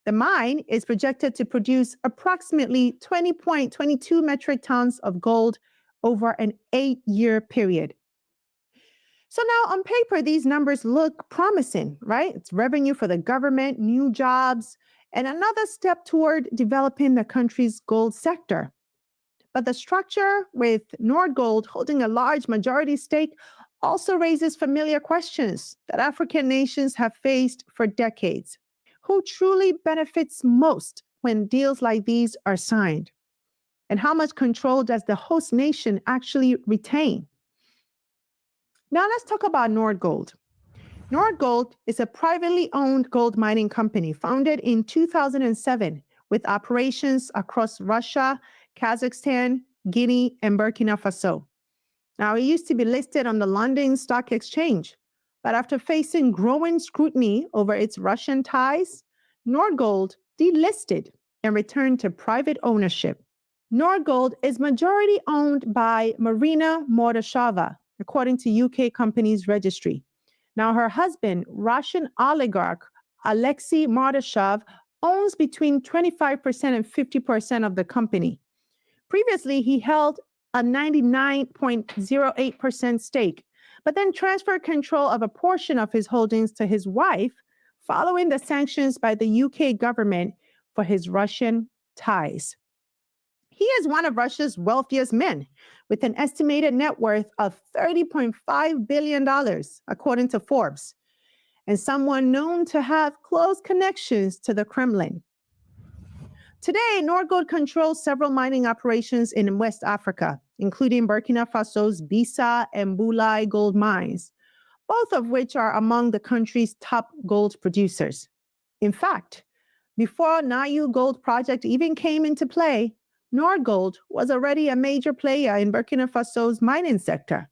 The mine is projected to produce approximately 20.22 metric tons of gold over an 8-year period. So now on paper, these numbers look promising, right? It's revenue for the government, new jobs, and another step toward developing the country's gold sector. But the structure with Nordgold holding a large majority stake also raises familiar questions that African nations have faced for decades. Who truly benefits most when deals like these are signed? And how much control does the host nation actually retain? Now let's talk about Nordgold. Nordgold is a privately owned gold mining company founded in 2007 with operations across Russia, Kazakhstan, Guinea, and Burkina Faso. Now, it used to be listed on the London Stock Exchange, but after facing growing scrutiny over its Russian ties, Nordgold delisted and returned to private ownership. Nordgold is majority owned by Marina Mordashova, according to UK Companies Registry. Now, her husband, Russian oligarch Alexei Mordashov, owns between 25% and 50% of the company. Previously, he held a 99.08% stake, but then transferred control of a portion of his holdings to his wife following the sanctions by the UK government for his Russian ties. He is one of Russia's wealthiest men, with an estimated net worth of $30.5 billion, according to Forbes, and someone known to have close connections to the Kremlin. Today, Norgold controls several mining operations in West Africa, including Burkina Faso's Bisa and Boulay gold mines, both of which are among the country's top gold producers. In fact, before Nayu Gold Project even came into play, Norgold was already a major player in Burkina Faso's mining sector.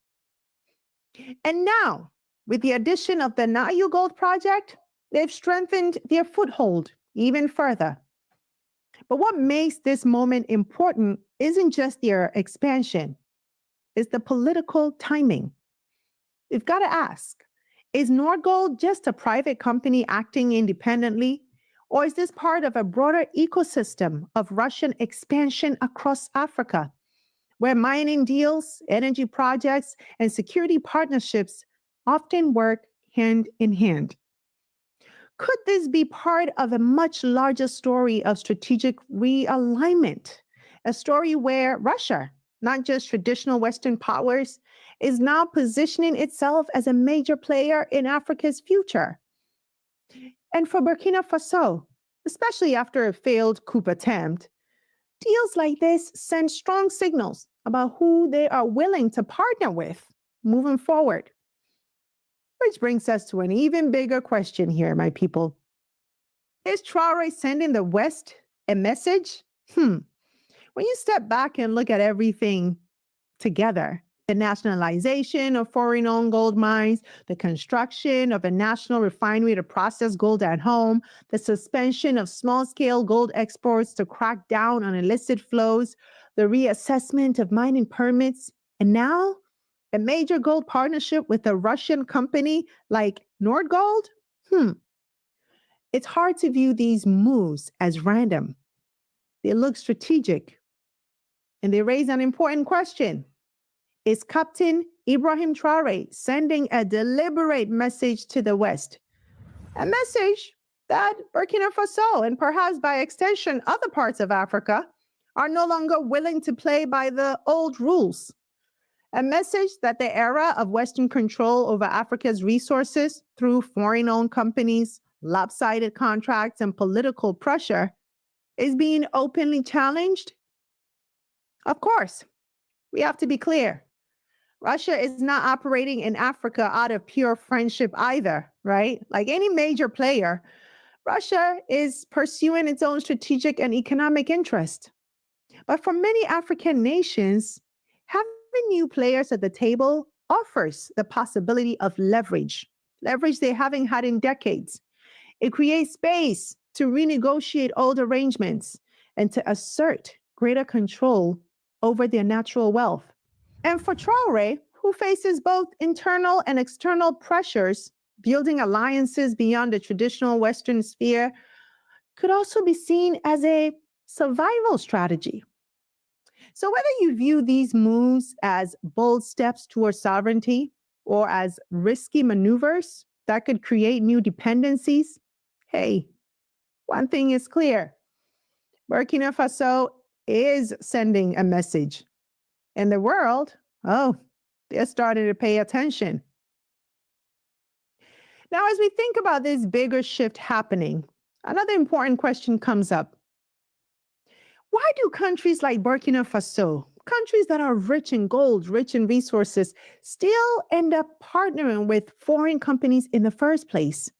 And now, with the addition of the Nayu Gold Project, they've strengthened their foothold even further. But what makes this moment important isn't just their expansion, it's the political timing. We've got to ask, is Norgold just a private company acting independently? Or is this part of a broader ecosystem of Russian expansion across Africa, where mining deals, energy projects, and security partnerships often work hand in hand? Could this be part of a much larger story of strategic realignment? A story where Russia, not just traditional Western powers, is now positioning itself as a major player in Africa's future. And for Burkina Faso, especially after a failed coup attempt, deals like this send strong signals about who they are willing to partner with moving forward. Which brings us to an even bigger question here, my people. Is Traoré sending the West a message? When you step back and look at everything together, the nationalization of foreign-owned gold mines, the construction of a national refinery to process gold at home, the suspension of small-scale gold exports to crack down on illicit flows, the reassessment of mining permits, and now a major gold partnership with a Russian company like Norgold? It's hard to view these moves as random. They look strategic, and they raise an important question. Is Captain Ibrahim Traoré sending a deliberate message to the West? A message that Burkina Faso, and perhaps by extension other parts of Africa, are no longer willing to play by the old rules. A message that the era of Western control over Africa's resources through foreign-owned companies, lopsided contracts, and political pressure is being openly challenged? Of course, we have to be clear. Russia is not operating in Africa out of pure friendship either, right? Like any major player, Russia is pursuing its own strategic and economic interest. But for many African nations, having new players at the table offers the possibility of leverage they haven't had in decades. It creates space to renegotiate old arrangements and to assert greater control over their natural wealth. And for Traoré, who faces both internal and external pressures, building alliances beyond the traditional Western sphere could also be seen as a survival strategy. So whether you view these moves as bold steps towards sovereignty or as risky maneuvers that could create new dependencies, hey, one thing is clear. Burkina Faso is sending a message. And the world, they're starting to pay attention. Now, as we think about this bigger shift happening, another important question comes up. Why do countries like Burkina Faso, countries that are rich in gold, rich in resources, still end up partnering with foreign companies in the first place?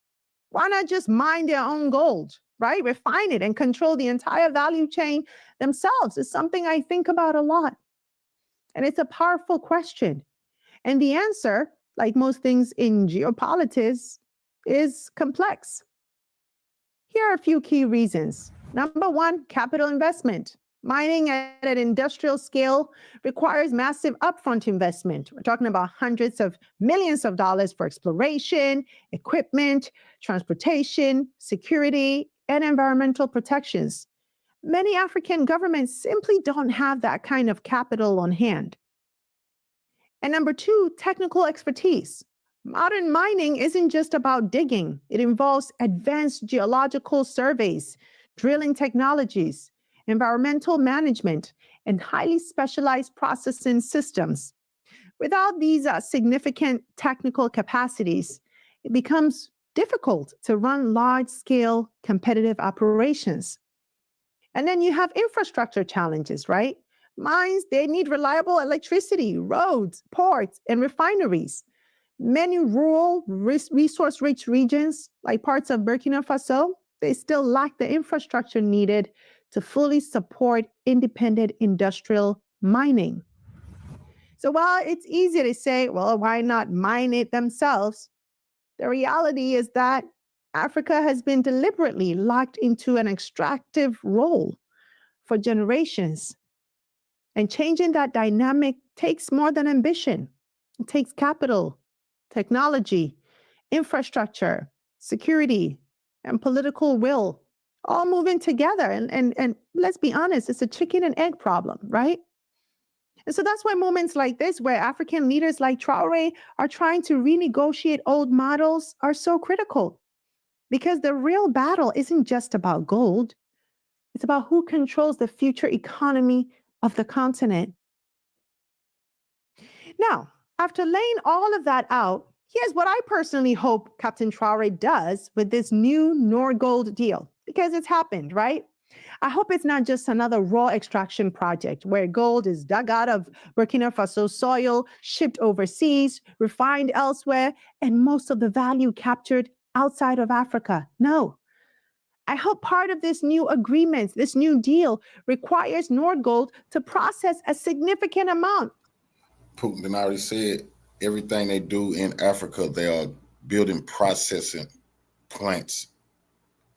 Why not just mine their own gold, right? Refine it and control the entire value chain themselves? It's something I think about a lot. And it's a powerful question. And the answer, like most things in geopolitics, is complex. Here are a few key reasons. Number one, capital investment. Mining at an industrial scale requires massive upfront investment. We're talking about hundreds of millions of dollars for exploration, equipment, transportation, security, and environmental protections. Many African governments simply don't have that kind of capital on hand. And number two, technical expertise. Modern mining isn't just about digging. It involves advanced geological surveys, drilling technologies, environmental management, and highly specialized processing systems. Without these significant technical capacities, it becomes difficult to run large-scale competitive operations. And then you have infrastructure challenges, right? Mines, they need reliable electricity, roads, ports, and refineries. Many rural, resource-rich regions, like parts of Burkina Faso, they still lack the infrastructure needed to fully support independent industrial mining. So while it's easy to say, well, why not mine it themselves? The reality is that Africa has been deliberately locked into an extractive role for generations. And changing that dynamic takes more than ambition. It takes capital, technology, infrastructure, security, and political will all moving together. And let's be honest, it's a chicken and egg problem, right? And so that's why moments like this, where African leaders like Traoré are trying to renegotiate old models, are so critical. Because the real battle isn't just about gold. It's about who controls the future economy of the continent. Now, after laying all of that out, here's what I personally hope Captain Traoré does with this new Nordgold deal, because it's happened, right? I hope it's not just another raw extraction project where gold is dug out of Burkina Faso soil, shipped overseas, refined elsewhere, and most of the value captured outside of Africa. No. I hope part of this new agreement, this new deal, requires Nordgold to process a significant amount. Putin already said everything they do in Africa, they are building processing plants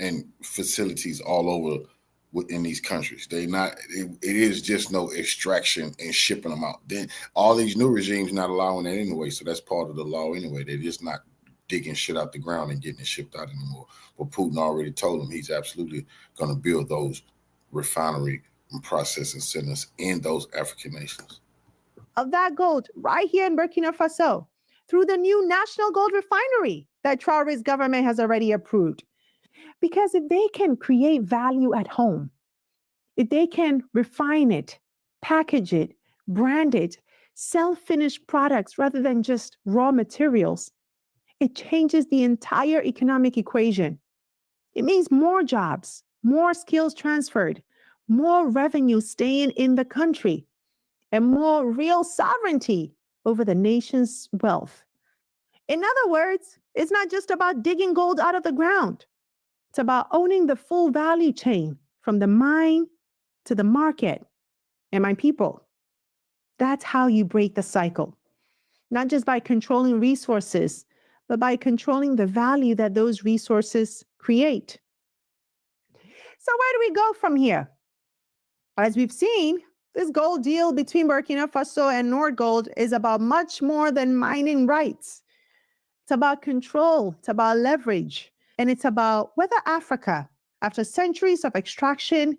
and facilities all over within these countries. It is just no extraction and shipping them out. Then all these new regimes not allowing that anyway, so that's part of the law anyway. They're just not digging shit out the ground and getting it shipped out anymore. But Putin already told them he's absolutely going to build those refinery and processing centers in those African nations. Of that gold right here in Burkina Faso through the new national gold refinery that Traoré's government has already approved. Because if they can create value at home, if they can refine it, package it, brand it, sell finished products rather than just raw materials, it changes the entire economic equation. It means more jobs, more skills transferred, more revenue staying in the country, and more real sovereignty over the nation's wealth. In other words, it's not just about digging gold out of the ground. It's about owning the full value chain from the mine to the market. And my people, that's how you break the cycle. Not just by controlling resources, but by controlling the value that those resources create. So where do we go from here? As we've seen, this gold deal between Burkina Faso and Nordgold is about much more than mining rights. It's about control, it's about leverage, and it's about whether Africa, after centuries of extraction,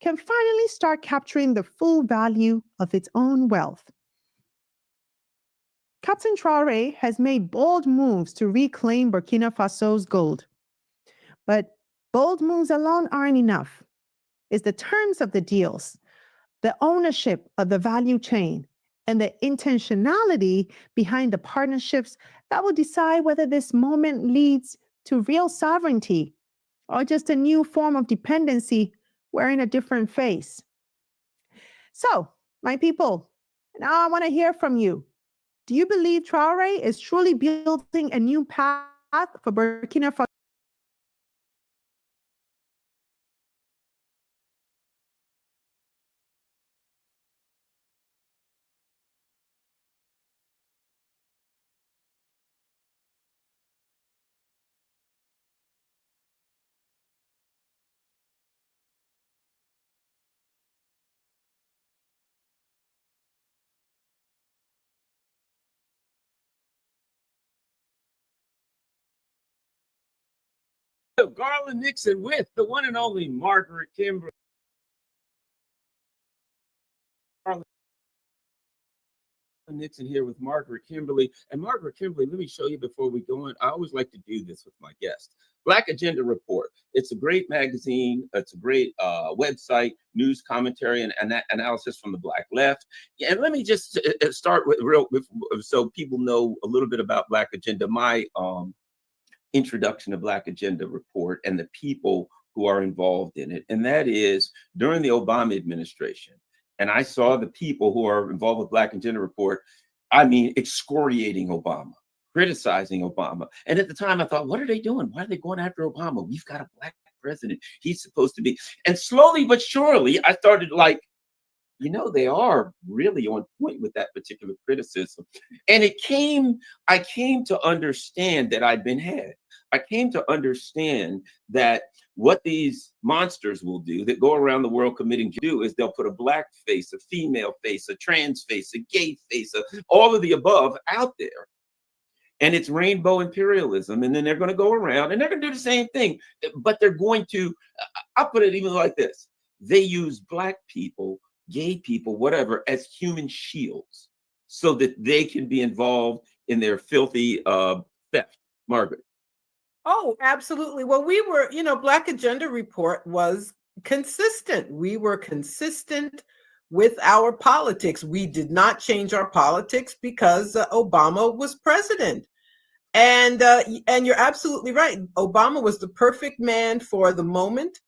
can finally start capturing the full value of its own wealth. Captain Traoré has made bold moves to reclaim Burkina Faso's gold. But bold moves alone aren't enough. It's the terms of the deals, the ownership of the value chain, and the intentionality behind the partnerships that will decide whether this moment leads to real sovereignty or just a new form of dependency wearing a different face. So, my people, now I want to hear from you. Do you believe Traoré is truly building a new path for Burkina Faso? Garland Nixon with the one and only Margaret Kimberly. Nixon here with Margaret Kimberly. And Margaret Kimberly, let me show you before we go on. I always like to do this with my guests. Black Agenda Report. It's a great magazine. It's a great website, news commentary, and analysis from the Black left. Yeah, and let me just start with so people know a little bit about Black Agenda. My introduction to Black Agenda Report and the people who are involved in it. And that is during the Obama administration. And I saw the people who are involved with Black Agenda Report, I mean, excoriating Obama, criticizing Obama. And at the time I thought, what are they doing? Why are they going after Obama? We've got a Black president. He's supposed to be. And slowly but surely, I started like, you know, they are really on point with that particular criticism. And I came to understand that I'd been had. I came to understand that what these monsters will do that go around the world committing to do is they'll put a Black face, a female face, a trans face, a gay face, all of the above out there. And it's rainbow imperialism. And then they're going to go around and they're going to do the same thing. But they're going to, I'll put it even like this. They use Black people, gay people, whatever, as human shields so that they can be involved in their filthy theft. Margaret. Oh, absolutely. Well, we were, you know, Black Agenda Report was consistent. We were consistent with our politics. We did not change our politics because Obama was president. And you're absolutely right. Obama was the perfect man for the moment.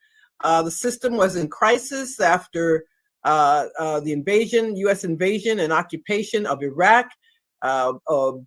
The system was in crisis after the invasion, U.S. invasion and occupation of Iraq.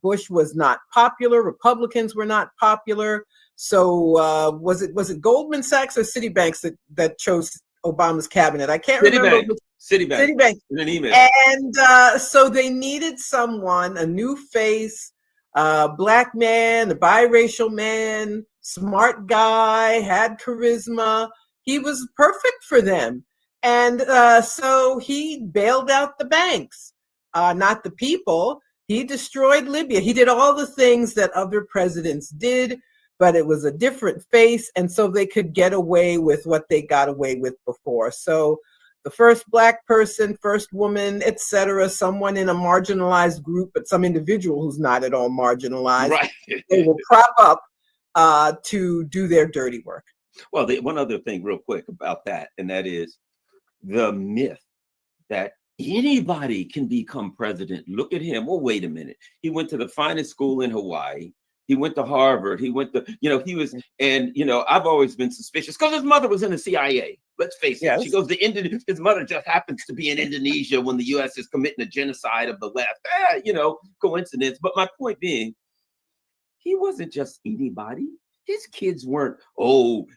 Bush was not popular. Republicans were not popular. So was it Goldman Sachs or Citibank that chose Obama's cabinet? I can't remember. Citibank. In an email. And so they needed someone, a new face, Black man, a biracial man, smart guy, had charisma. He was perfect for them. And so he bailed out the banks, not the people. He destroyed Libya. He did all the things that other presidents did, but it was a different face. And so they could get away with what they got away with before. So the first Black person, first woman, etc., someone in a marginalized group, but some individual who's not at all marginalized, right. They will prop up to do their dirty work. Well, one other thing real quick about that, and that is the myth that anybody can become president. Look at him. Well, wait a minute. He went to the finest school in Hawaii. He went to Harvard. He went to, he was, and, I've always been suspicious because his mother was in the CIA. Let's face it. She goes to Indonesia. His mother just happens to be in Indonesia when the U.S. is committing a genocide of the left. Coincidence. But my point being, he wasn't just anybody. His kids weren't,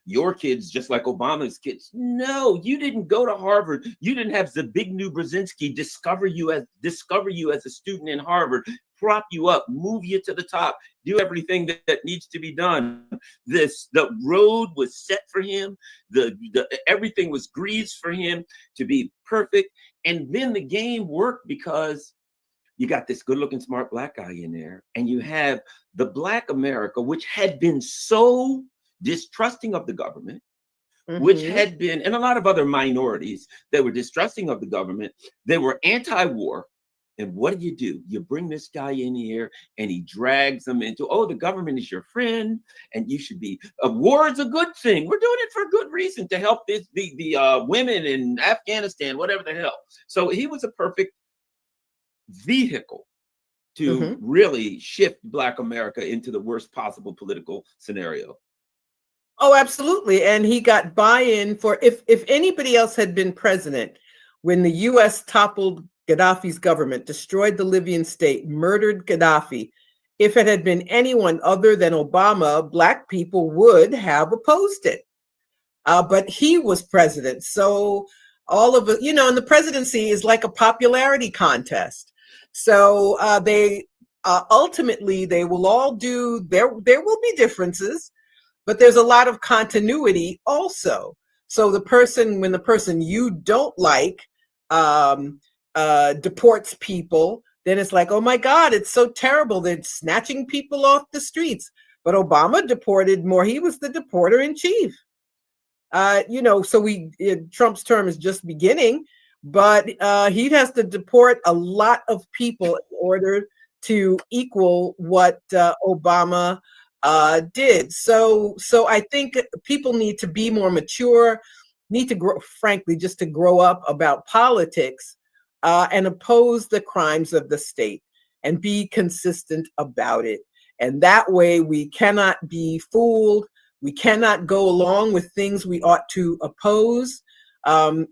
your kids just like Obama's kids. No, you didn't go to Harvard. You didn't have Zbigniew Brzezinski discover you as a student in Harvard, prop you up, move you to the top, do everything that needs to be done. The road was set for him. Everything was greased for him to be perfect. And then the game worked because you got this good-looking, smart Black guy in there, and you have the Black America, which had been so distrusting of the government, which had been, and a lot of other minorities that were distrusting of the government. They were anti-war. And what do? You bring this guy in here, and he drags them into, the government is your friend, and you should be. War is a good thing. We're doing it for a good reason to help the women in Afghanistan, whatever the hell. So he was a perfect vehicle to really shift Black America into the worst possible political scenario. Oh, absolutely. And he got buy-in for, if anybody else had been president when the U.S. toppled Gaddafi's government, destroyed the Libyan state, murdered Gaddafi, if it had been anyone other than Obama, Black people would have opposed it. But he was president. So all of it, and the presidency is like a popularity contest. So they ultimately, they will all do, there will be differences, but there's a lot of continuity also. So when the person you don't like deports people, then it's like, oh my God, it's so terrible. They're snatching people off the streets. But Obama deported more. He was the deporter in chief. So Trump's term is just beginning, but he has to deport a lot of people in order to equal what Obama did. So I think people need to be more mature, need to grow, frankly, just to grow up about politics and oppose the crimes of the state and be consistent about it. And that way we cannot be fooled. We cannot go along with things we ought to oppose.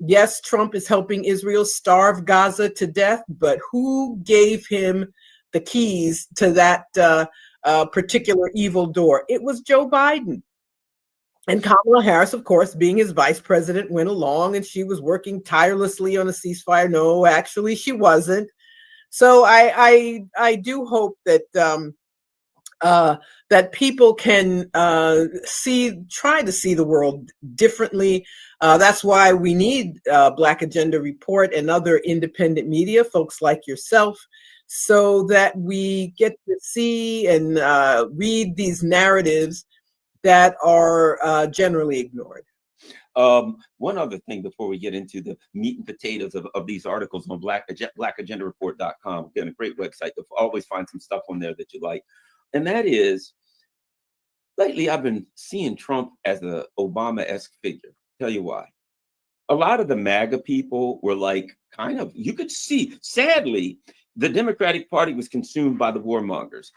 Yes, Trump is helping Israel starve Gaza to death, but who gave him the keys to that particular evil door? It was Joe Biden. And Kamala Harris, of course, being his vice president, went along and she was working tirelessly on a ceasefire. No, actually, she wasn't. So I do hope that that people can try to see the world differently. That's why we need Black Agenda Report and other independent media, folks like yourself, so that we get to see and read these narratives that are generally ignored. One other thing before we get into the meat and potatoes of these articles on blackagendareport.com. Again, a great website. You'll always find some stuff on there that you like. And that is, lately I've been seeing Trump as an Obama-esque figure. Tell you why. A lot of the MAGA people were like, kind of, you could see, sadly, the Democratic Party was consumed by the warmongers.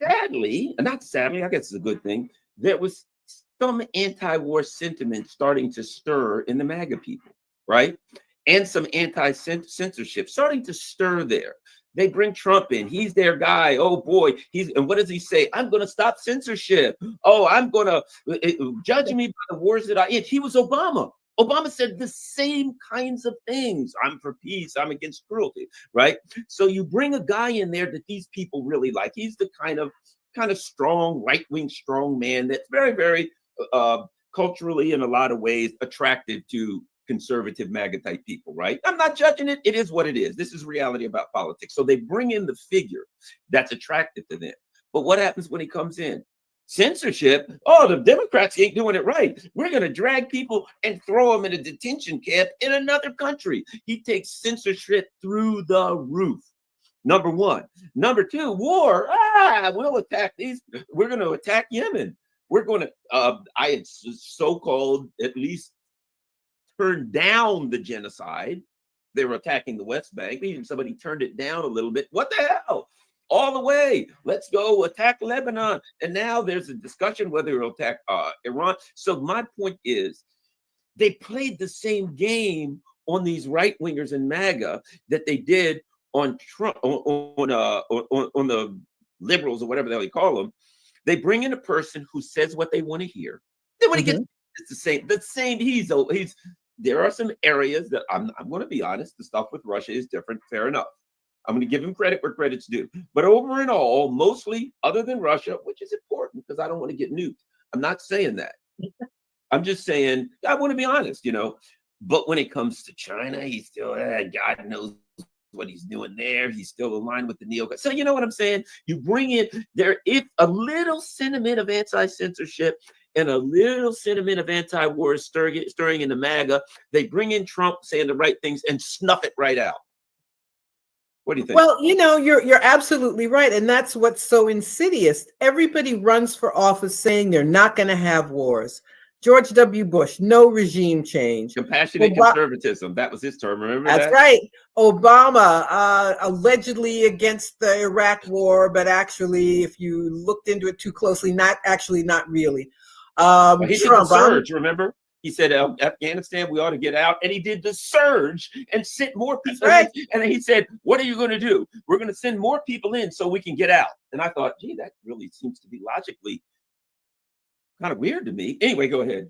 Sadly, not sadly, I guess it's a good thing, there was some anti-war sentiment starting to stir in the MAGA people, right? And some anti-censorship starting to stir there. They bring Trump in. He's their guy. Oh boy, and what does he say? I'm going to stop censorship. Oh, I'm going to judge me by the wars that I eat. He was Obama. Obama said the same kinds of things. I'm for peace. I'm against cruelty, right? So you bring a guy in there that these people really like. He's the kind of strong, right-wing strong man that's very, very culturally, in a lot of ways, attractive to conservative MAGA type people, right? I'm not judging it. It is what it is. This is reality about politics. So they bring in the figure that's attractive to them. But what happens when he comes in? Censorship. Oh, the Democrats ain't doing it right. We're going to drag people and throw them in a detention camp in another country. He takes censorship through the roof. Number one. Number two, war. We'll attack these. We're going to attack Yemen. We're going to, I had so-called, at least, turned down the genocide. They were attacking the West Bank. Even somebody turned it down a little bit. What the hell? All the way. Let's go attack Lebanon. And now there's a discussion whether it'll attack Iran. So my point is, they played the same game on these right-wingers in MAGA that they did on Trump, on the liberals or whatever the hell you call them. They bring in a person who says what they want to hear. Then when he gets, it's the same. He's. There are some areas that I'm going to be honest. The stuff with Russia is different. Fair enough. I'm going to give him credit where credit's due. But over and all, mostly other than Russia, which is important because I don't want to get nuked. I'm not saying that. I'm just saying I want to be honest, But when it comes to China, he's still, God knows what he's doing there. He's still aligned with the neocons. So you know what I'm saying? You bring in there, if a little sentiment of anti-censorship and a little sentiment of anti-war stirring in the MAGA, they bring in Trump saying the right things and snuff it right out. What do you think? Well, you're absolutely right. And that's what's so insidious. Everybody runs for office saying they're not going to have wars. George W. Bush, no regime change. Compassionate conservatism. That was his term. Remember that? That's right. Obama, allegedly against the Iraq war, but actually, if you looked into it too closely, not really. He did the surge, remember? He said, Afghanistan, we ought to get out. And he did the surge and sent more people in. And then he said, what are you going to do? We're going to send more people in so we can get out. And I thought, gee, that really seems to be logically kind of weird to me. Anyway, go ahead.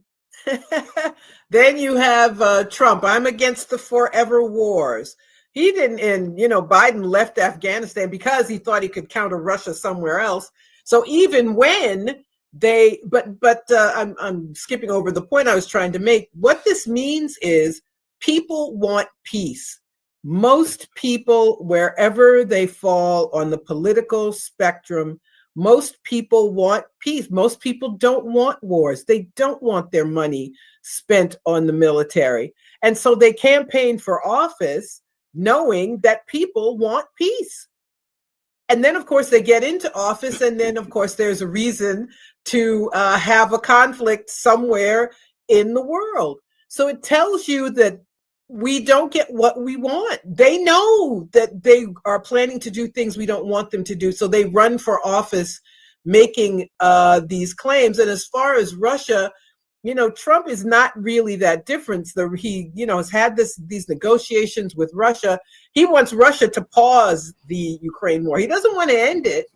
Then you have Trump. I'm against the forever wars. He didn't, and Biden left Afghanistan because he thought he could counter Russia somewhere else. So even when I'm skipping over the point I was trying to make. What this means is people want peace. Most people, wherever they fall on the political spectrum, most people want peace. Most people don't want wars. They don't want their money spent on the military. And so they campaign for office knowing that people want peace. And then, of course, they get into office, and then, of course, there's a reason to have a conflict somewhere in the world. So it tells you that we don't get what we want. They know that they are planning to do things we don't want them to do, so they run for office making these claims. And as far as Russia, Trump is not really that different. He, has had these negotiations with Russia. He wants Russia to pause the Ukraine war. He doesn't want to end it,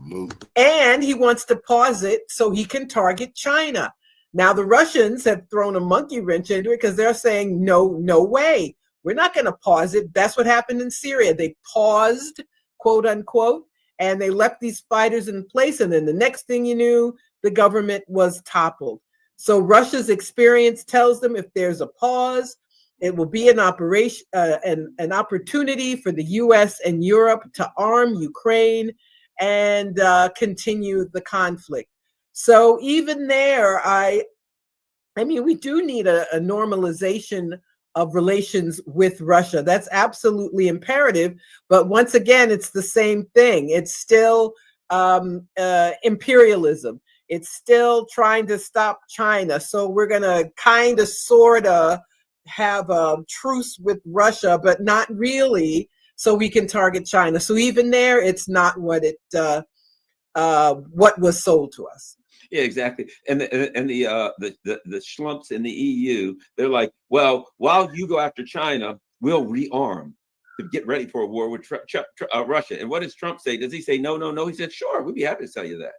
and he wants to pause it so he can target China. Now, the Russians have thrown a monkey wrench into it because they're saying, no way. We're not going to pause it. That's what happened in Syria. They paused, quote unquote, and they left these fighters in place. And then the next thing you knew, the government was toppled. So Russia's experience tells them if there's a pause, it will be an operation, an opportunity for the U.S. and Europe to arm Ukraine and continue the conflict. So even there, I mean, we do need a normalization of relations with Russia. That's absolutely imperative. But once again, it's the same thing. It's still imperialism. It's still trying to stop China. So we're going to kind of, sort of have a truce with Russia, but not really, so we can target China. So even there, it's not what what was sold to us. Yeah, exactly. And the schlumps in the EU, they're like, well, while you go after China, we'll rearm to get ready for a war with Russia. And what does Trump say? Does he say no, no, no? He said, sure, we'd be happy to tell you that.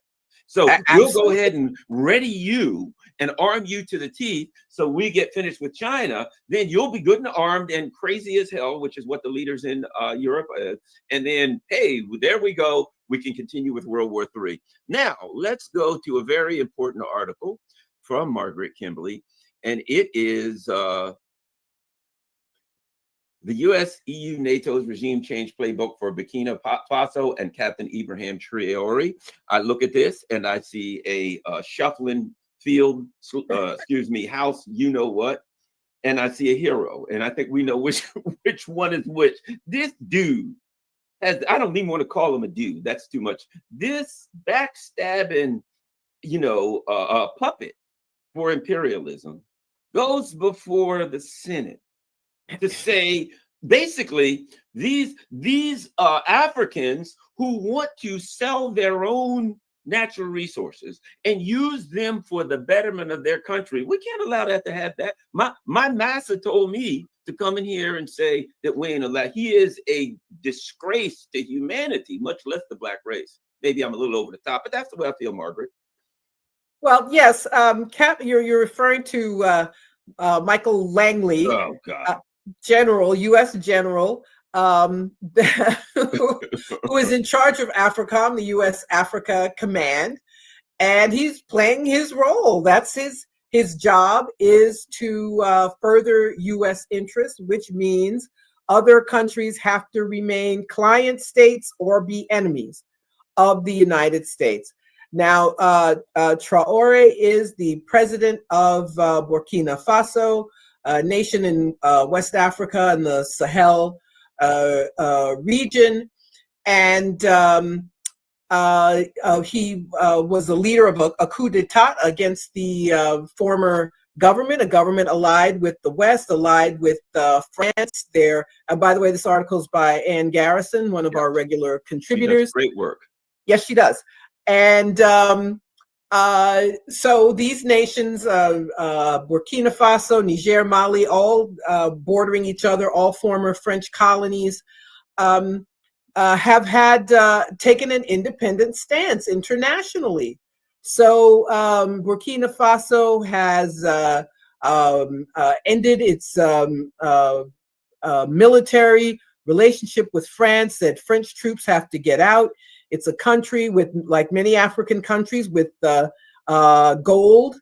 So we'll go ahead and ready you and arm you to the teeth so we get finished with China. Then you'll be good and armed and crazy as hell, which is what the leaders in Europe and then, hey, there we go. We can continue with World War III. Now, let's go to a very important article from Margaret Kimberly, and it is the U.S., EU, NATO's regime change playbook for Burkina Faso and Captain Ibrahim Traoré. I look at this and I see a shuffling field, house, you know what, and I see a hero. And I think we know which one is which. This dude has, I don't even want to call him a dude. That's too much. This backstabbing, puppet for imperialism goes before the Senate to say, basically, these Africans who want to sell their own natural resources and use them for the betterment of their country, we can't allow that to have that. My master told me to come in here and say that we ain't allowed. He is a disgrace to humanity, much less the black race. Maybe I'm a little over the top, but that's the way I feel, Margaret. Well, yes, Cap, you're referring to Michael Langley. Oh, God. General, U.S. general, who is in charge of AFRICOM, the U.S. Africa Command, and he's playing his role. That's his job is to further U.S. interests, which means other countries have to remain client states or be enemies of the United States. Now, Traor'e is the president of Burkina Faso, a nation in West Africa and the Sahel region, and he was the leader of a coup d'etat against the former government, a government allied with the West, allied with France. There, and by the way, this article is by Ann Garrison, one of our regular contributors. She does great work. Yes, she does. And so these nations, Burkina Faso, Niger, Mali, all bordering each other, all former French colonies, have had taken an independent stance internationally. So Burkina Faso has ended its military relationship with France, said French troops have to get out. It's a country with, like many African countries, with gold,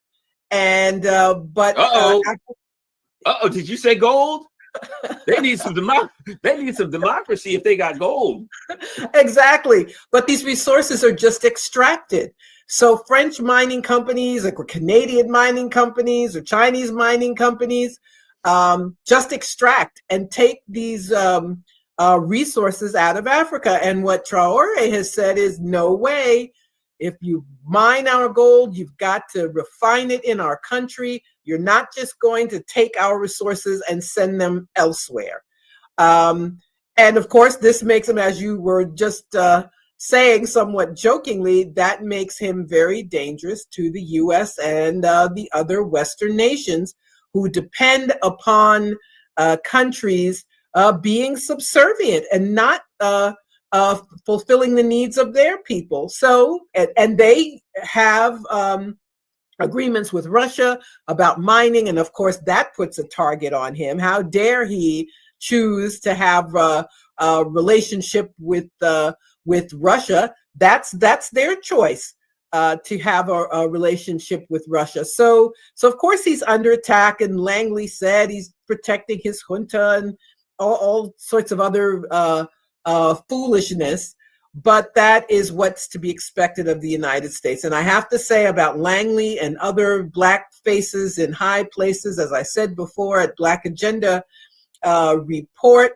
and did you say gold? They need some democracy if they got gold. Exactly, but these resources are just extracted. So French mining companies, or Canadian mining companies, or Chinese mining companies, just extract and take these resources out of Africa. And what Traoré has said is, no way. If you mine our gold, you've got to refine it in our country. You're not just going to take our resources and send them elsewhere. And of course, this makes him, as you were just saying somewhat jokingly, that makes him very dangerous to the U.S. and the other Western nations who depend upon countries being subservient and not fulfilling the needs of their people. So, and they have agreements with Russia about mining, and of course that puts a target on him. How dare he choose to have a relationship with Russia? That's their choice, to have a relationship with Russia. So of course he's under attack, and Langley said he's protecting his junta and all sorts of other foolishness. But that is what's to be expected of the United States. And I have to say about Langley and other black faces in high places, as I said before at Black Agenda Report,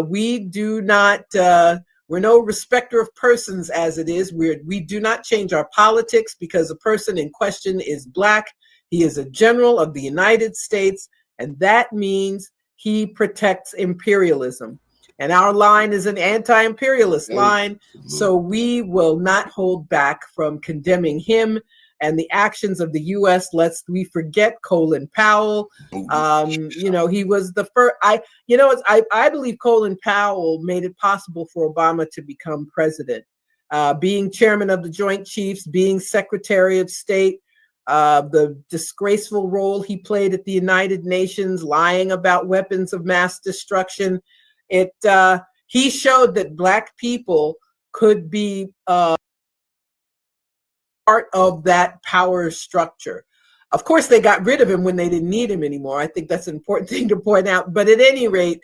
we do not, we're no respecter of persons as it is. We do not change our politics because the person in question is black. He is a general of the United States, and that means he protects imperialism. And our line is an anti-imperialist line, so we will not hold back from condemning him and the actions of the U.S. Lest we forget Colin Powell. You know, he was the first. I believe Colin Powell made it possible for Obama to become president. Being chairman of the Joint Chiefs, being Secretary of State, the disgraceful role he played at the United Nations, lying about weapons of mass destruction. He showed that black people could be part of that power structure. Of course, they got rid of him when they didn't need him anymore. I think that's an important thing to point out. But at any rate,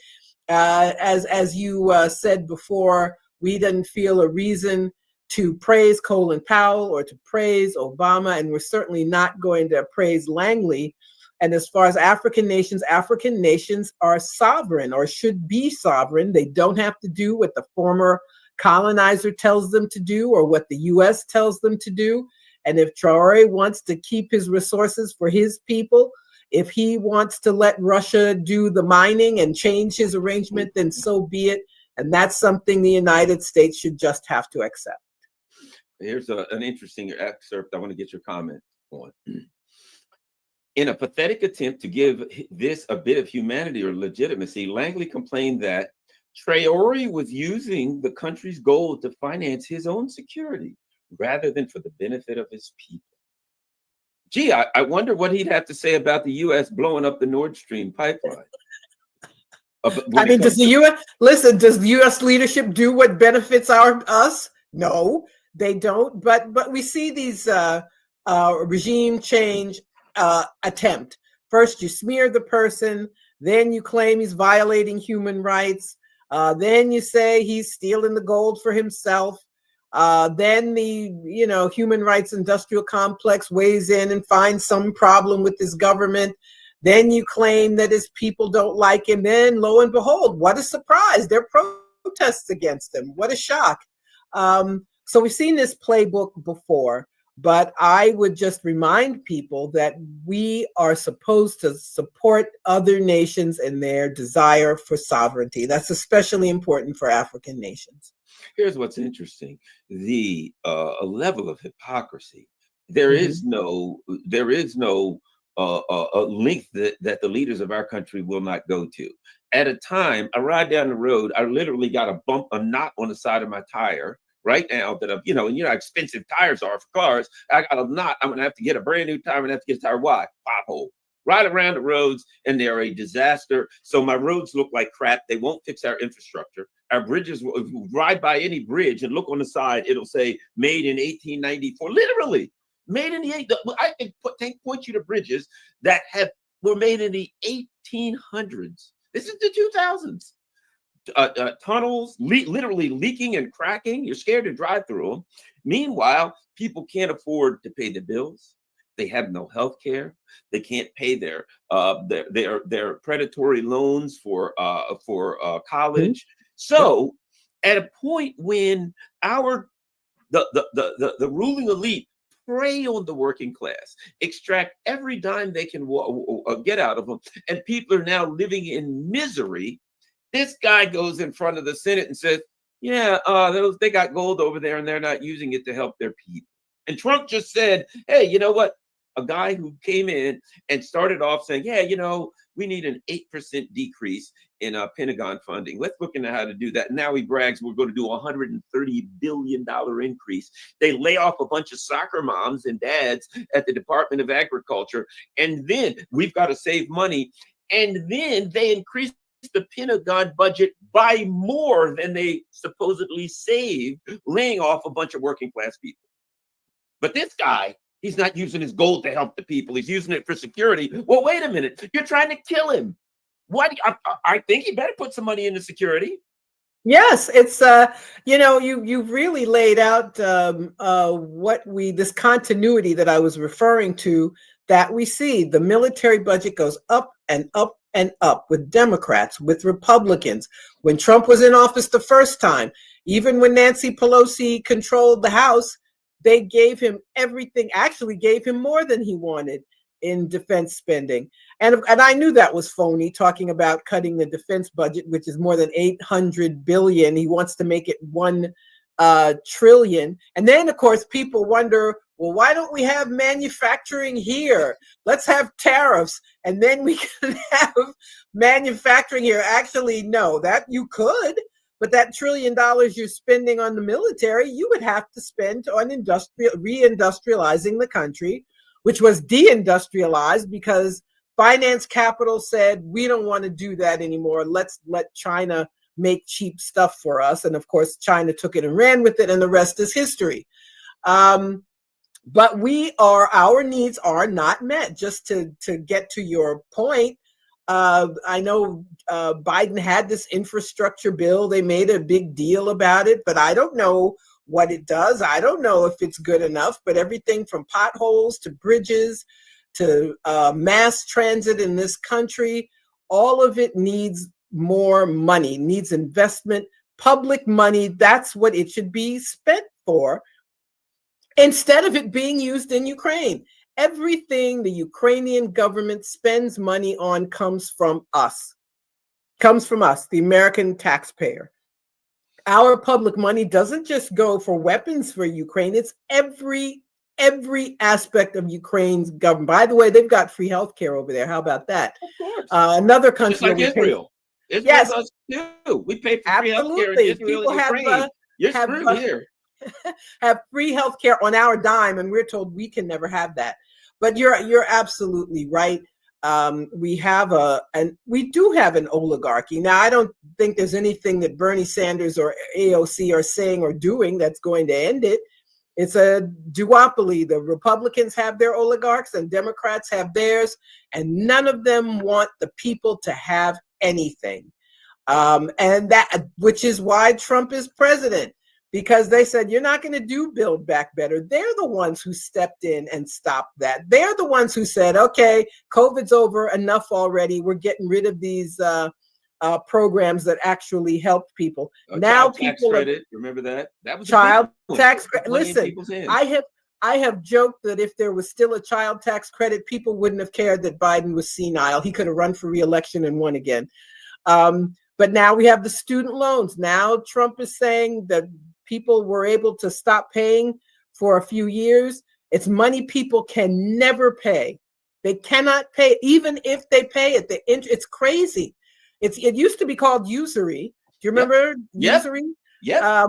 as you said before, we didn't feel a reason to praise Colin Powell or to praise Obama, and we're certainly not going to praise Langley. And as far as African nations are sovereign, or should be sovereign. They don't have to do what the former colonizer tells them to do or what the U.S. tells them to do. And if Traoré wants to keep his resources for his people, if he wants to let Russia do the mining and change his arrangement, then so be it. And that's something the United States should just have to accept. Here's an interesting excerpt I want to get your comment on. In a pathetic attempt to give this a bit of humanity or legitimacy, Langley complained that Traoré was using the country's gold to finance his own security rather than for the benefit of his people. Gee, I wonder what he'd have to say about the U.S. blowing up the Nord Stream pipeline. I mean, does the U.S. leadership do what benefits us? No, they don't. But we see these regime change attempt. First, you smear the person, then you claim he's violating human rights, then you say he's stealing the gold for himself. Then the human rights industrial complex weighs in and finds some problem with his government. Then you claim that his people don't like him. Then, lo and behold, what a surprise! There are protests against him. What a shock! So we've seen this playbook before. But I would just remind people that we are supposed to support other nations in their desire for sovereignty. That's especially important for African nations. Here's what's interesting: the level of hypocrisy. There is no length that the leaders of our country will not go to. At a time, I ride down the road, I literally got a knot on the side of my tire. Right now that and you know how expensive tires are for cars. I got a knot. I'm gonna have to get a brand new tire. I'm gonna have to get a tire. Why? Pothole. Right around the roads, and they're a disaster. So my roads look like crap. They won't fix our infrastructure. Our bridges, if you ride by any bridge and look on the side, it'll say made in 1894. Literally made in the I can point you to bridges that were made in the 1800s. This is the 2000s. Tunnels literally leaking and cracking. You're scared to drive through them. Meanwhile, people can't afford to pay the bills. They have no health care. They can't pay their predatory loans for college. So at a point when the ruling elite prey on the working class, extract every dime they can get out of them, and people are now living in misery, this guy goes in front of the Senate and says, yeah, they got gold over there and they're not using it to help their people. And Trump just said, hey, you know what? A guy who came in and started off saying, yeah, you know, we need an 8% decrease in Pentagon funding. Let's look into how to do that. Now he brags we're going to do a $130 billion increase. They lay off a bunch of soccer moms and dads at the Department of Agriculture. And then we've got to save money. And then they increase the Pentagon budget by more than they supposedly saved, laying off a bunch of working class people. But this guy, he's not using his gold to help the people. He's using it for security. Well, wait a minute. You're trying to kill him. What? I think you better put some money into security. Yes, it's you know, you've really laid out this continuity that I was referring to, that we see. The military budget goes up and up and up with Democrats, with Republicans. When Trump was in office the first time, even when Nancy Pelosi controlled the House, they gave him everything, actually gave him more than he wanted in defense spending. And I knew that was phony, talking about cutting the defense budget, which is more than $800 billion. He wants to make it $1 trillion. And then, of course, people wonder, well, why don't we have manufacturing here? Let's have tariffs, and then we can have manufacturing here. Actually, no, that you could. But that $1 trillion you're spending on the military, you would have to spend on reindustrializing the country, which was deindustrialized because finance capital said, we don't want to do that anymore. Let's let China make cheap stuff for us. And of course, China took it and ran with it, and the rest is history. But our needs are not met. Just to get to your point, I know Biden had this infrastructure bill. They made a big deal about it, but I don't know what it does. I don't know if it's good enough, but everything from potholes to bridges to mass transit in this country, all of it needs more money, needs investment, public money. That's what it should be spent for, instead of it being used in Ukraine. Everything the Ukrainian government spends money on comes from us, the American taxpayer. Our public money doesn't just go for weapons for Ukraine. It's every aspect of Ukraine's government. By the way, they've got free health care over there. How about that? Of course. Another country. Just like Israel. Israel yes, does too. We pay for free health care in Israel and Ukraine. You're screwed here. Have free health care on our dime, and we're told we can never have that. But you're absolutely right. We do have an oligarchy. Now, I don't think there's anything that Bernie Sanders or AOC are saying or doing that's going to end it. It's a duopoly. The Republicans have their oligarchs and Democrats have theirs, and none of them want the people to have anything. And that, which is why Trump is president. Because they said, you're not going to do Build Back Better. They're the ones who stepped in and stopped that. They're the ones who said, okay, COVID's over, enough already. We're getting rid of these programs that actually helped people. Now child tax people credit, remember that? That was child tax credit. Listen, I have joked that if there was still a child tax credit, people wouldn't have cared that Biden was senile. He could have run for re-election and won again. But now we have the student loans. Now Trump is saying that people were able to stop paying for a few years. It's money people can never pay. They cannot pay, even if they pay it. It's crazy. It used to be called usury. Do you remember usury? Yeah.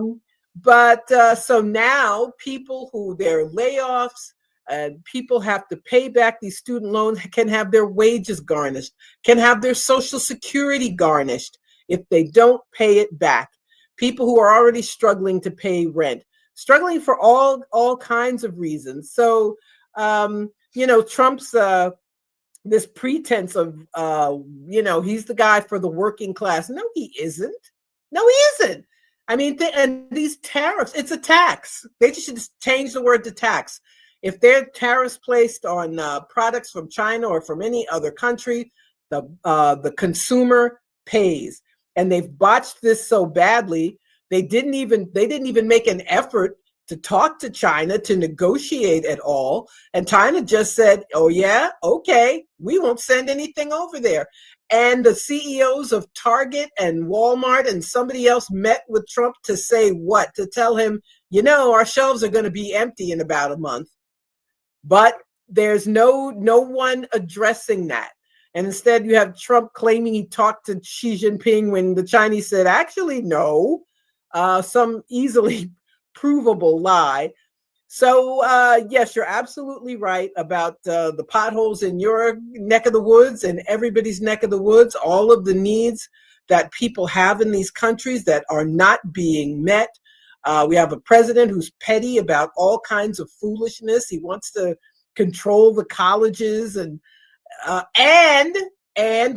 So now people who their layoffs, people have to pay back these student loans, can have their wages garnished, can have their Social Security garnished if they don't pay it back. People who are already struggling to pay rent, struggling for all kinds of reasons. So, Trump's this pretense of, he's the guy for the working class. No, he isn't. No, he isn't. I mean, and these tariffs, it's a tax. They just should change the word to tax. If there are tariffs placed on products from China or from any other country, the consumer pays. and they've botched this so badly. They didn't even make an effort to talk to China to negotiate at all. And China just said, oh yeah, okay, we won't send anything over there. And the CEOs of Target and Walmart and somebody else met with Trump to say what? To tell him, you know, our shelves are going to be empty in about a month. But there's no one addressing that. And instead you have Trump claiming he talked to Xi Jinping when the Chinese said, actually, no, some easily provable lie. So yes, you're absolutely right about the potholes in your neck of the woods and everybody's neck of the woods, all of the needs that people have in these countries that are not being met. We have a president who's petty about all kinds of foolishness. He wants to control the colleges and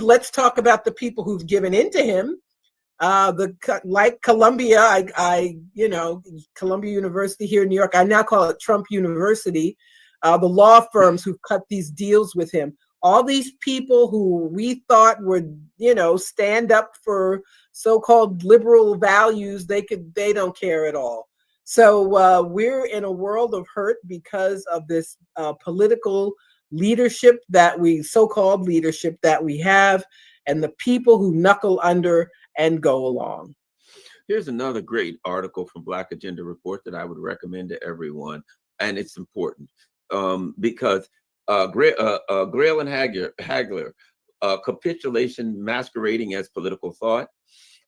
let's talk about the people who've given in to him. Like Columbia, Columbia University here in New York, I now call it Trump University, the law firms who've cut these deals with him, all these people who we thought would, stand up for so-called liberal values, they don't care at all. So we're in a world of hurt because of this political leadership so-called leadership that we have, and the people who knuckle under and go along. Here's another great article from Black Agenda Report that I would recommend to everyone, and it's important because Grail and Hagler, capitulation masquerading as political thought.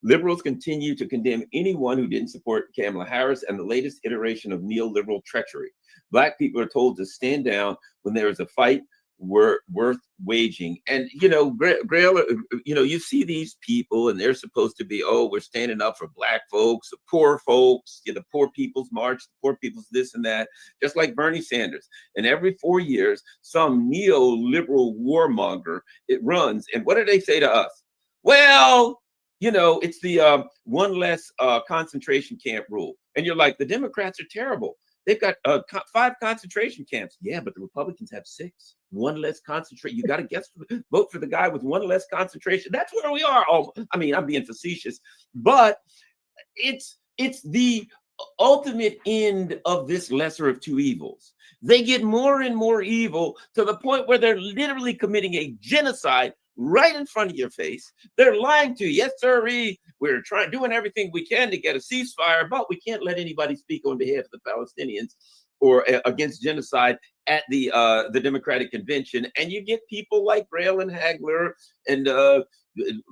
Liberals continue to condemn anyone who didn't support Kamala Harris and the latest iteration of neoliberal treachery. Black people are told to stand down when there is a fight worth waging. And Grail, you see these people and they're supposed to be, oh, we're standing up for Black folks, the poor folks, the poor people's march, the poor people's this and that, just like Bernie Sanders. And every 4 years, some neoliberal warmonger, it runs. And what do they say to us? Well, it's the one less concentration camp rule. And you're like, the Democrats are terrible. They've got 5 concentration camps. Yeah, but the Republicans have 6. One less concentration. You got to vote for the guy with one less concentration. That's where we are. Oh, I mean, I'm being facetious, but it's the ultimate end of this lesser of two evils. They get more and more evil to the point where they're literally committing a genocide right in front of your face. They're lying to you. Yes, sir. We're doing everything we can to get a ceasefire, but we can't let anybody speak on behalf of the Palestinians or against genocide at the Democratic Convention. And you get people like Grail and Hagler and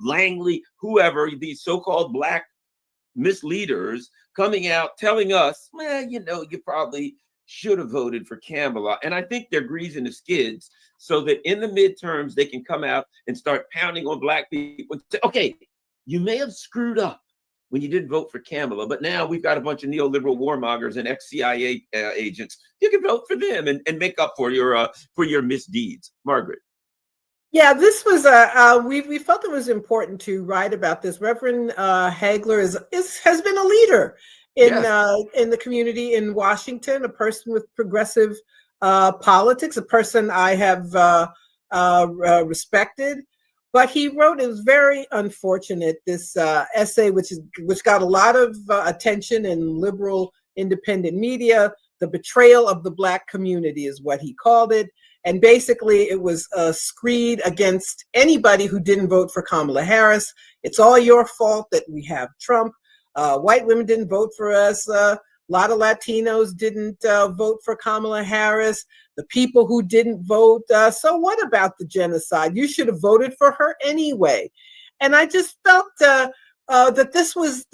Langley, whoever, these so-called Black misleaders coming out telling us, well, you probably should have voted for Kamala. And I think they're greasing the skids so that in the midterms, they can come out and start pounding on Black people and say, okay, you may have screwed up when you didn't vote for Kamala, but now we've got a bunch of neoliberal warmongers and ex-CIA agents. You can vote for them and make up for your misdeeds. Margaret. Yeah, this was we felt it was important to write about this. Reverend Hagler has been a leader in the community in Washington, a person with progressive politics, a person I have respected. But he wrote, it was very unfortunate, this essay, which got a lot of attention in liberal independent media. The betrayal of the Black community is what he called it. And basically it was a screed against anybody who didn't vote for Kamala Harris. It's all your fault that we have Trump. White women didn't vote for us. A lot of Latinos didn't vote for Kamala Harris. The people who didn't vote, so what about the genocide? You should have voted for her anyway. And I just felt that this was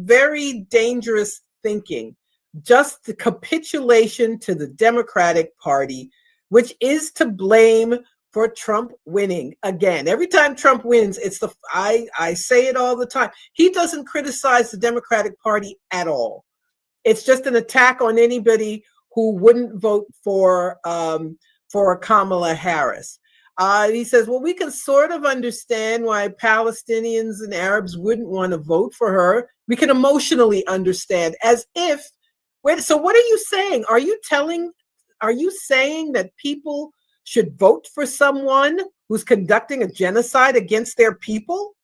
very dangerous thinking, just the capitulation to the Democratic Party, which is to blame for Trump winning again. Every time Trump wins, I say it all the time. He doesn't criticize the Democratic Party at all. It's just an attack on anybody who wouldn't vote for Kamala Harris. He says, well, we can sort of understand why Palestinians and Arabs wouldn't want to vote for her. We can emotionally understand, as if, so what are you saying? Are you saying that people should vote for someone who's conducting a genocide against their people?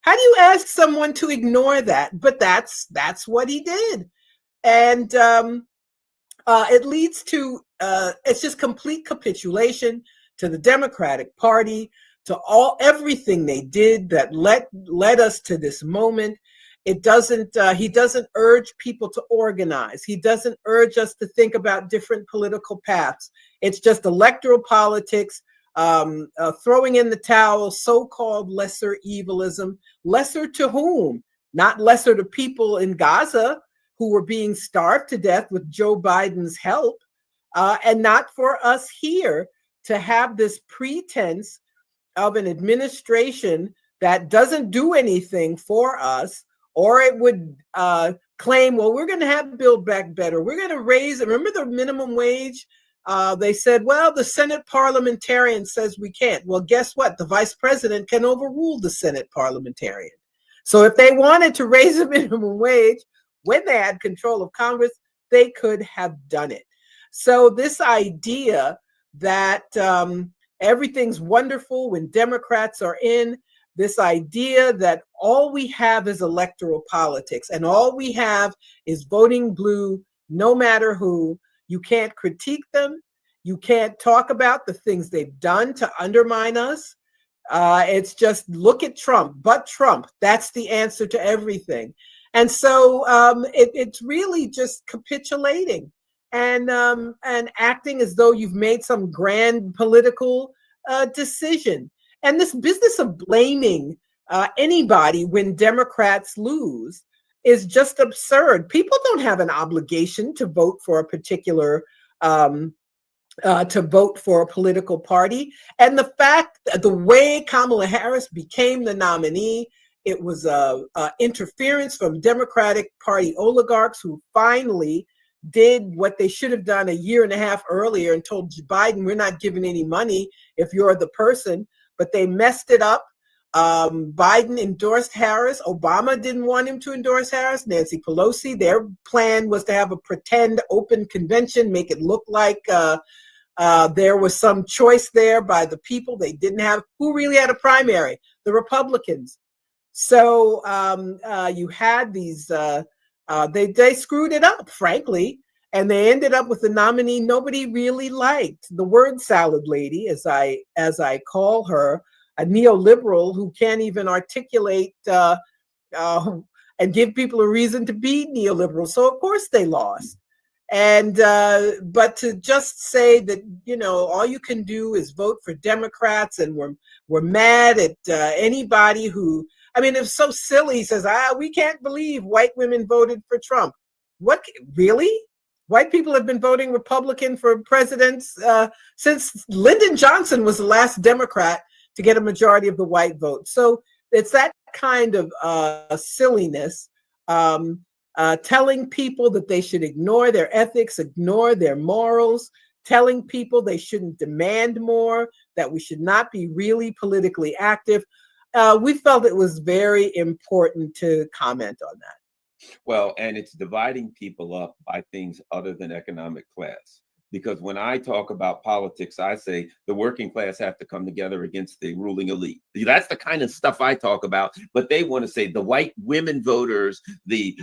How do you ask someone to ignore that? But that's what he did. And it leads to, it's just complete capitulation to the Democratic Party, to everything they did that led us to this moment. It doesn't, he doesn't urge people to organize. He doesn't urge us to think about different political paths. It's just electoral politics, throwing in the towel, so-called lesser evilism. Lesser to whom? Not lesser to people in Gaza who were being starved to death with Joe Biden's help, and not for us here to have this pretense of an administration that doesn't do anything for us, or it would claim, well, we're going to have Build Back Better. We're going to raise, remember the minimum wage? They said, well, the Senate parliamentarian says we can't. Well, guess what? The vice president can overrule the Senate parliamentarian. So if they wanted to raise the minimum wage when they had control of Congress, they could have done it. So this idea that everything's wonderful when Democrats are in, this idea that all we have is electoral politics and all we have is voting blue no matter who. You can't critique them. You can't talk about the things they've done to undermine us. It's just look at Trump, but Trump, that's the answer to everything. And so it's really just capitulating and acting as though you've made some grand political decision. And this business of blaming anybody when Democrats lose is just absurd. People don't have an obligation to vote for a particular to vote for a political party. And the fact that the way Kamala Harris became the nominee, it was interference from Democratic Party oligarchs who finally did what they should have done a year and a half earlier and told Biden, we're not giving any money if you're the person, but they messed it up. Biden endorsed Harris. Obama didn't want him to endorse Harris. Nancy Pelosi, their plan was to have a pretend open convention, make it look like there was some choice there by the people. They didn't have, who really had a primary? The Republicans. So you had these, they screwed it up, frankly, and they ended up with a nominee nobody really liked. The word salad lady, as I call her, a neoliberal who can't even articulate and give people a reason to be neoliberal. So of course they lost. And but to just say that, you know, all you can do is vote for Democrats, and we're mad at anybody who, I mean, it's so silly. He says, we can't believe white women voted for Trump. What, really? White people have been voting Republican for presidents since Lyndon Johnson was the last Democrat to get a majority of the white vote. So it's that kind of silliness, telling people that they should ignore their ethics, ignore their morals, telling people they shouldn't demand more, that we should not be really politically active. We felt it was very important to comment on that. Well, and it's dividing people up by things other than economic class. Because when I talk about politics, I say the working class have to come together against the ruling elite. That's the kind of stuff I talk about. But they want to say the white women voters, the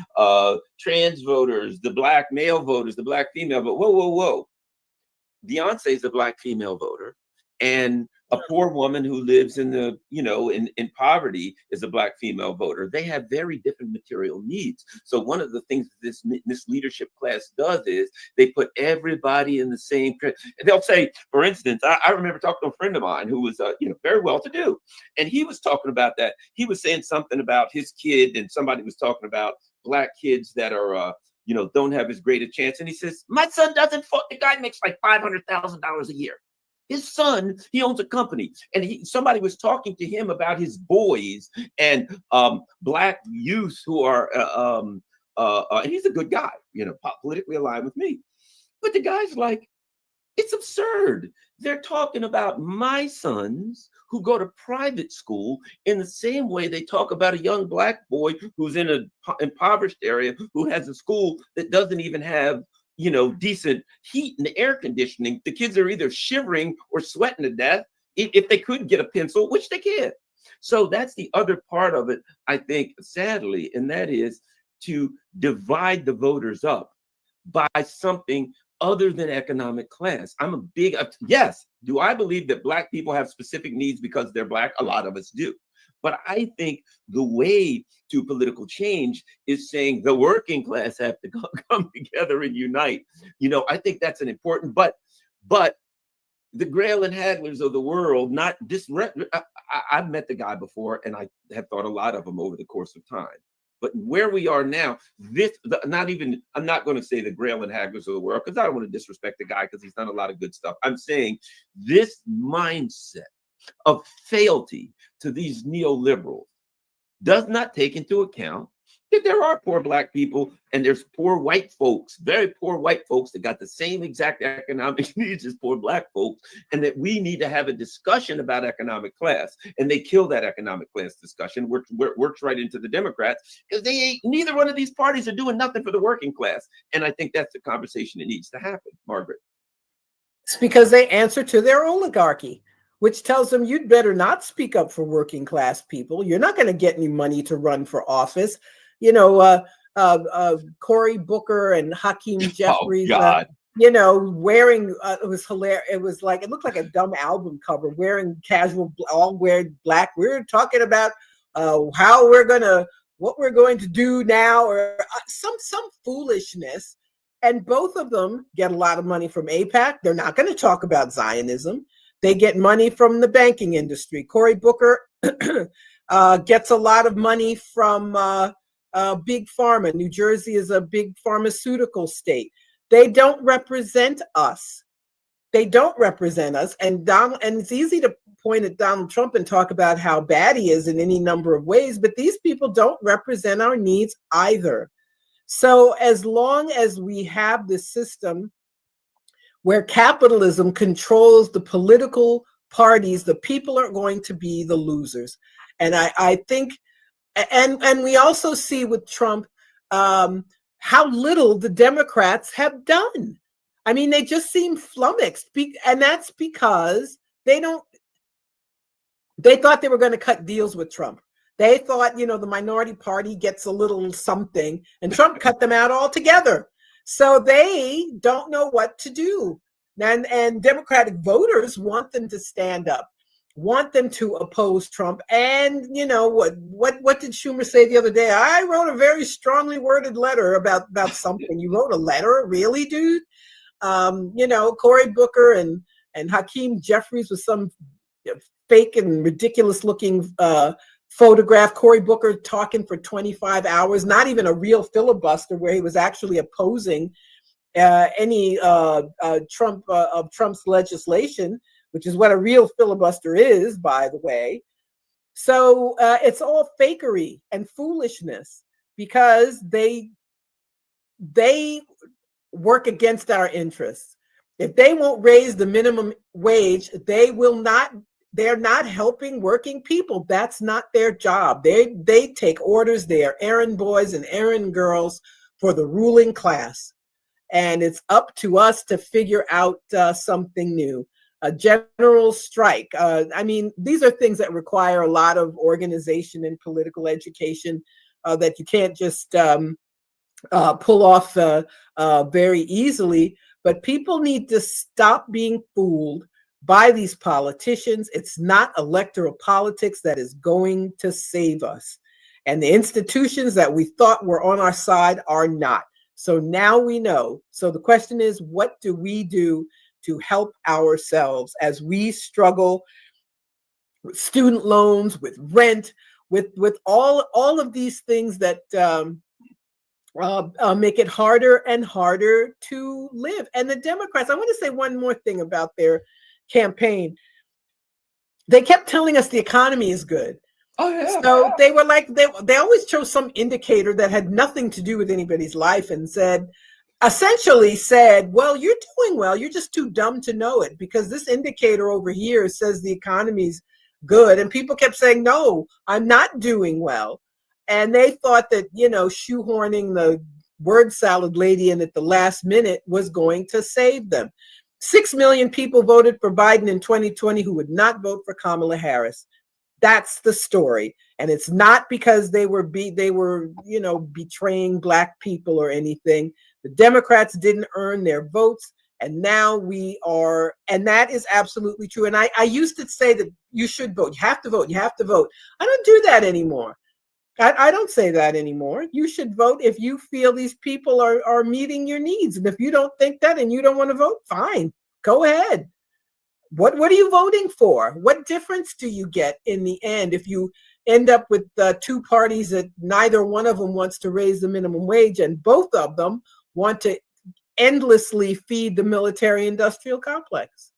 trans voters, the black male voters, the black female vote. Whoa, whoa, whoa. Beyonce's a black female voter. And a poor woman who lives in the, you know, in poverty is a black female voter. They have very different material needs. So one of the things this leadership class does is they put everybody in the same. They'll say, for instance, I remember talking to a friend of mine who was, you know, very well to do, and he was talking about that. He was saying something about his kid, and somebody was talking about black kids that are, you know, don't have as great a chance. And he says, my son doesn't. The guy makes like $500,000 a year. His son, he owns a company, and somebody was talking to him about his boys and black youth who are, and he's a good guy, you know, politically aligned with me. But the guy's like, it's absurd. They're talking about my sons who go to private school in the same way they talk about a young black boy who's in an impoverished area who has a school that doesn't even have, you know, decent heat and air conditioning. The kids are either shivering or sweating to death if they could get a pencil, which they can't. So that's the other part of it, I think, sadly, and that is to divide the voters up by something other than economic class. I'm a big, yes, do I believe that Black people have specific needs because they're Black? A lot of us do. But I think the way to political change is saying the working class have to come together and unite. You know, I think that's an important, but the Grail and Hagglers of the world, not this, I've met the guy before and I have thought a lot of him over the course of time. But where we are now, I'm not going to say the Grail and Hagglers of the world, because I don't want to disrespect the guy because he's done a lot of good stuff. I'm saying this mindset of fealty to these neoliberals does not take into account that there are poor Black people and there's poor white folks, very poor white folks that got the same exact economic needs as poor Black folks, and that we need to have a discussion about economic class. And they kill that economic class discussion, works right into the Democrats, because neither one of these parties are doing nothing for the working class. And I think that's the conversation that needs to happen, Margaret. It's because they answer to their oligarchy, which tells them you'd better not speak up for working class people. You're not going to get any money to run for office. You know, Cory Booker and Hakeem Jeffries, you know, wearing, it was hilarious. It was like, it looked like a dumb album cover, wearing casual, all wearing Black. We're talking about how what we're going to do now, or some foolishness. And both of them get a lot of money from AIPAC. They're not going to talk about Zionism. They get money from the banking industry. Cory Booker gets a lot of money from big pharma. New Jersey is a big pharmaceutical state. They don't represent us. They don't represent us. And it's easy to point at Donald Trump and talk about how bad he is in any number of ways, but these people don't represent our needs either. So as long as we have this system where capitalism controls the political parties, the people are going to be the losers. And I think, and we also see with Trump how little the Democrats have done. I mean, they just seem flummoxed, and that's because they thought they were going to cut deals with Trump. They thought, you know, the minority party gets a little something, and Trump cut them out altogether. So they don't know what to do. And Democratic voters want them to stand up, want them to oppose Trump. And you know what did Schumer say the other day? I wrote a very strongly worded letter about something. You wrote a letter, really, dude? You know, Cory Booker and Hakeem Jeffries with some fake and ridiculous looking photograph. Cory Booker talking for 25 hours, not even a real filibuster where he was actually opposing any Trump's legislation, which is what a real filibuster is, by the way. So it's all fakery and foolishness because they work against our interests. If they won't raise the minimum wage, they're not helping working people. That's not their job. They take orders. They are errand boys and errand girls for the ruling class. And it's up to us to figure out something new. A general strike. I mean, these are things that require a lot of organization and political education that you can't just pull off very easily. But people need to stop being fooled by these politicians. It's not electoral politics that is going to save us. And the institutions that we thought were on our side are not. So now we know. So the question is, what do we do to help ourselves as we struggle with student loans, with rent, with all of these things that make it harder and harder to live? And the Democrats, I want to say one more thing about their campaign. They kept telling us the economy is good. Oh, yeah. So they were like, they always chose some indicator that had nothing to do with anybody's life and essentially said, well, you're doing well. You're just too dumb to know it because this indicator over here says the economy's good. And people kept saying, no, I'm not doing well. And they thought that, you know, shoehorning the word salad lady in at the last minute was going to save them. 6 million people voted for Biden in 2020 who would not vote for Kamala Harris. That's the story. And it's not because they were betraying black people or anything. The Democrats didn't earn their votes. And now we are, and that is absolutely true. And I used to say that you should vote. You have to vote. You have to vote. I don't do that anymore. I don't say that anymore. You should vote if you feel these people are meeting your needs. And if you don't think that and you don't want to vote, fine, go ahead. What are you voting for? What difference do you get in the end if you end up with two parties that neither one of them wants to raise the minimum wage and both of them want to endlessly feed the military-industrial complex?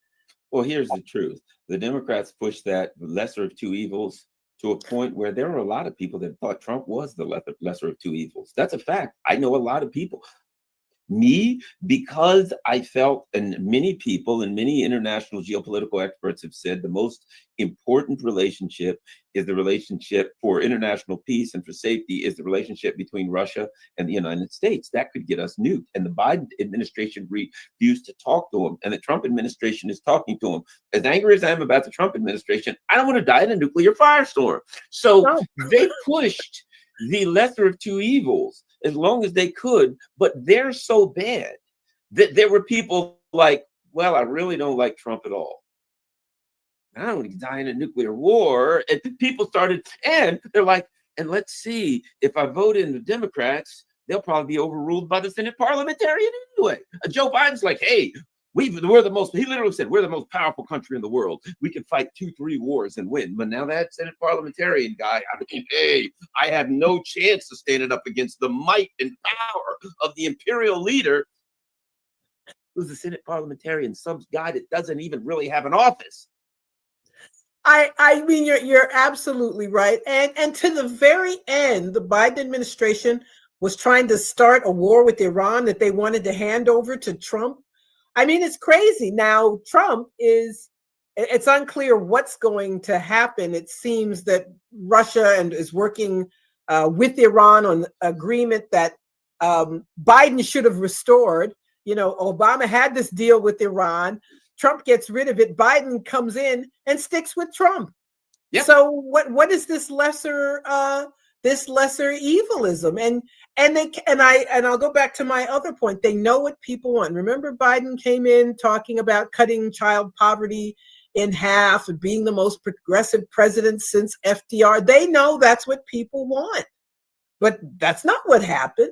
Well, here's the truth. The Democrats pushed that lesser of two evils to a point where there were a lot of people that thought Trump was the lesser of two evils. That's a fact. I know a lot of people. Me, because I felt, and many people and many international geopolitical experts have said, the most important relationship is the relationship for international peace and for safety is the relationship between Russia and the United States. That could get us nuked. And the Biden administration refused to talk to him. And the Trump administration is talking to him. As angry as I am about the Trump administration, I don't want to die in a nuclear firestorm. So they pushed the lesser of two evils as long as they could, but they're so bad that there were people like, well, I really don't like Trump at all. I don't want to die in a nuclear war. And people started, and they're like, and let's see, if I vote in the Democrats, they'll probably be overruled by the Senate parliamentarian anyway. Joe Biden's like, hey, we're the most, he literally said, we're the most powerful country in the world. We can fight 2-3 wars and win. But now that Senate parliamentarian guy, I mean, hey, I have no chance of standing up against the might and power of the imperial leader, who's a Senate parliamentarian, some guy that doesn't even really have an office. I mean, you're absolutely right. And to the very end, the Biden administration was trying to start a war with Iran that they wanted to hand over to Trump. I mean, it's crazy. Now, Trump it's unclear what's going to happen. It seems that Russia is working with Iran on an agreement that Biden should have restored. You know, Obama had this deal with Iran. Trump gets rid of it. Biden comes in and sticks with Trump. Yep. So what is this lesser evilism? And I'll go back to my other point. They know what people want. Remember, Biden came in talking about cutting child poverty in half and being the most progressive president since FDR. They know that's what people want, but that's not what happened.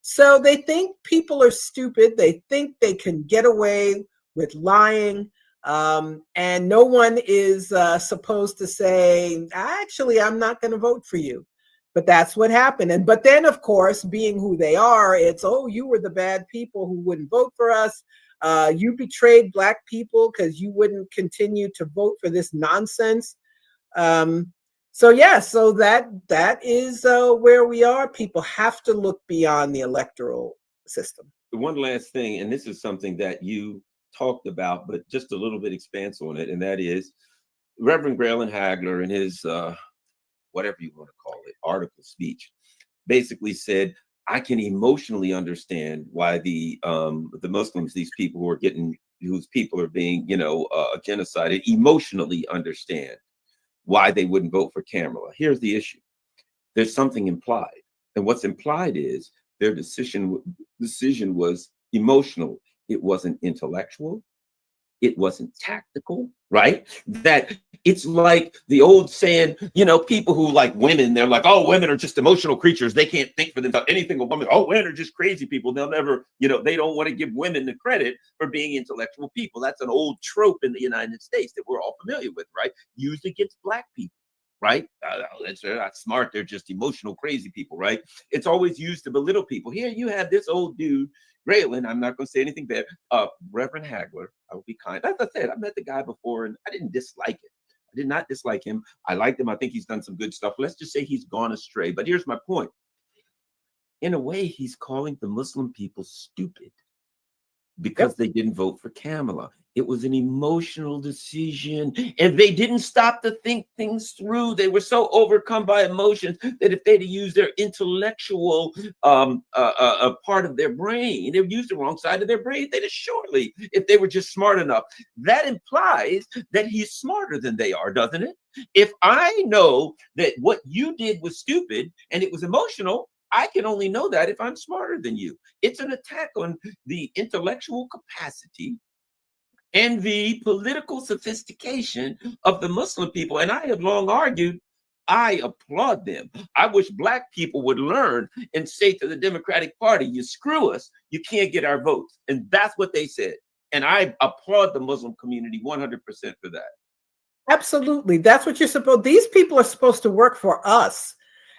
So they think people are stupid. They think they can get away with lying. And no one is supposed to say, actually, I'm not going to vote for you. But that's what happened. But then, of course, being who they are, it's, oh, you were the bad people who wouldn't vote for us. You betrayed Black people because you wouldn't continue to vote for this nonsense. So that is where we are. People have to look beyond the electoral system. One last thing, and this is something that you talked about, but just a little bit expanse on it, and that is Reverend Graylan Hagler in his whatever you want to call it, article speech, basically said, I can emotionally understand why the Muslims, these people whose people are being, genocided, emotionally understand why they wouldn't vote for Kamala. Here's the issue. There's something implied. And what's implied is their decision was emotional. It wasn't intellectual. It wasn't tactical, right? That it's like the old saying, people who like women, they're like, oh, women are just emotional creatures. They can't think for themselves. Anything a woman, oh, women are just crazy people. They'll never, they don't want to give women the credit for being intellectual people. That's an old trope in the United States that we're all familiar with, right? Used against Black people, right? They're not smart. They're just emotional, crazy people, right? It's always used to belittle people. Here you have this old dude, Graylan, I'm not going to say anything bad. Reverend Hagler, I will be kind. As I said, I met the guy before and I didn't dislike him. I did not dislike him. I liked him. I think he's done some good stuff. Let's just say he's gone astray. But here's my point. In a way, he's calling the Muslim people stupid. because they didn't vote for Kamala. It was an emotional decision, and they didn't stop to think things through. They were so overcome by emotions that if they'd used their intellectual part of their brain, they'd used the wrong side of their brain, they'd surely, if they were just smart enough. That implies that he's smarter than they are, doesn't it? If I know that what you did was stupid and it was emotional, I can only know that if I'm smarter than you. It's an attack on the intellectual capacity and the political sophistication of the Muslim people. And I have long argued, I applaud them. I wish Black people would learn and say to the Democratic Party, you screw us, you can't get our votes. And that's what they said. And I applaud the Muslim community 100% for that. Absolutely. That's what you're supposed, these people are supposed to work for us.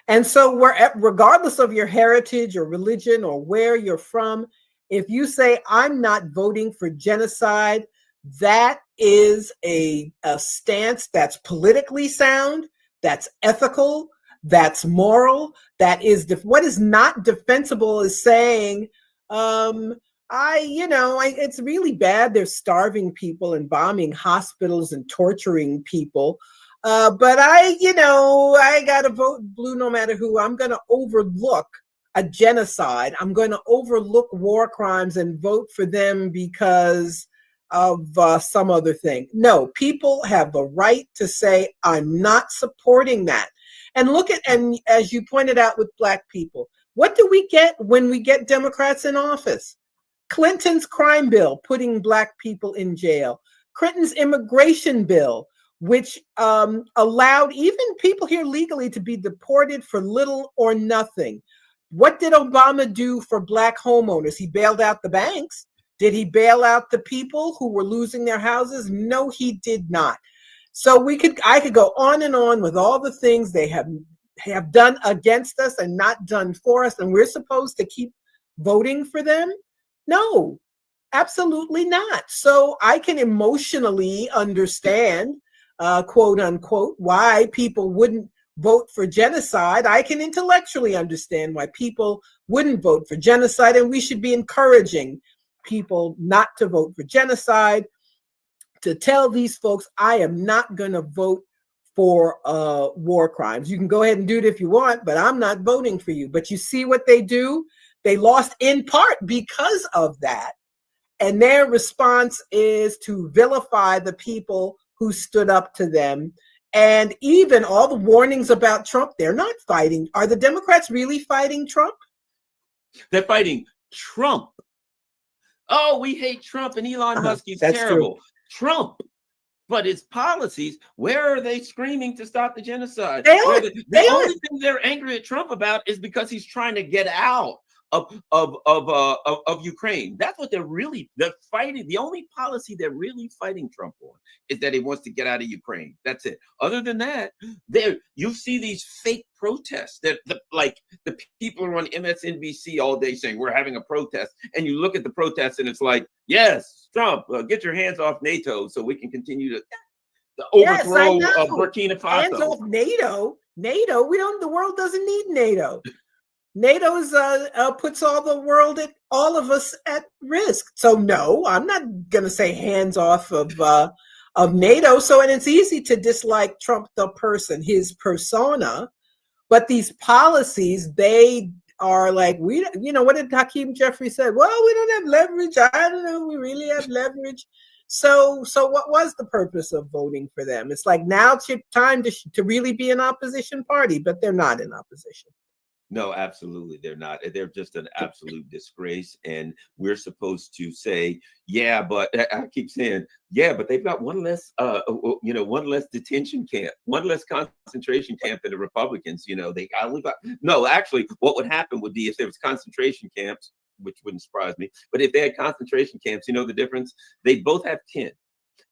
And so regardless of your heritage or religion or where you're from, if you say, I'm not voting for genocide, that is a stance that's politically sound, that's ethical, that's moral, that is, what is not defensible is saying, it's really bad. They're starving people and bombing hospitals and torturing people. But I got to vote blue no matter who. I'm going to overlook a genocide. I'm going to overlook war crimes and vote for them because of some other thing. No, people have the right to say, I'm not supporting that. And and as you pointed out with Black people, what do we get when we get Democrats in office? Clinton's crime bill, putting Black people in jail. Clinton's immigration bill, which allowed even people here legally to be deported for little or nothing. What did Obama do for Black homeowners? He bailed out the banks. Did he bail out the people who were losing their houses? No, he did not. So I could go on and on with all the things they have done against us and not done for us, and we're supposed to keep voting for them? No, absolutely not. So I can emotionally understand, quote unquote, why people wouldn't vote for genocide. I can intellectually understand why people wouldn't vote for genocide, and we should be encouraging people not to vote for genocide, to tell these folks, I am not going to vote for war crimes. You can go ahead and do it if you want, but I'm not voting for you. But you see what they do? They lost in part because of that. And their response is to vilify the people who stood up to them. And even all the warnings about Trump, they're not fighting. Are the Democrats really fighting Trump? They're fighting Trump. Oh, we hate Trump and Elon Musk. He's terrible. True. Trump. But his policies, where are they screaming to stop the genocide? The only thing they're angry at Trump about is because he's trying to get out of Ukraine. That's what they're fighting. The only policy they're really fighting Trump on is that he wants to get out of Ukraine. That's it. Other than that, you see these fake protests that the people are on MSNBC all day saying we're having a protest, and you look at the protests and it's like, yes, Trump, get your hands off NATO so we can continue to overthrow Burkina Faso. Hands off NATO. The world doesn't need NATO. NATO puts all of us at risk. So no, I'm not going to say hands off of NATO. So, and it's easy to dislike Trump, the person, his persona, but these policies, they are like, what did Hakeem Jeffrey say? Well, we don't have leverage. I don't know. We really have leverage. So what was the purpose of voting for them? It's like, now it's your time to really be an opposition party, but they're not in opposition. No, absolutely. They're not. They're just an absolute disgrace. And we're supposed to say, yeah, but I keep saying, yeah, but they've got one less detention camp, one less concentration camp than the Republicans. Actually, what would happen would be if there was concentration camps, which wouldn't surprise me. But if they had concentration camps, the difference? They both have 10.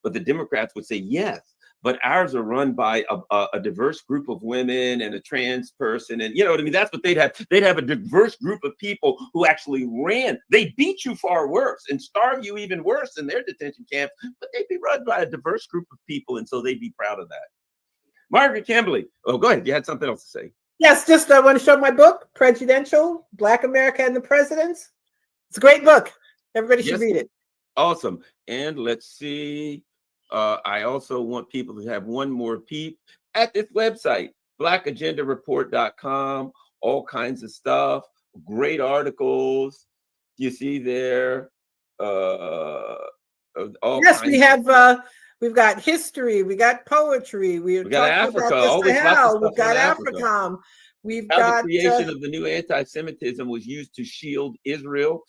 But the Democrats would say, yes, but ours are run by a diverse group of women and a trans person. And that's what they'd have. They'd have a diverse group of people who actually ran. They beat you far worse and starve you even worse in their detention camps, but they'd be run by a diverse group of people. And so they'd be proud of that. Margaret Kimberly. Oh, go ahead. You had something else to say. Yes, just I want to show my book, Presidential, Black America and the Presidents. It's a great book. Everybody should read it. Awesome. And let's see. I also want people to have one more peep at this website, blackagendareport.com, all kinds of stuff, great articles. You see there. Yes, we have. We've got history. We got poetry. We got Africa. About the Sahel. We've got Africa. AFRICOM. We've How got the creation of the new anti-Semitism was used to shield Israel.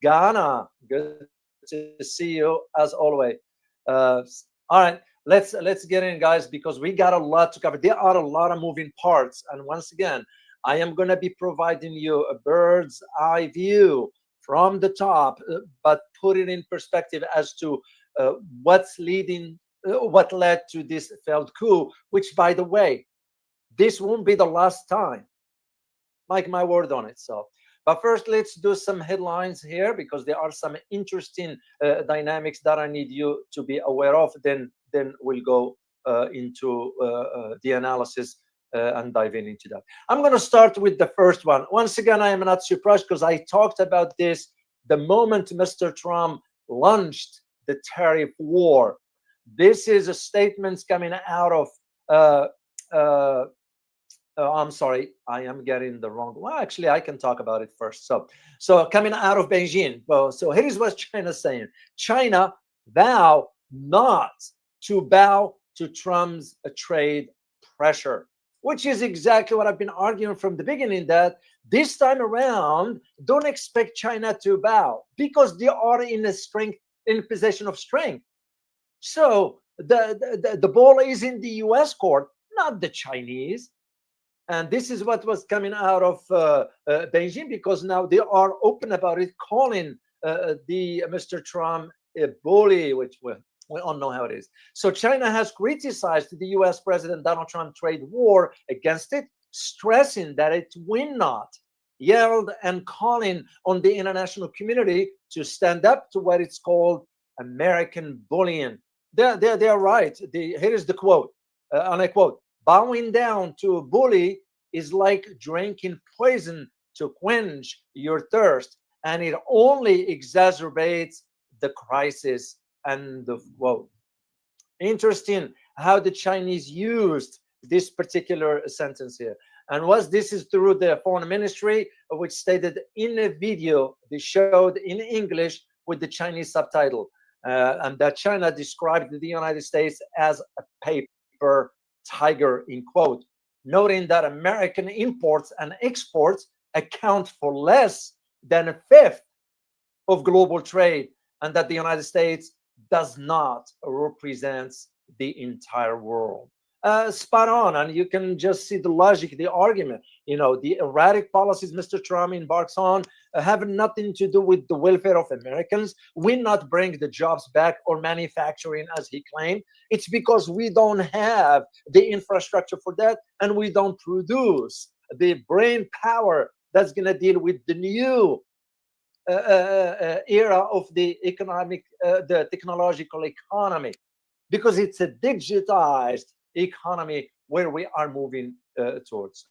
Ghana, good to see you as always. All right, let's get in, guys, because we got a lot to cover. There are a lot of moving parts, and once again, I am going to be providing you a bird's eye view from the top, but put it in perspective as to what led to this failed coup. Which, by the way, this won't be the last time. Mark my word on it. So. But first, let's do some headlines here, because there are some interesting dynamics that I need you to be aware of. Then we'll go into the analysis and dive into that. I'm going to start with the first one. Once again, I am not surprised, because I talked about this the moment Mr. Trump launched the tariff war. This is a statement coming out of I'm sorry, I am getting the wrong. Well, actually, I can talk about it first. So coming out of Beijing. So here is what China's saying. China vow not to bow to Trump's trade pressure, which is exactly what I've been arguing from the beginning, that this time around, don't expect China to bow, because they are in a position of strength. So the ball is in the US court, not the Chinese. And this is what was coming out of Beijing, because now they are open about it, calling the Mr. Trump a bully, which we all know how it is. So China has criticized the U.S. President Donald Trump trade war against it, stressing that it will not, yelled and calling on the international community to stand up to what it's called American bullying. They're right. Here is the quote, and I quote, "Bowing down to a bully is like drinking poison to quench your thirst, and it only exacerbates the crisis." And the quote. Interesting how the Chinese used this particular sentence here. And this is through the foreign ministry, which stated in a video they showed in English with the Chinese subtitle, and that China described the United States as a paper tiger, in quote, noting that American imports and exports account for less than a fifth of global trade, and that the United States does not represent the entire world. Spot on, and you can just see the logic, the argument. You know, the erratic policies Mr. Trump embarks on have nothing to do with the welfare of Americans, will not bring the jobs back or manufacturing, as he claimed. It's because we don't have the infrastructure for that, and we don't produce the brain power that's going to deal with the new era of the the technological economy, because it's a digitized economy where we are moving towards.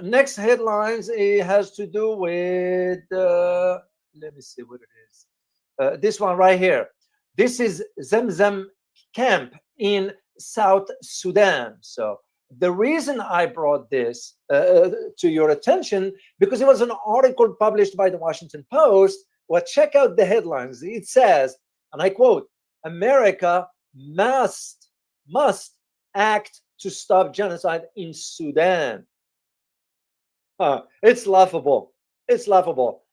Next headlines, it has to do with let me see what it is. This one right here. This is Zamzam camp in South Sudan. So the reason I brought this to your attention, because it was an article published by the Washington Post. Well, check out the headlines. It says, and I quote, "America must act to stop genocide in Sudan." It's laughable. It's laughable.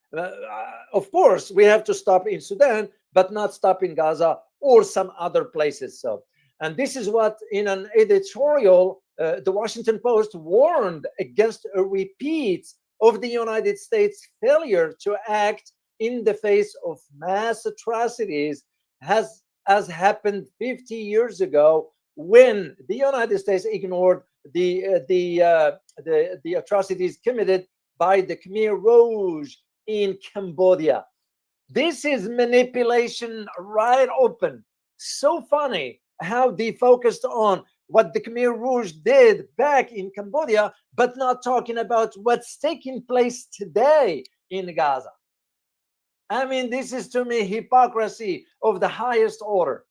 Of course, we have to stop in Sudan, but not stop in Gaza or some other places. So, and this is what, in an editorial the Washington Post warned against a repeat of the United States' failure to act in the face of mass atrocities, as happened 50 years ago when the United States ignored the atrocities committed by the Khmer Rouge in Cambodia. This is manipulation right open. So funny how they focused on what the Khmer Rouge did back in Cambodia, but not talking about what's taking place today in Gaza. I mean, this is to me hypocrisy of the highest order.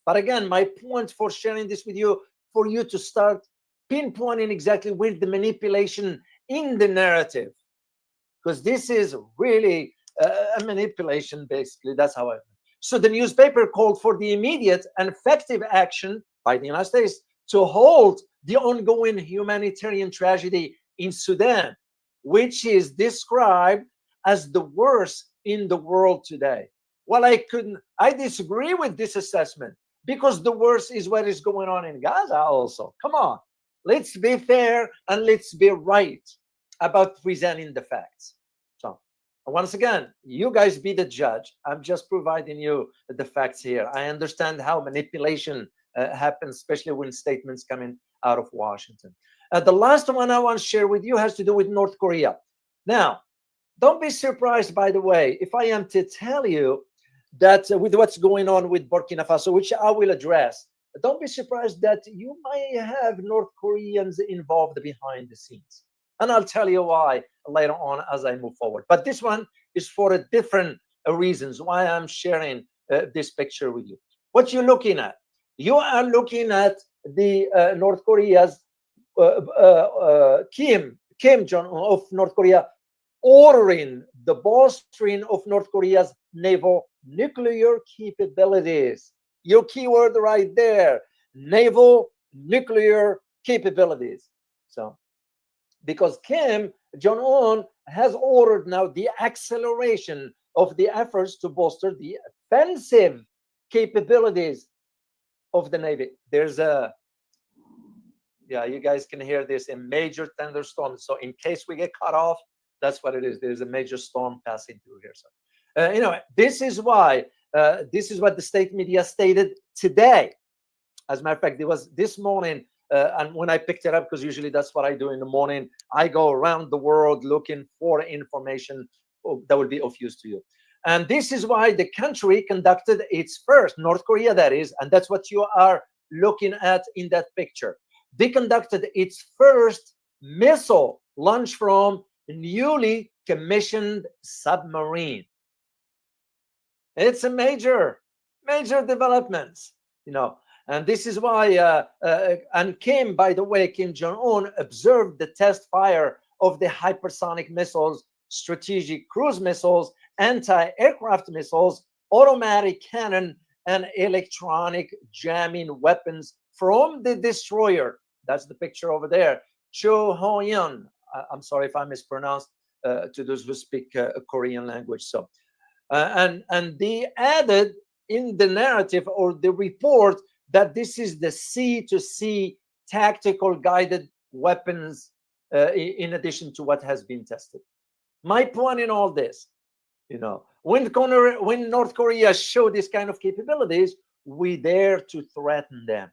But again, my point for sharing this with you, for you to start pinpointing exactly where the manipulation in the narrative, because this is really a manipulation, basically. That's how I. So the newspaper called for the immediate and effective action by the United States to halt the ongoing humanitarian tragedy in Sudan, which is described as the worst in the world today. Well, I disagree with this assessment, because the worst is what is going on in Gaza also. Come on, let's be fair and let's be right about presenting the facts. So once again, you guys be the judge. I'm just providing you the facts here. I understand how manipulation happens, especially when statements coming out of Washington. The last one I want to share with you has to do with North Korea. Now, don't be surprised, by the way, if I am to tell you that with what's going on with Burkina Faso, which I will address, don't be surprised that you may have North Koreans involved behind the scenes. And I'll tell you why later on as I move forward. But this one is for a different reasons why I'm sharing this picture with you. What you're looking at, you are looking at the North Korea's Kim Jong-un of North Korea ordering the bolstering of North Korea's naval nuclear capabilities. Your keyword right there, naval nuclear capabilities. So, because Kim Jong-un has ordered now the acceleration of the efforts to bolster the offensive capabilities of the Navy. There's a, yeah, you guys can hear this, a major thunderstorm. So in case we get cut off, that's what it is. There's a major storm passing through here. So anyway, this is why, this is what the state media stated today. As a matter of fact, it was this morning, and when I picked it up, because usually that's what I do in the morning, I go around the world looking for information that would be of use to you. And this is why the country conducted its first, North Korea that is, and that's what you are looking at in that picture. They conducted its first missile launch from a newly commissioned submarine. It's a major development, you know. And this is why, and Kim, by the way, Kim Jong-un observed the test fire of the hypersonic missiles, strategic cruise missiles, anti-aircraft missiles, automatic cannon, and electronic jamming weapons from the destroyer. That's the picture over there, Cho Ho-yun. I'm sorry if I mispronounced to those who speak Korean language. So, and they added in the narrative or the report that this is the sea-to-sea tactical guided weapons in addition to what has been tested. My point in all this, you know, when North Korea showed this kind of capabilities, we dare to threaten them.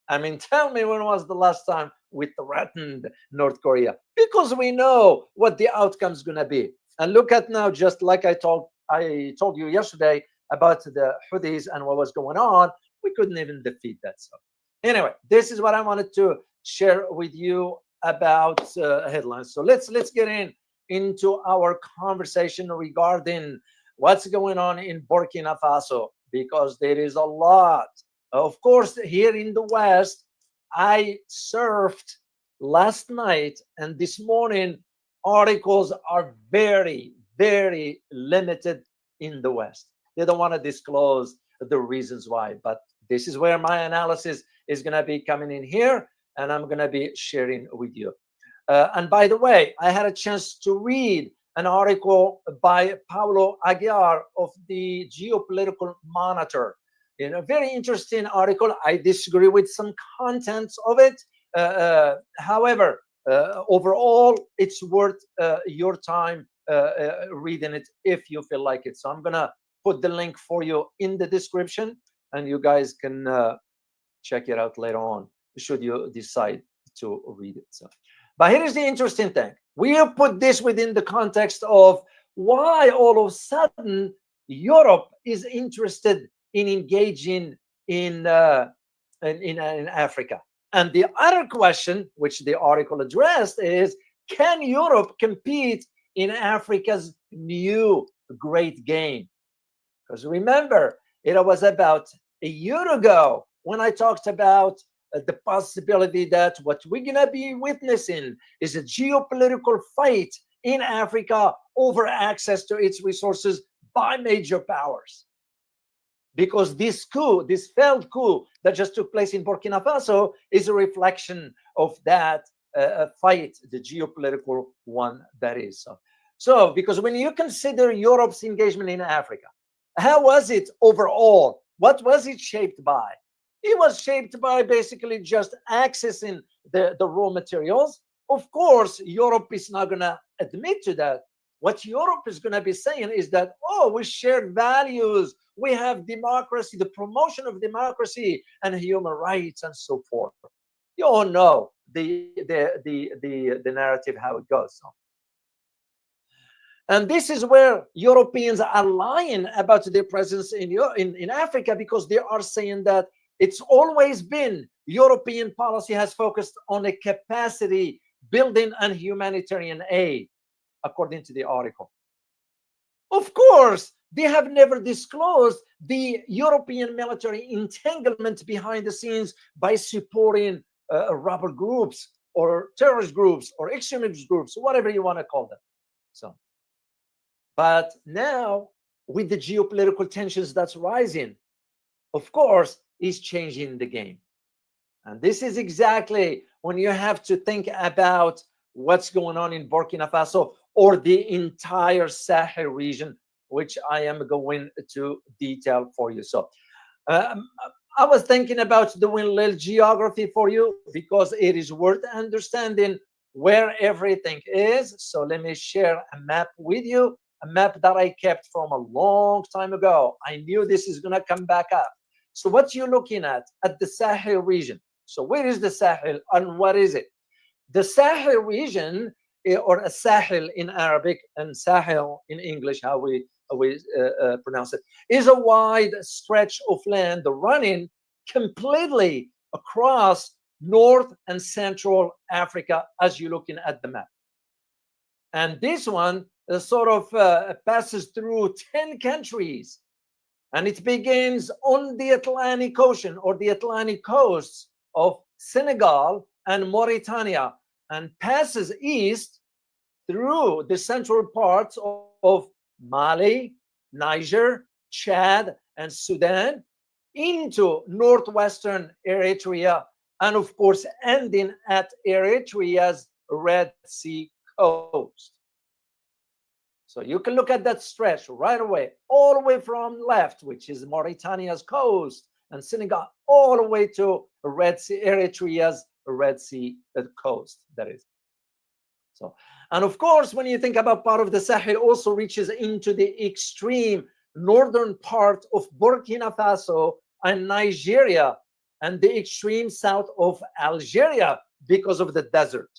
I mean, tell me when was the last time we threatened North Korea? Because we know what the outcome is going to be. And look at now, just like I told you yesterday about the Houthis and what was going on, we couldn't even defeat that. So anyway, this is what I wanted to share with you about headlines. So let's get into our conversation regarding what's going on in Burkina Faso, because there is a lot. Of course, here in the West, I surfed last night and this morning. Articles are very, very limited in the West. They don't want to disclose the reasons why, but this is where my analysis is going to be coming in here, and I'm going to be sharing with you. And by the way, I had a chance to read an article by Paulo Aguiar of the Geopolitical Monitor. In a very interesting article. I disagree with some contents of it, However, overall, it's worth your time reading it if you feel like it. So I'm gonna put the link for you in the description, and you guys can check it out later on should you decide to read it. So, but here is the interesting thing: we have put this within the context of why all of a sudden Europe is interested in engaging in Africa. And the other question, which the article addressed, is can Europe compete in Africa's new great game? Because remember, it was about a year ago when I talked about the possibility that what we're going to be witnessing is a geopolitical fight in Africa over access to its resources by major powers. Because this coup, this failed coup that just took place in Burkina Faso is a reflection of that fight, the geopolitical one that is. So, because when you consider Europe's engagement in Africa, how was it overall? What was it shaped by? It was shaped by basically just accessing the raw materials. Of course, Europe is not going to admit to that. What Europe is going to be saying is that, oh, we share values, we have democracy, the promotion of democracy and human rights and so forth. You all know the narrative, how it goes. And this is where Europeans are lying about their presence in Africa, because they are saying that it's always been European policy has focused on a capacity building and humanitarian aid, according to the article. Of course, they have never disclosed the European military entanglement behind the scenes by supporting rebel groups or terrorist groups or extremist groups, whatever you want to call them. So, but now with the geopolitical tensions that's rising, of course, is changing the game. And this is exactly when you have to think about what's going on in Burkina Faso or the entire Sahel region, which I am going to detail for you. So I was thinking about doing a little geography for you because it is worth understanding where everything is. So let me share a map with you, a map that I kept from a long time ago. I knew this is going to come back up. So what you're looking at the Sahel region. So where is the Sahel and what is it? The Sahel region, or a Sahel in Arabic and Sahel in English, how we pronounce it, is a wide stretch of land running completely across North and Central Africa as you're looking at the map. And this one sort of passes through 10 countries. And it begins on the Atlantic Ocean or the Atlantic coasts of Senegal and Mauritania and passes east through the central parts of Mali, Niger, Chad, and Sudan into northwestern Eritrea, and of course ending at Eritrea's Red Sea coast. So you can look at that stretch right away, all the way from left, which is Mauritania's coast, and Senegal, all the way to Red Sea, Eritrea's Red Sea coast, that is. So, and of course, when you think about part of the Sahel, also reaches into the extreme northern part of Burkina Faso and Nigeria, and the extreme south of Algeria because of the desert.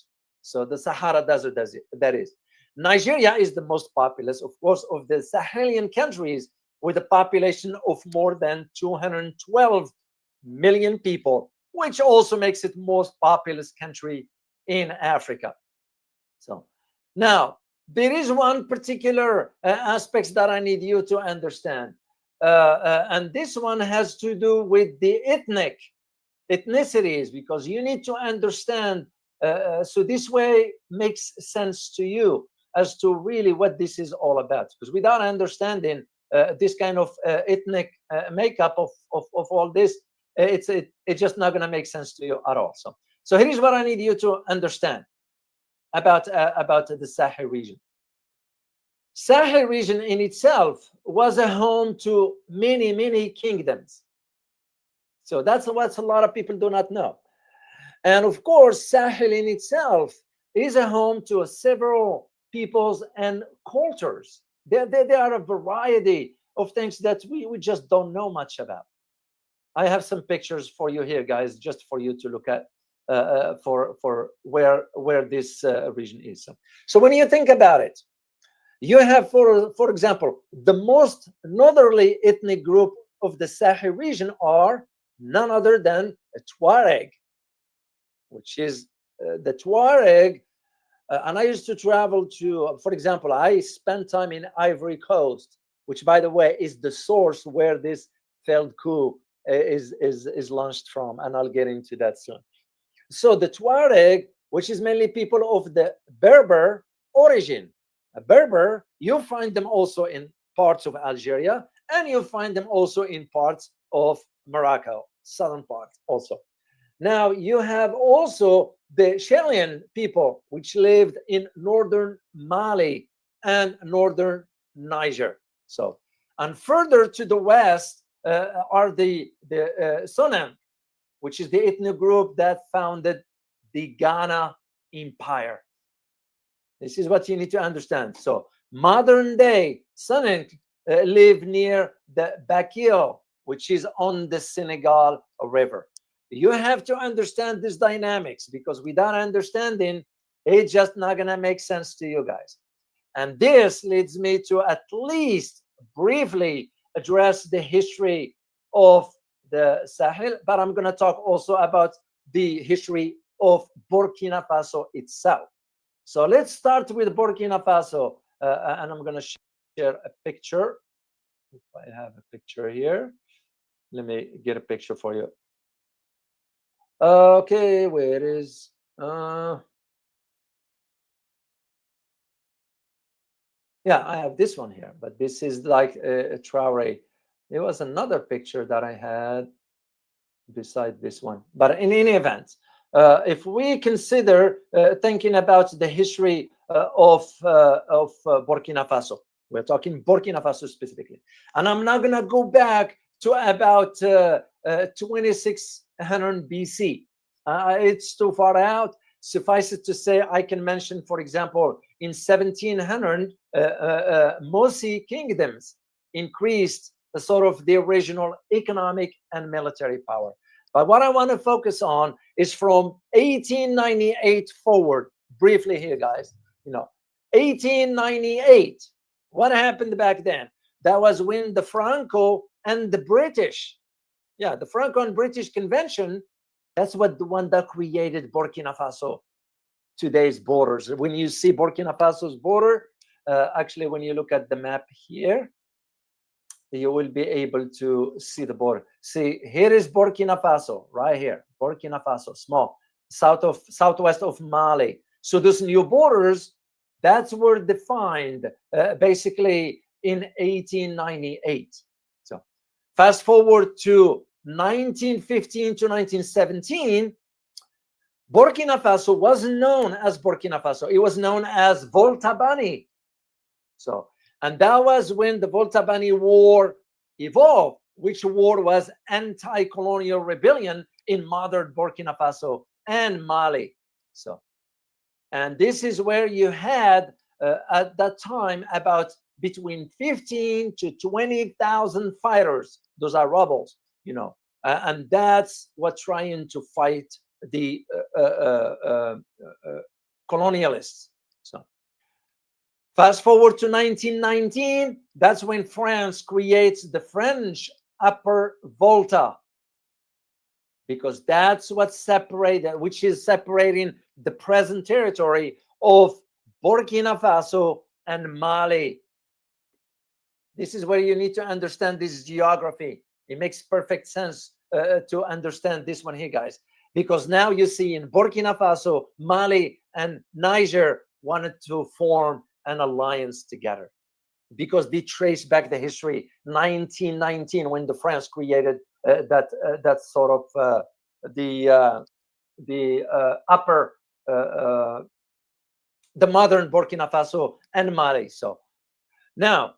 So the Sahara Desert, that is. Nigeria is the most populous, of course, of the Sahelian countries, with a population of more than 212 million people, which also makes it most populous country in Africa. So now there is one particular aspect that I need you to understand, and this one has to do with the ethnicities, because you need to understand. So this way makes sense to you as to really what this is all about, because without understanding this kind of ethnic makeup of all this, it's just not going to make sense to you at all. So here's what I need you to understand about the Sahel region. Sahel region in itself was a home to many kingdoms. So that's what a lot of people do not know. And of course, Sahel in itself is a home to several peoples and cultures. There are a variety of things that we just don't know much about. I have some pictures for you here, guys, just for you to look at for where this region is. So when you think about it, you have, for example, the most northerly ethnic group of the Sahel region are none other than a Tuareg, which is the Tuareg. And I used to travel to, for example, I spent time in Ivory Coast, which, by the way, is the source where this failed coup is launched from, and I'll get into that soon. So the Tuareg, which is mainly people of the Berber origin, a Berber, you find them also in parts of Algeria, and you find them also in parts of Morocco, southern part also. Now you have also the Chalian people, which lived in northern Mali and northern Niger. So, and further to the west are the Sonam, which is the ethnic group that founded the Ghana Empire. This is what you need to understand. So modern day Sonam live near the Bakio, which is on the Senegal River. You have to understand this dynamics, because without understanding, it's just not going to make sense to you guys. And this leads me to at least briefly address the history of the Sahel, but I'm going to talk also about the history of Burkina Faso itself. So let's start with Burkina Faso, and I'm going to share a picture. If I have a picture here, let me get a picture for you. Okay, where is yeah, I have this one here, but this is like a Traoré. There was another picture that I had beside this one, but in any event, if we consider thinking about the history of Burkina Faso, we're talking Burkina Faso specifically, and I'm not gonna go back to about 2600 BC. It's too far out. Suffice it to say, I can mention, for example, in 1700, Mosi kingdoms increased the sort of the original economic and military power. But what I want to focus on is from 1898 forward, briefly here, guys. 1898. What happened back then? That was when the Franco and the British, the Franco and British Convention, that's what the one that created Burkina Faso, today's borders. When you see Burkina Faso's border, actually, when you look at the map here, you will be able to see the border. See, here is Burkina Faso, right here. Burkina Faso, small, southwest of Mali. So those new borders, that's were defined basically in 1898. So fast forward to 1915 to 1917, Burkina Faso wasn't known as Burkina Faso. It was known as Volta-Bani. So, and that was when the Volta-Bani War evolved, which war was anti-colonial rebellion in modern Burkina Faso and Mali. So, and this is where you had at that time about between 15 to 20,000 fighters. Those are rebels, and that's what trying to fight the colonialists. So fast forward to 1919, that's when France creates the French Upper Volta, because that's what separated, which is separating the present territory of Burkina Faso and Mali. This is where you need to understand this geography. It makes perfect sense to understand this one here, guys, because now you see in Burkina Faso, Mali, and Niger wanted to form an alliance together, because they trace back the history 1919 when the France created that sort of the upper the modern Burkina Faso and Mali. So now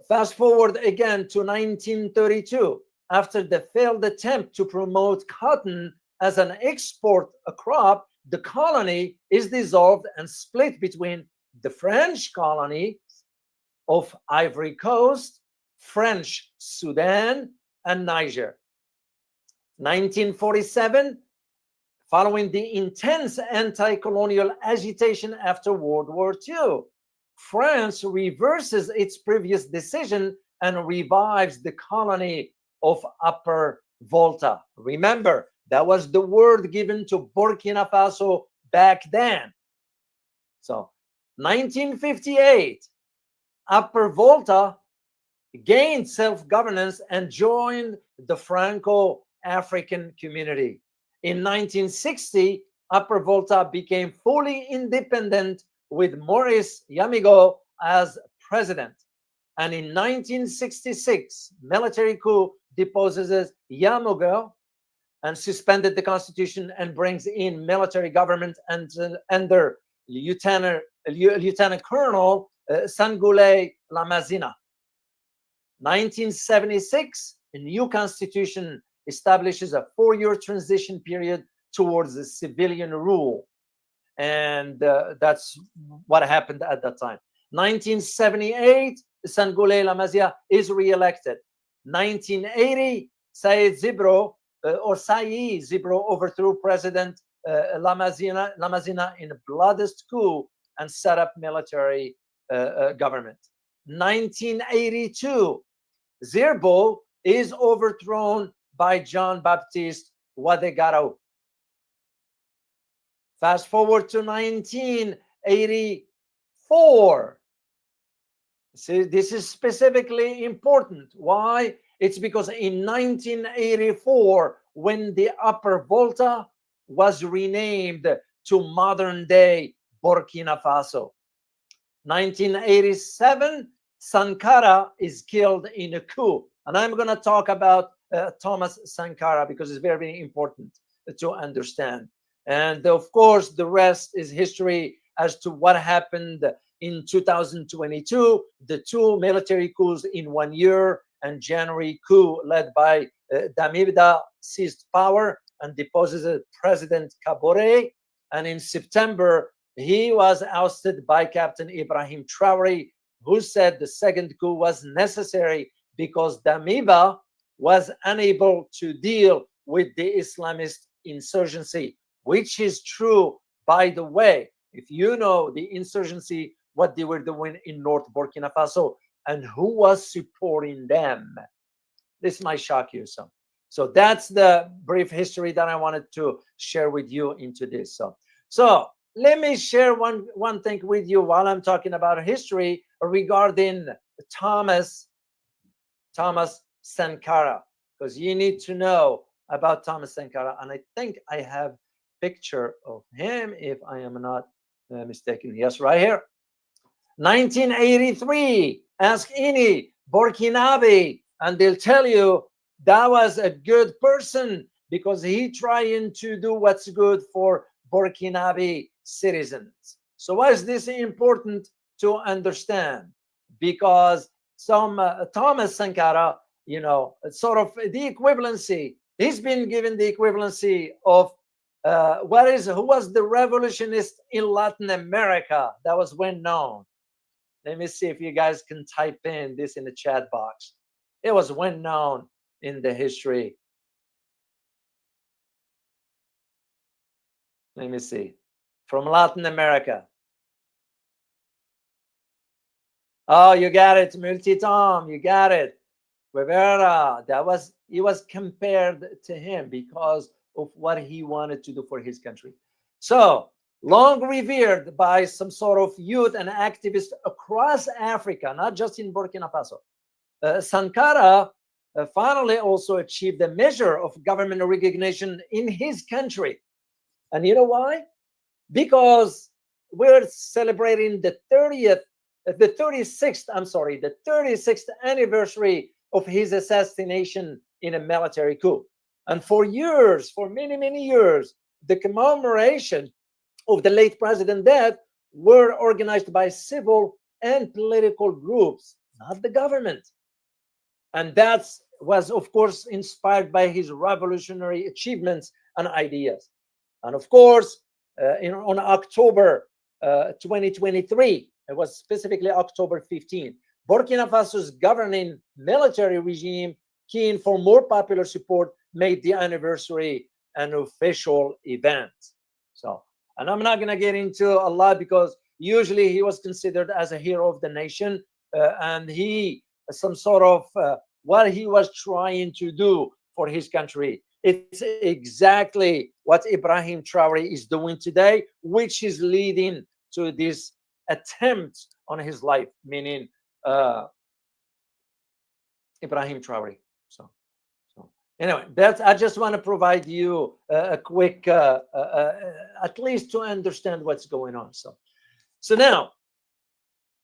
fast forward again to 1932, after the failed attempt to promote cotton as an export crop, the colony is dissolved and split between the French colony of Ivory Coast, French Sudan, and Niger. 1947, following the intense anti-colonial agitation after World War II, France reverses its previous decision and revives the colony of Upper Volta. Remember, that was the word given to Burkina Faso back then. So, 1958, Upper Volta gained self-governance and joined the Franco-African community. In 1960, Upper Volta became fully independent with Maurice Yamigo as president. And in 1966, military coup deposes Yamigo and suspended the constitution and brings in military government under Lieutenant Colonel Sangoulé Lamazina. 1976, a new constitution establishes a 4-year transition period towards the civilian rule. And that's what happened at that time. 1978, Sangoulé Lamazia is re-elected. 1980, Saïd Zibro overthrew President Lamazina in a bloody coup and set up military government. 1982, Zirbo is overthrown by Jean-Baptiste Ouédraogo. Fast forward to 1984. See, this is specifically important. Why? It's because in 1984, when the Upper Volta was renamed to modern-day Burkina Faso. 1987, Sankara is killed in a coup. And I'm going to talk about Thomas Sankara because it's very, very important to understand. And of course, the rest is history as to what happened in 2022, the 2 military coups in 1 year, and January coup led by Damiba seized power and deposed President Traor'e. And in September, he was ousted by Captain Ibrahim Traor'e, who said the second coup was necessary because Damiba was unable to deal with the Islamist insurgency, which is true, by the way. If you know the insurgency, what they were doing in North Burkina Faso and who was supporting them, this might shock you some. So that's the brief history that I wanted to share with you into this. So let me share one thing with you while I'm talking about history regarding Thomas Sankara, because you need to know about Thomas Sankara. And I think I have a picture of him, if I am not mistaken. Yes, right here. 1983. Ask any Burkinabe and they'll tell you that was a good person because he trying to do what's good for Burkinabe citizens. So why is this important to understand? Because some Thomas Sankara, you know, sort of the equivalency, he's been given the equivalency of who was the revolutionist in Latin America that was well known. Let me see if you guys can type in this in the chat box. It was well known in the history. Let me see. From Latin America. Oh, you got it, Multitom. You got it. Rivera. He was compared to him because of what he wanted to do for his country. So, long revered by some sort of youth and activists across Africa, not just in Burkina Faso. Sankara finally also achieved a measure of government recognition in his country. And you know why? Because we're celebrating the 36th anniversary of his assassination in a military coup. And for years, for many, many years, the commemoration of the late president's death were organized by civil and political groups, not the government. And that was, of course, inspired by his revolutionary achievements and ideas. And of course, on October 2023, it was specifically October 15, Burkina Faso's governing military regime, keen for more popular support, made the anniversary an official event. So, and I'm not going to get into a lot because usually he was considered as a hero of the nation, and he some sort of what he was trying to do for his country. It's exactly what Ibrahim Traoré is doing today, which is leading to this attempt on his life, meaning Ibrahim Traoré. So anyway, that's, I just want to provide you a quick, at least to understand what's going on. So now,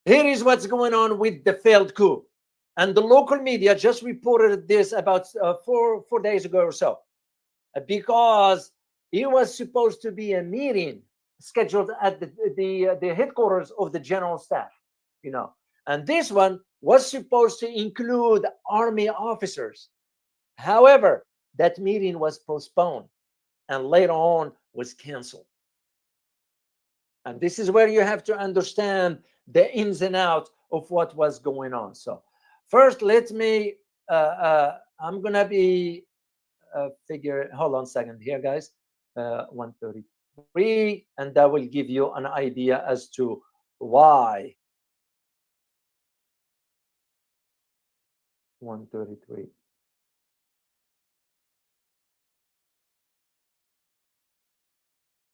here is what's going on with the failed coup. And the local media just reported this about 4 days ago or so, because it was supposed to be a meeting scheduled at the headquarters of the general staff, you know, and this one was supposed to include army officers. However, that meeting was postponed and later on was canceled. And this is where you have to understand the ins and outs of what was going on. So first, let me, I'm going to be hold on a second here, guys, 133, and that will give you an idea as to why. 133.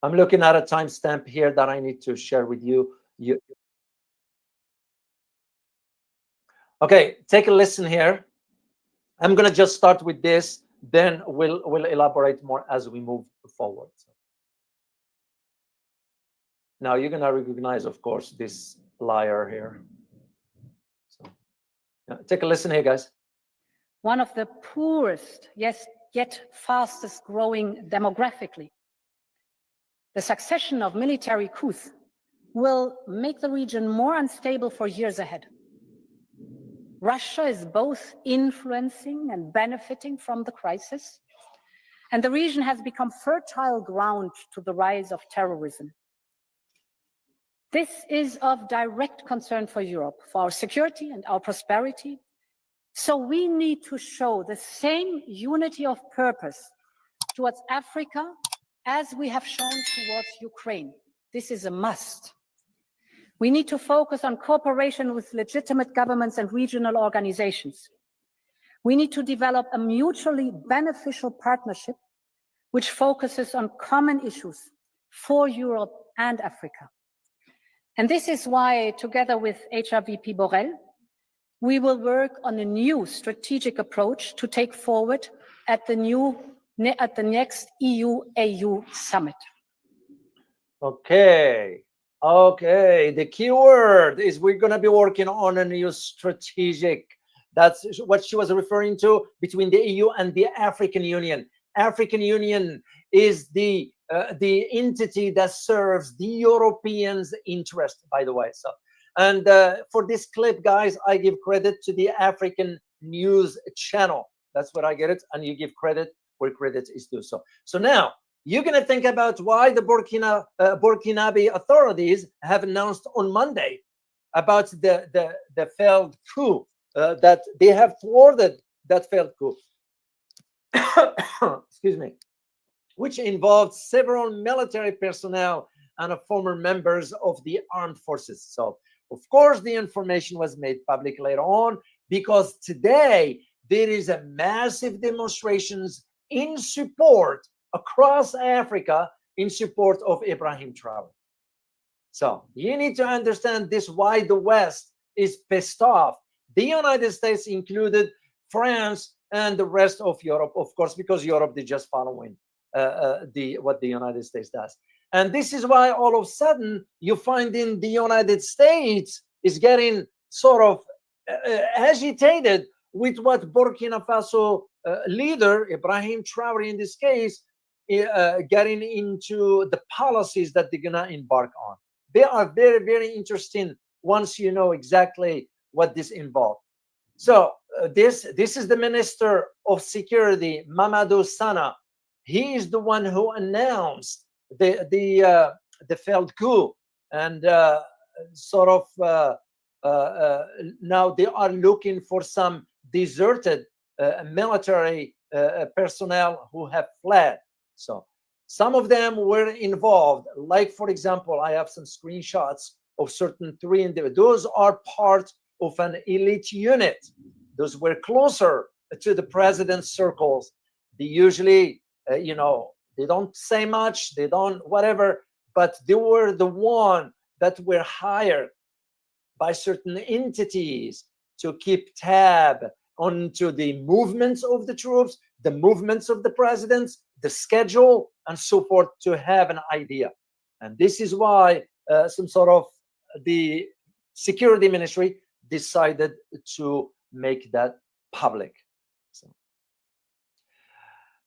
I'm looking at a timestamp here that I need to share with you. Okay, take a listen here. I'm gonna just start with this, then we'll elaborate more as we move forward. Now you're gonna recognize, of course, this liar here. So, yeah, take a listen here, guys. One of the poorest, yes, yet fastest growing demographically. The succession of military coups will make the region more unstable for years ahead. Russia is both influencing and benefiting from the crisis, and the region has become fertile ground to the rise of terrorism. This is of direct concern for Europe, for our security and our prosperity. So we need to show the same unity of purpose towards Africa as we have shown towards Ukraine. This is a must. We need to focus on cooperation with legitimate governments and regional organizations. We need to develop a mutually beneficial partnership which focuses on common issues for Europe and Africa. And this is why, together with HRVP Borrell, we will work on a new strategic approach to take forward at the next EU-AU summit. Okay, the key word is we're going to be working on a new strategic. That's what she was referring to between the EU and the African Union. African Union is the entity that serves the Europeans' interest, by the way. So, and for this clip, guys, I give credit to the African News Channel. That's what I get it, and you give credit where credit is due. So now you're going to think about why the Burkinabe authorities have announced on Monday about the failed coup, that they have thwarted that failed coup. Excuse me, which involved several military personnel and former members of the armed forces. So, of course, the information was made public later on because today there is a massive demonstrations in support across Africa in support of Ibrahim Traoré. So you need to understand this, why the West is pissed off. The United States included, France, and the rest of Europe, of course, because Europe is just following what the United States does. And this is why all of a sudden you find in the United States is getting sort of agitated with what Burkina Faso leader, Ibrahim Traoré in this case, getting into the policies that they're gonna embark on. They are very, very interesting once you know exactly what this involves. So this is the Minister of Security, Mamadou Sana, He is the one who announced the failed coup, and now they are looking for some deserted military personnel who have fled. So some of them were involved. Like, for example, I have some screenshots of certain 3 individuals. Those are part of an elite unit. Those were closer to the president's circles. They usually, they don't say much, they don't whatever, but they were the one that were hired by certain entities to keep tab onto the movements of the troops, the movements of the presidents, the schedule, and so forth, to have an idea. And this is why the security ministry decided to make that public. So,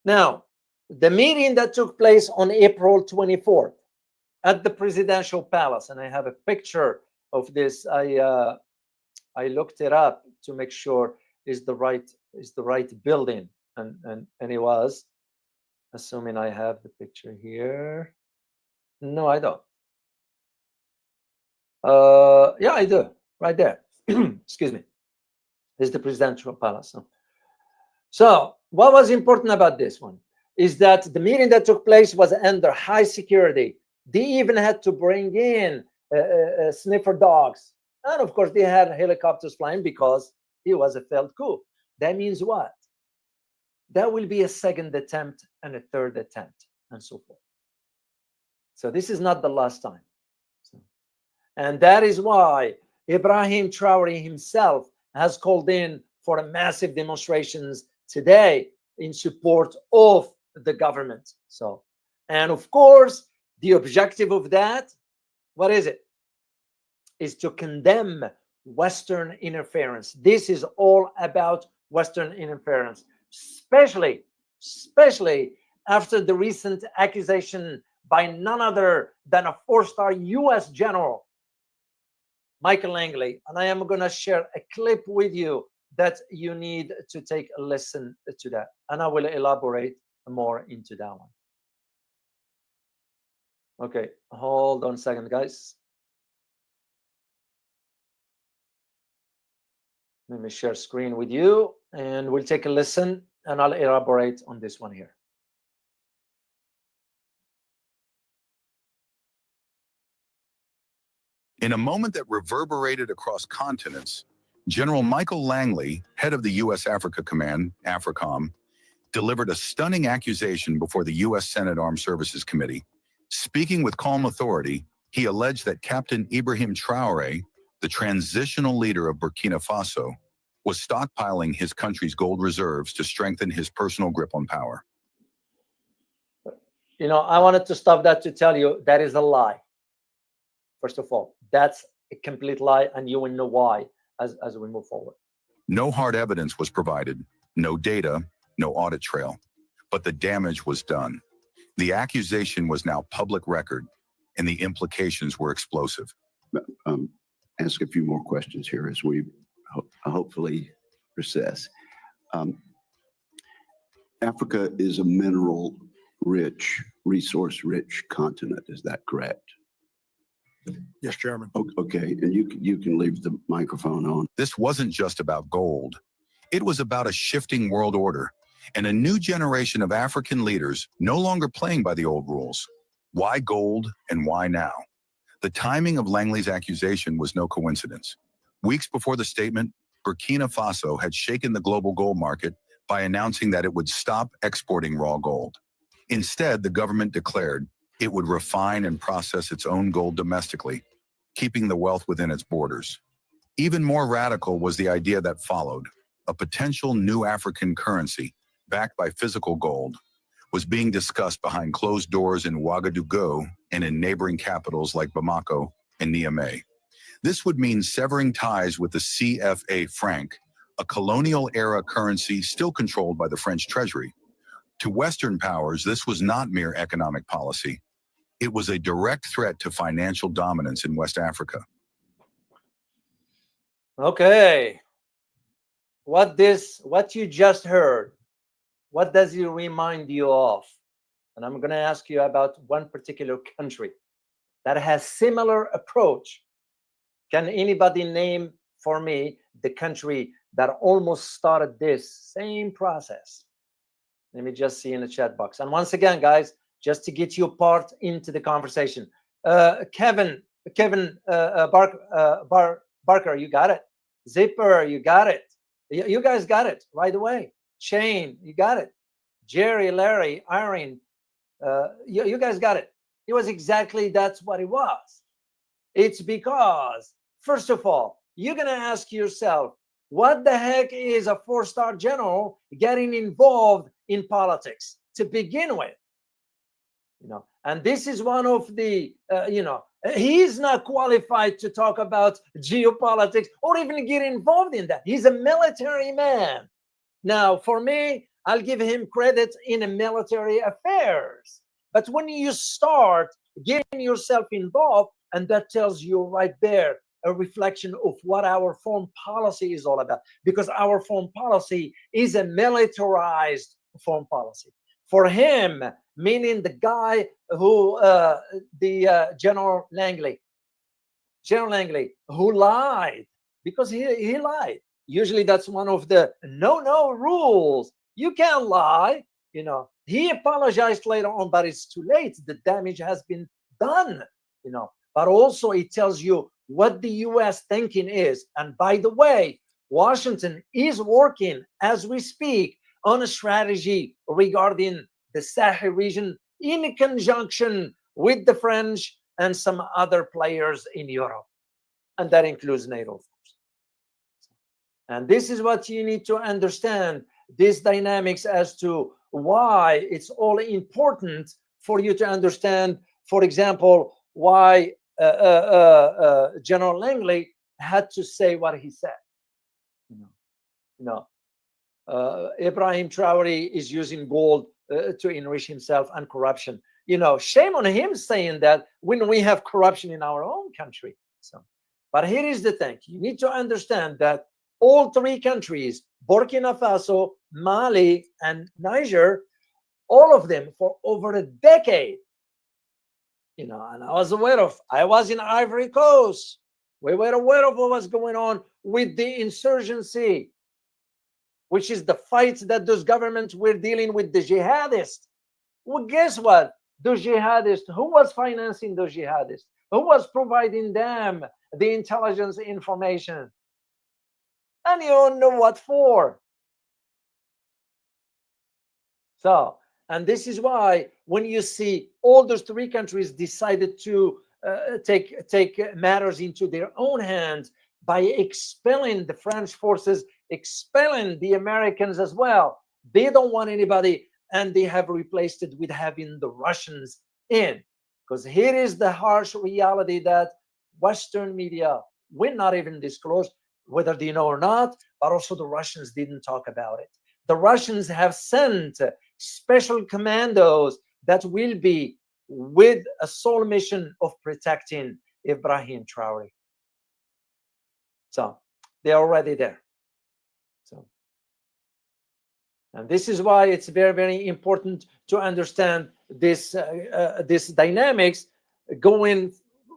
now, the meeting that took place on April 24th at the presidential palace, and I have a picture of this. I looked it up to make sure is the right building, and it was. Assuming I have the picture here. No, I don't. Yeah, I do. Right there. Excuse me. This is the presidential palace. So what was important about this one is that the meeting that took place was under high security. They even had to bring in sniffer dogs. And of course, they had helicopters flying because it was a failed coup. That means what? There will be a second attempt and a third attempt, and so forth. So this is not the last time. And that is why Ibrahim Traor'e himself has called in for a massive demonstrations today in support of the government. So, and of course, the objective of that, what is it? Is to condemn Western interference. This is all about Western interference, especially after the recent accusation by none other than a 4-star US general, Michael Langley. And I am going to share a clip with you that you need to take a listen to that. And I will elaborate more into that one. Okay, hold on a second, guys. Let me share screen with you and we'll take a listen and I'll elaborate on this one here. In a moment that reverberated across continents, General Michael Langley, head of the U.S. Africa Command, AFRICOM, delivered a stunning accusation before the U.S. Senate Armed Services Committee. Speaking with calm authority, he alleged that Captain Ibrahim Traoré, the transitional leader of Burkina Faso, was stockpiling his country's gold reserves to strengthen his personal grip on power. You know, I wanted to stop that to tell you that is a lie. First of all, that's a complete lie, and you will know why as we move forward. No hard evidence was provided, no data, no audit trail, but the damage was done. The accusation was now public record, and the implications were explosive. Ask a few more questions here as we hopefully recess. Africa is a mineral-rich, resource-rich continent. Is that correct? Yes, Chairman. Okay, and you can leave the microphone on. This wasn't just about gold. It was about a shifting world order and a new generation of African leaders no longer playing by the old rules. Why gold and why now? The timing of Langley's accusation was no coincidence. Weeks before the statement, Burkina Faso had shaken the global gold market by announcing that it would stop exporting raw gold. Instead, the government declared it would refine and process its own gold domestically, keeping the wealth within its borders. Even more radical was the idea that followed. A potential new African currency, backed by physical gold, was being discussed behind closed doors in Ouagadougou and in neighboring capitals like Bamako and Niamey. This would mean severing ties with the CFA franc, a colonial-era currency still controlled by the French treasury. To Western powers, this was not mere economic policy. It was a direct threat to financial dominance in West Africa. Okay. What you just heard, what does it remind you of? And I'm going to ask you about one particular country that has similar approach. Can anybody name for me the country that almost started this same process? Let me just see in the chat box. And once again, guys, just to get you part into the conversation, Kevin Barker, you got it. Zipper, you got it. You guys got it right away. Shane, you got it. Jerry, Larry, Irene, you guys got it. It was exactly that's what it was. It's because, first of all, you're going to ask yourself, what the heck is a 4-star general getting involved in politics to begin with? You know, and this is one of the, he's not qualified to talk about geopolitics or even get involved in that. He's a military man. Now, for me, I'll give him credit in military affairs. But when you start getting yourself involved, and that tells you right there a reflection of what our foreign policy is all about, because our foreign policy is a militarized foreign policy. For him, meaning the guy who, General Langley, who lied, because he lied. Usually that's one of the no rules. You can't lie. You know, he apologized later on, but it's too late. The damage has been done, you know. But also it tells you what the U.S. thinking is. And by the way, Washington is working as we speak on a strategy regarding the Sahel region in conjunction with the French and some other players in Europe. And that includes NATO. And this is what you need to understand, these dynamics as to why it's all important for you to understand, for example, why General Langley had to say what he said. Ibrahim Traor'e is using gold to enrich himself and corruption. You know, shame on him saying that when we have corruption in our own country. So, but here is the thing. You need to understand that all 3 countries, Burkina Faso, Mali, and Niger, all of them for over a decade, you know, and I was in Ivory Coast. We were aware of what was going on with the insurgency, which is the fight that those governments were dealing with the jihadists. Well, guess what? Those jihadists, who was financing those jihadists? Who was providing them the intelligence information? And you don't know what for. So, and this is why when you see all those 3 countries decided to take matters into their own hands by expelling the French forces, expelling the Americans as well. They don't want anybody, and they have replaced it with having the Russians in. Because here is the harsh reality that Western media will not even disclose, whether they know or not, but also the Russians didn't talk about it. The Russians have sent special commandos that will be with a sole mission of protecting Ibrahim Traor'e. So they're already there. So, and this is why it's very, very important to understand this this dynamics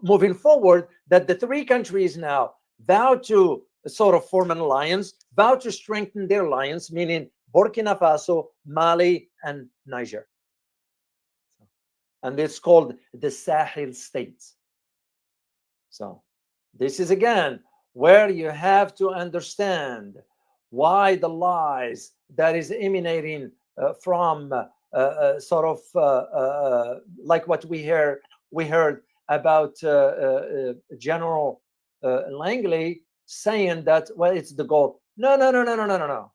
moving forward, that the 3 countries now vow to sort of form an alliance, vow to strengthen their alliance, meaning Burkina Faso, Mali, and Niger. And it's called the Sahel states. So this is again where you have to understand why the lies that is emanating from like what we heard about General Langley saying that, well, it's the goal. No.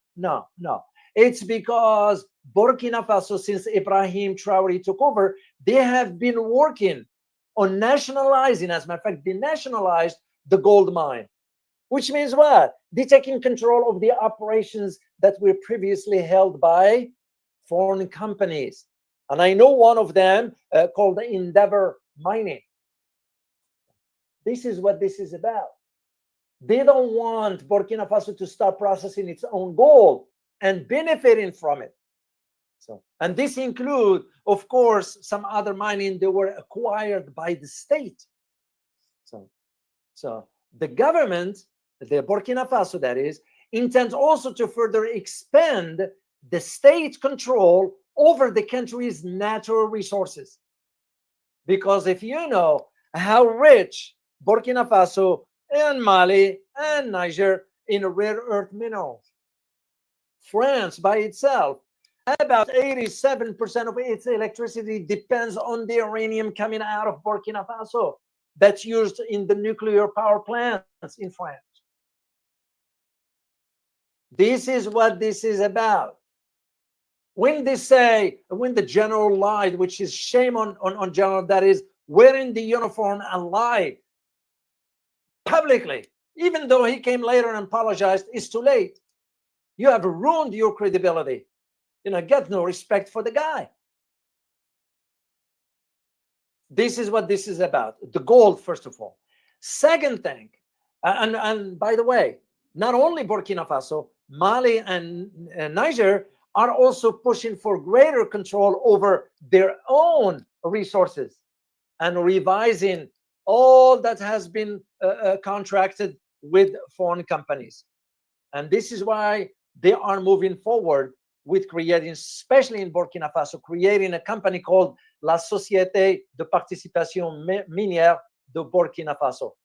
It's because Burkina Faso, since Ibrahim Traor'e took over, they have been working on nationalizing, as a matter of fact, they nationalized the gold mine, which means what? They're taking control of the operations that were previously held by foreign companies. And I know one of them called the Endeavor Mining. This is what this is about. They don't want Burkina Faso to start processing its own gold and benefiting from it. So, and this include, of course, some other mining that were acquired by the state. So the government, the Burkina Faso that is, intends also to further expand the state control over the country's natural resources. Because if you know how rich Burkina Faso and Mali and Niger in rare earth minerals, France by itself, about 87% of its electricity depends on the uranium coming out of Burkina Faso that's used in the nuclear power plants in France. This is what this is about. When they say, when the general lied, which is shame on general, that is wearing the uniform and lied publicly, even though he came later and apologized, it's too late. You have ruined your credibility. You know, get no respect for the guy. This is what this is about. The gold, first of all. Second thing, and by the way, not only Burkina Faso, Mali and Niger are also pushing for greater control over their own resources and revising all that has been contracted with foreign companies. And this is why they are moving forward with creating, especially in Burkina Faso, creating a company called La Société de Participation Minière de Burkina Faso.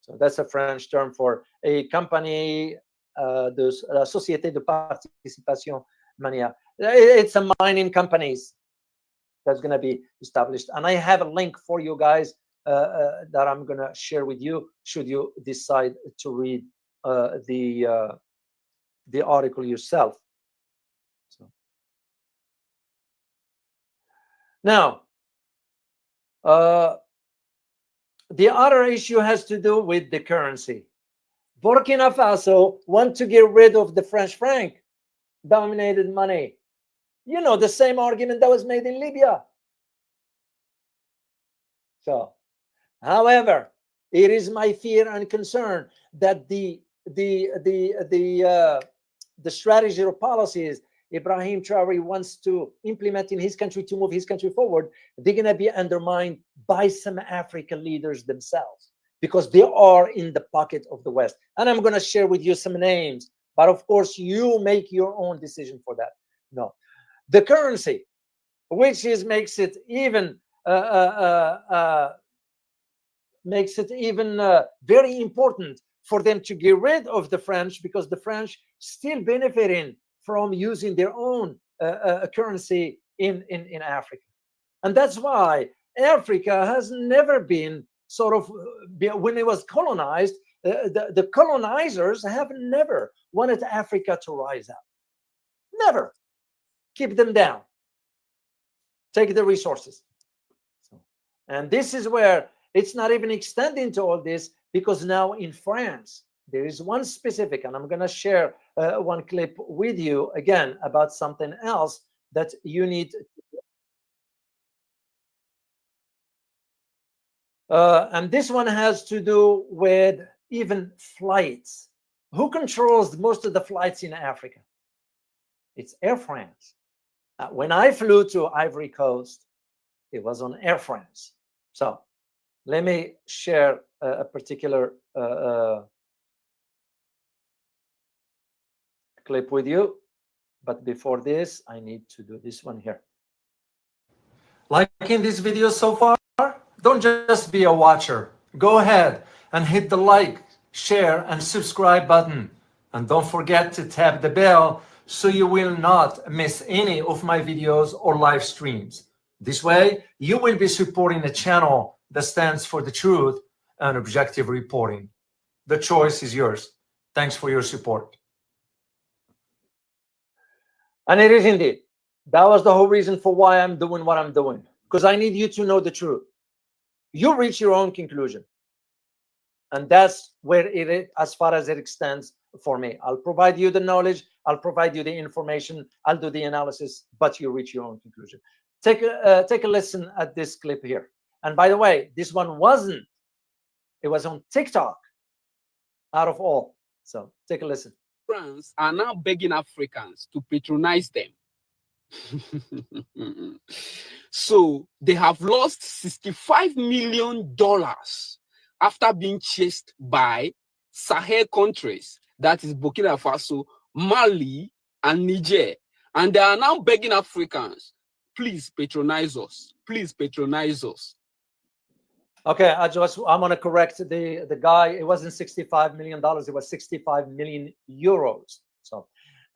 So that's a French term for a company, La Société de Participation Minière. It's a mining companies that's going to be established. And I have a link for you guys that I'm going to share with you, should you decide to read the article yourself. So. Now, the other issue has to do with the currency. Burkina Faso want to get rid of the French franc dominated money. You know, the same argument that was made in Libya. So, however, it is my fear and concern that the strategy or policies Ibrahim Traoré wants to implement in his country to move his country forward, they're going to be undermined by some African leaders themselves, because they are in the pocket of the West. And I'm going to share with you some names, but of course you make your own decision for that. No, the currency, which makes it even very important for them to get rid of the French, because the French still benefiting from using their own currency in Africa. And that's why Africa has never been sort of, when it was colonized, the colonizers have never wanted Africa to rise up. Never. Keep them down. Take the resources. And this is where it's not even extending to all this, because now in France, there is one specific, and I'm going to share one clip with you again about something else that you need. And this one has to do with even flights. Who controls most of the flights in Africa? It's Air France. When I flew to Ivory Coast, it was on Air France. So let me share a particular clip with you. But before this, I need to do this one here. Liking this video so far? Don't just be a watcher. Go ahead and hit the like, share, and subscribe button. And don't forget to tap the bell so you will not miss any of my videos or live streams. This way, you will be supporting a channel that stands for the truth and objective reporting. The choice is yours. Thanks for your support. And it is indeed. That was the whole reason for why I'm doing what I'm doing, because I need you to know the truth. You reach your own conclusion. And that's where it is, as far as it extends for me. I'll provide you the knowledge. I'll provide you the information. I'll do the analysis, but you reach your own conclusion. Take a listen at this clip here. And by the way, this one wasn't. It was on TikTok, out of all. So take a listen. France are now begging Africans to patronize them So they have lost $65 million after being chased by Sahel countries, that is Burkina Faso, Mali, and Niger. And they are now begging Africans, please patronize us. Please patronize us. Okay, I'm gonna correct the guy. It wasn't $65 million, it was 65 million euros. So,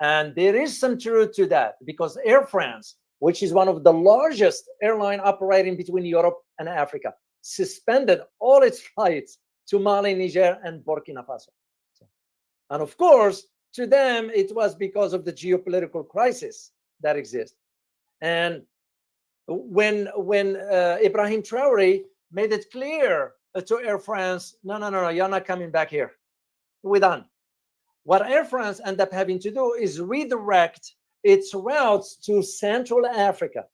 and there is some truth to that, because Air France, which is one of the largest airline operating between Europe and Africa, suspended all its flights to Mali, Niger, and Burkina Faso. So, and of course, to them, it was because of the geopolitical crisis that exists. And when Ibrahim Traor'e made it clear to Air France, no, you're not coming back here. We're done. What Air France ended up having to do is redirect its routes to Central Africa.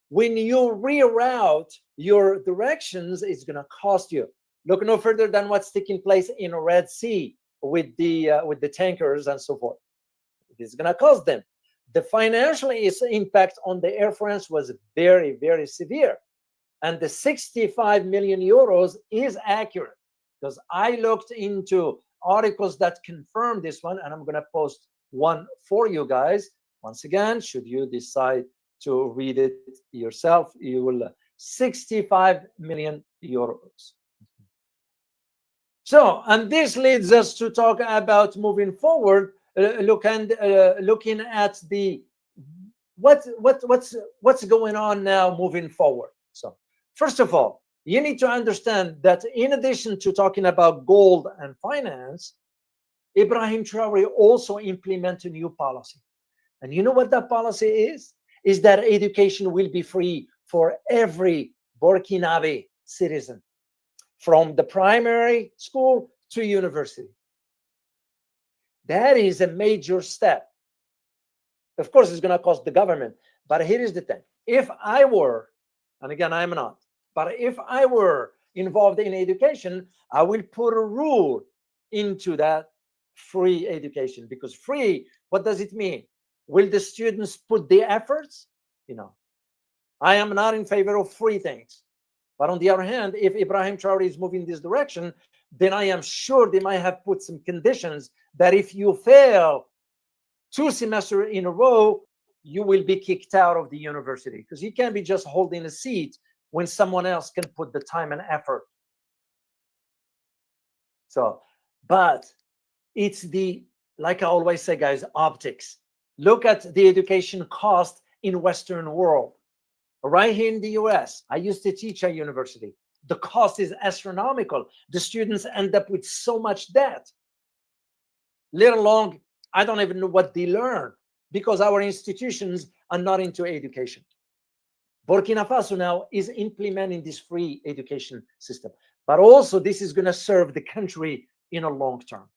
When you reroute your directions, it's going to cost you. Look no further than what's taking place in the Red Sea with the tankers and so forth. It's going to cost them. The financial impact on the Air France was very, very severe. And the 65 million euros is accurate, because I looked into articles that confirm this one, and I'm going to post one for you guys. Once again, should you decide to read it yourself, you will 65 million euros. So, and this leads us to talk about moving forward, looking at the what's going on now moving forward. So, first of all, you need to understand that in addition to talking about gold and finance, Ibrahim Traoré also implemented a new policy. And you know what that policy is? Is that education will be free for every Burkinabe citizen, from the primary school to university. That is a major step. Of course, it's going to cost the government. But here is the thing. If I were, and again, I'm not, but if I were involved in education, I will put a rule into that free education. Because free, what does it mean? Will the students put the efforts? You know, I am not in favor of free things. But on the other hand, if Ibrahim Traoré is moving this direction, then I am sure they might have put some conditions that if you fail 2 semesters in a row, you will be kicked out of the university, because you can't be just holding a seat when someone else can put the time and effort. So, but it's the, like I always say, guys, optics. Look at the education cost in Western world. Right here in the US, I used to teach at university. The cost is astronomical. The students end up with so much debt. Let alone, I don't even know what they learn, because our institutions are not into education. Burkina Faso now is implementing this free education system. But also, this is going to serve the country in a long term.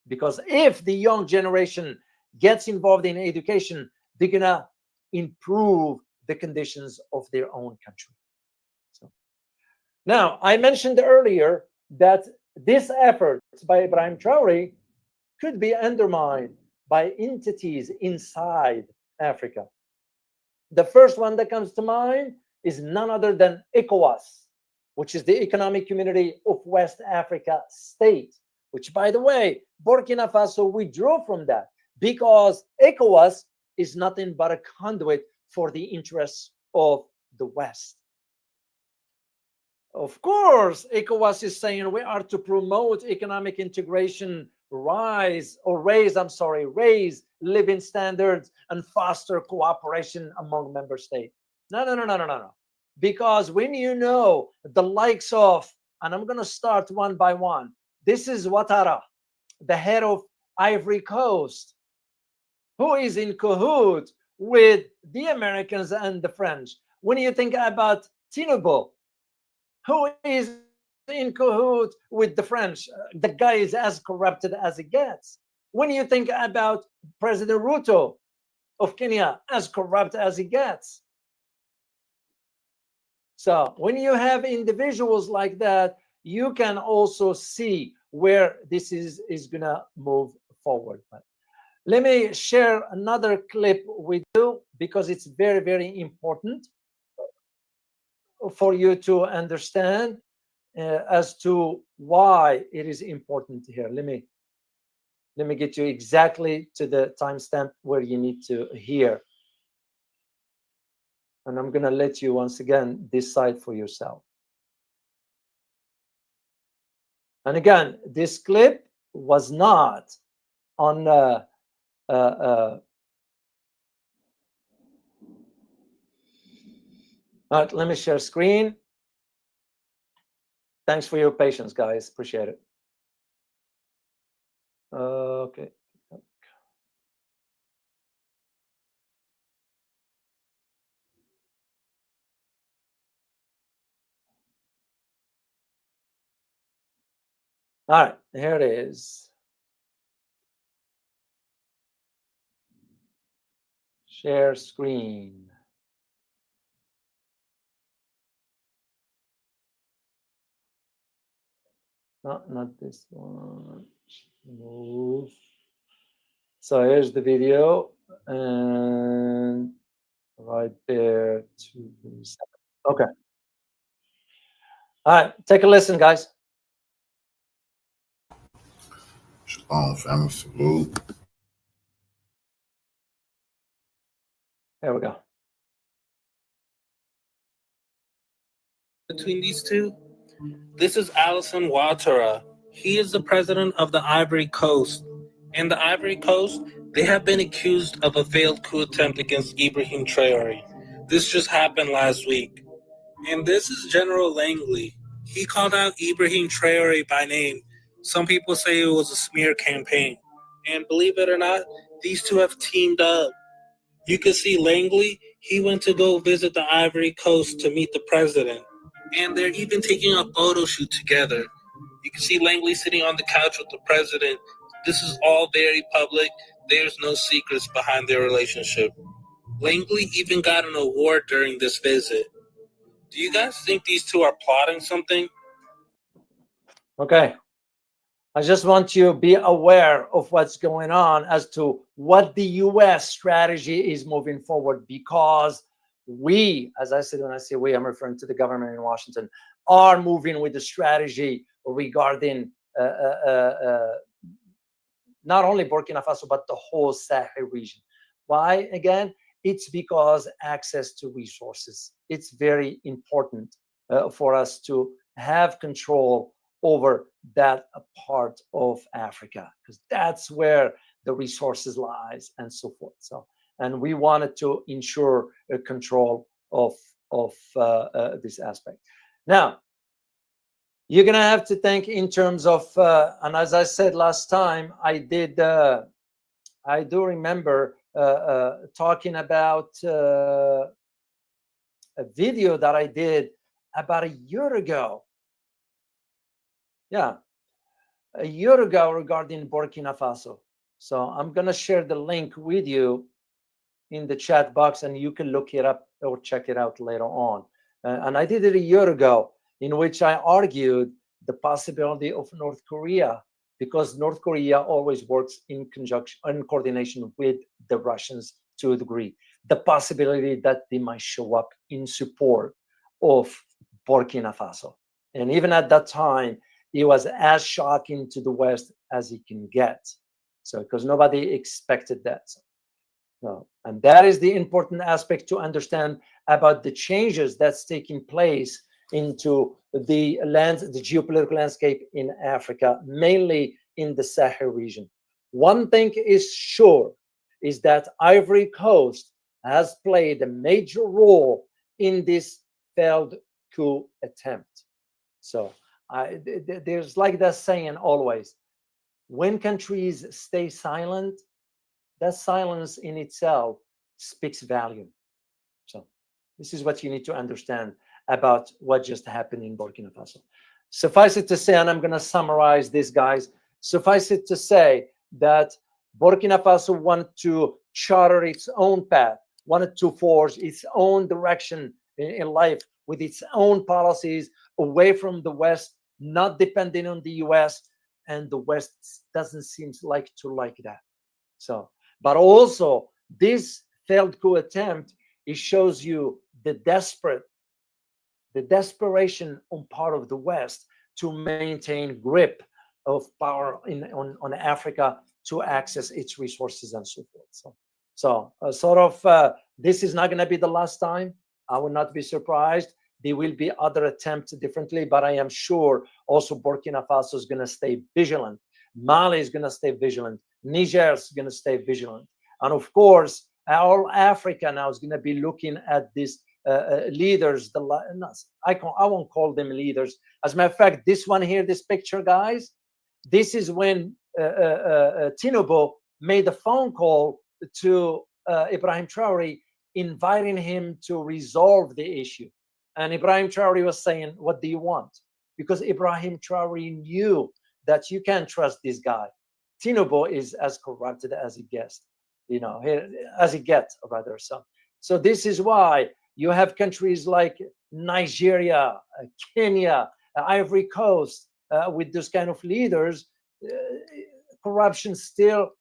Because if the young generation gets involved in education, they're going to improve the conditions of their own country. So, now, I mentioned earlier that this effort by Ibrahim Traoré could be undermined by entities inside Africa. The first one that comes to mind is none other than ECOWAS, which is the Economic Community of West Africa States, which, by the way, Burkina Faso withdrew from that, because ECOWAS is nothing but a conduit for the interests of the West. Of course, ECOWAS is saying we are to promote economic integration, raise living standards, and foster cooperation among member states. No. Because when you know the likes of, and I'm going to start one by one, this is Ouattara, the head of Ivory Coast, who is in cahoots with the Americans and the French. When you think about Tinubu, who is in cahoots with the French, the guy is as corrupted as it gets. When you think about President Ruto of Kenya, as corrupt as it gets. So when you have individuals like that, you can also see where this is going to move forward. Let me share another clip with you because it's very, very important for you to understand as to why it is important here. Let me get you exactly to the timestamp where you need to hear. And I'm going to let you once again decide for yourself. And again, this clip was not on all right, let me share screen. Thanks for your patience, guys. Appreciate it. Okay. All right, here it is. Share screen. No, not this one. Move. So here's the video, and right there. Okay. All right, take a listen, guys. Shalom, family, salute. There we go. Between these two, this is Alassane Ouattara. He is the president of the Ivory Coast. In the Ivory Coast, they have been accused of a failed coup attempt against Ibrahim Traor'e. This just happened last week. And this is General Langley. He called out Ibrahim Traor'e by name. Some people say it was a smear campaign. And believe it or not, these two have teamed up. You can see Langley, he went to go visit the Ivory Coast to meet the president. And they're even taking a photo shoot together. You can see Langley sitting on the couch with the president. This is all very public. There's no secrets behind their relationship. Langley even got an award during this visit. Do you guys think these two are plotting something? Okay. I just want you to be aware of what's going on as to what the U.S. strategy is moving forward, because we, as I said, when I say we, I'm referring to the government in Washington, are moving with the strategy regarding not only Burkina Faso, but the whole Sahel region. Why? Again, it's because access to resources. It's very important for us to have control over that part of Africa, because that's where the resources lies and so forth. So, and we wanted to ensure control of this aspect. Now, you're gonna have to think in terms of, and as I said last time, I do remember talking about a video that I did about a year ago. Yeah, a year ago regarding Burkina Faso. So I'm going to share the link with you in the chat box, and you can look it up or check it out later on. And I did it a year ago, in which I argued the possibility of North Korea, because North Korea always works in conjunction and coordination with the Russians to a degree. The possibility that they might show up in support of Burkina Faso. And even at that time, it was as shocking to the West as it can get. So, because nobody expected that. No. And that is the important aspect to understand about the changes that's taking place into the geopolitical landscape in Africa, mainly in the Sahel region. One thing is sure, is that Ivory Coast has played a major role in this failed coup attempt. So, there's like that saying always, when countries stay silent, that silence in itself speaks value. So this is what you need to understand about what just happened in Burkina Faso. Suffice it to say, and I'm going to summarize this, guys, suffice it to say that Burkina Faso wanted to charter its own path, wanted to forge its own direction in life with its own policies, away from the West, not depending on the US, and the West doesn't seem to like that. So But also this failed coup attempt, it shows you the desperation on part of the West to maintain grip of power on Africa, to access its resources and so forth. This is not going to be the last time. I would not be surprised. There will be other attempts differently, but I am sure also Burkina Faso is going to stay vigilant. Mali is going to stay vigilant. Niger is going to stay vigilant. And of course, all Africa now is going to be looking at these leaders. I won't call them leaders. As a matter of fact, this one here, this picture, guys, this is when Tinubu made a phone call to Ibrahim Traor'e, inviting him to resolve the issue. And Ibrahim Traor'e was saying, what do you want? Because Ibrahim Traor'e knew that you can't trust this guy. Tinubu is as corrupted as he gets, as he gets, rather. So this is why you have countries like Nigeria, Kenya, Ivory Coast, with this kind of leaders. Corruption still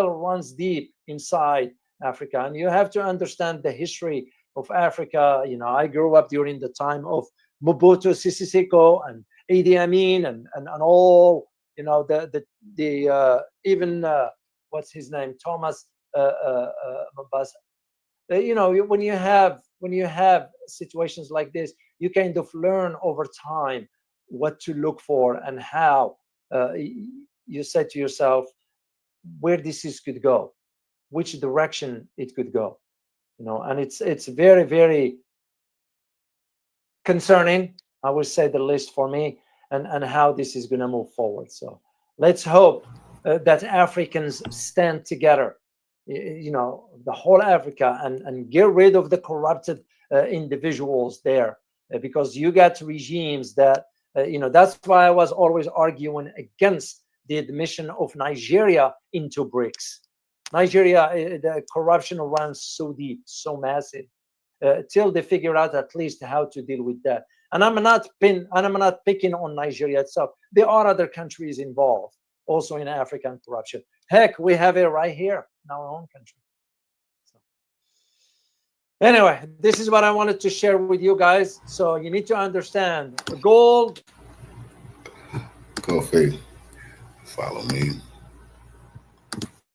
runs deep inside Africa, and you have to understand the history of Africa. I grew up during the time of Mobutu Sese Seko and Idi Amin and all, even what's his name, Thomas Mabasa. When you have situations like this, you kind of learn over time what to look for and how you say to yourself where this could go, which direction it could go, and it's very, very concerning, I would say the least, for me, and how this is going to move forward. So let's hope that Africans stand together, the whole Africa, and get rid of the corrupted individuals there, because you got regimes that, that's why I was always arguing against the admission of Nigeria into BRICS. Nigeria, the corruption runs so deep, so massive, till they figure out at least how to deal with that. And I'm not picking on Nigeria itself. There are other countries involved also in African corruption. Heck, we have it right here in our own country. So, anyway, this is what I wanted to share with you guys. So you need to understand gold. Kofi, follow me.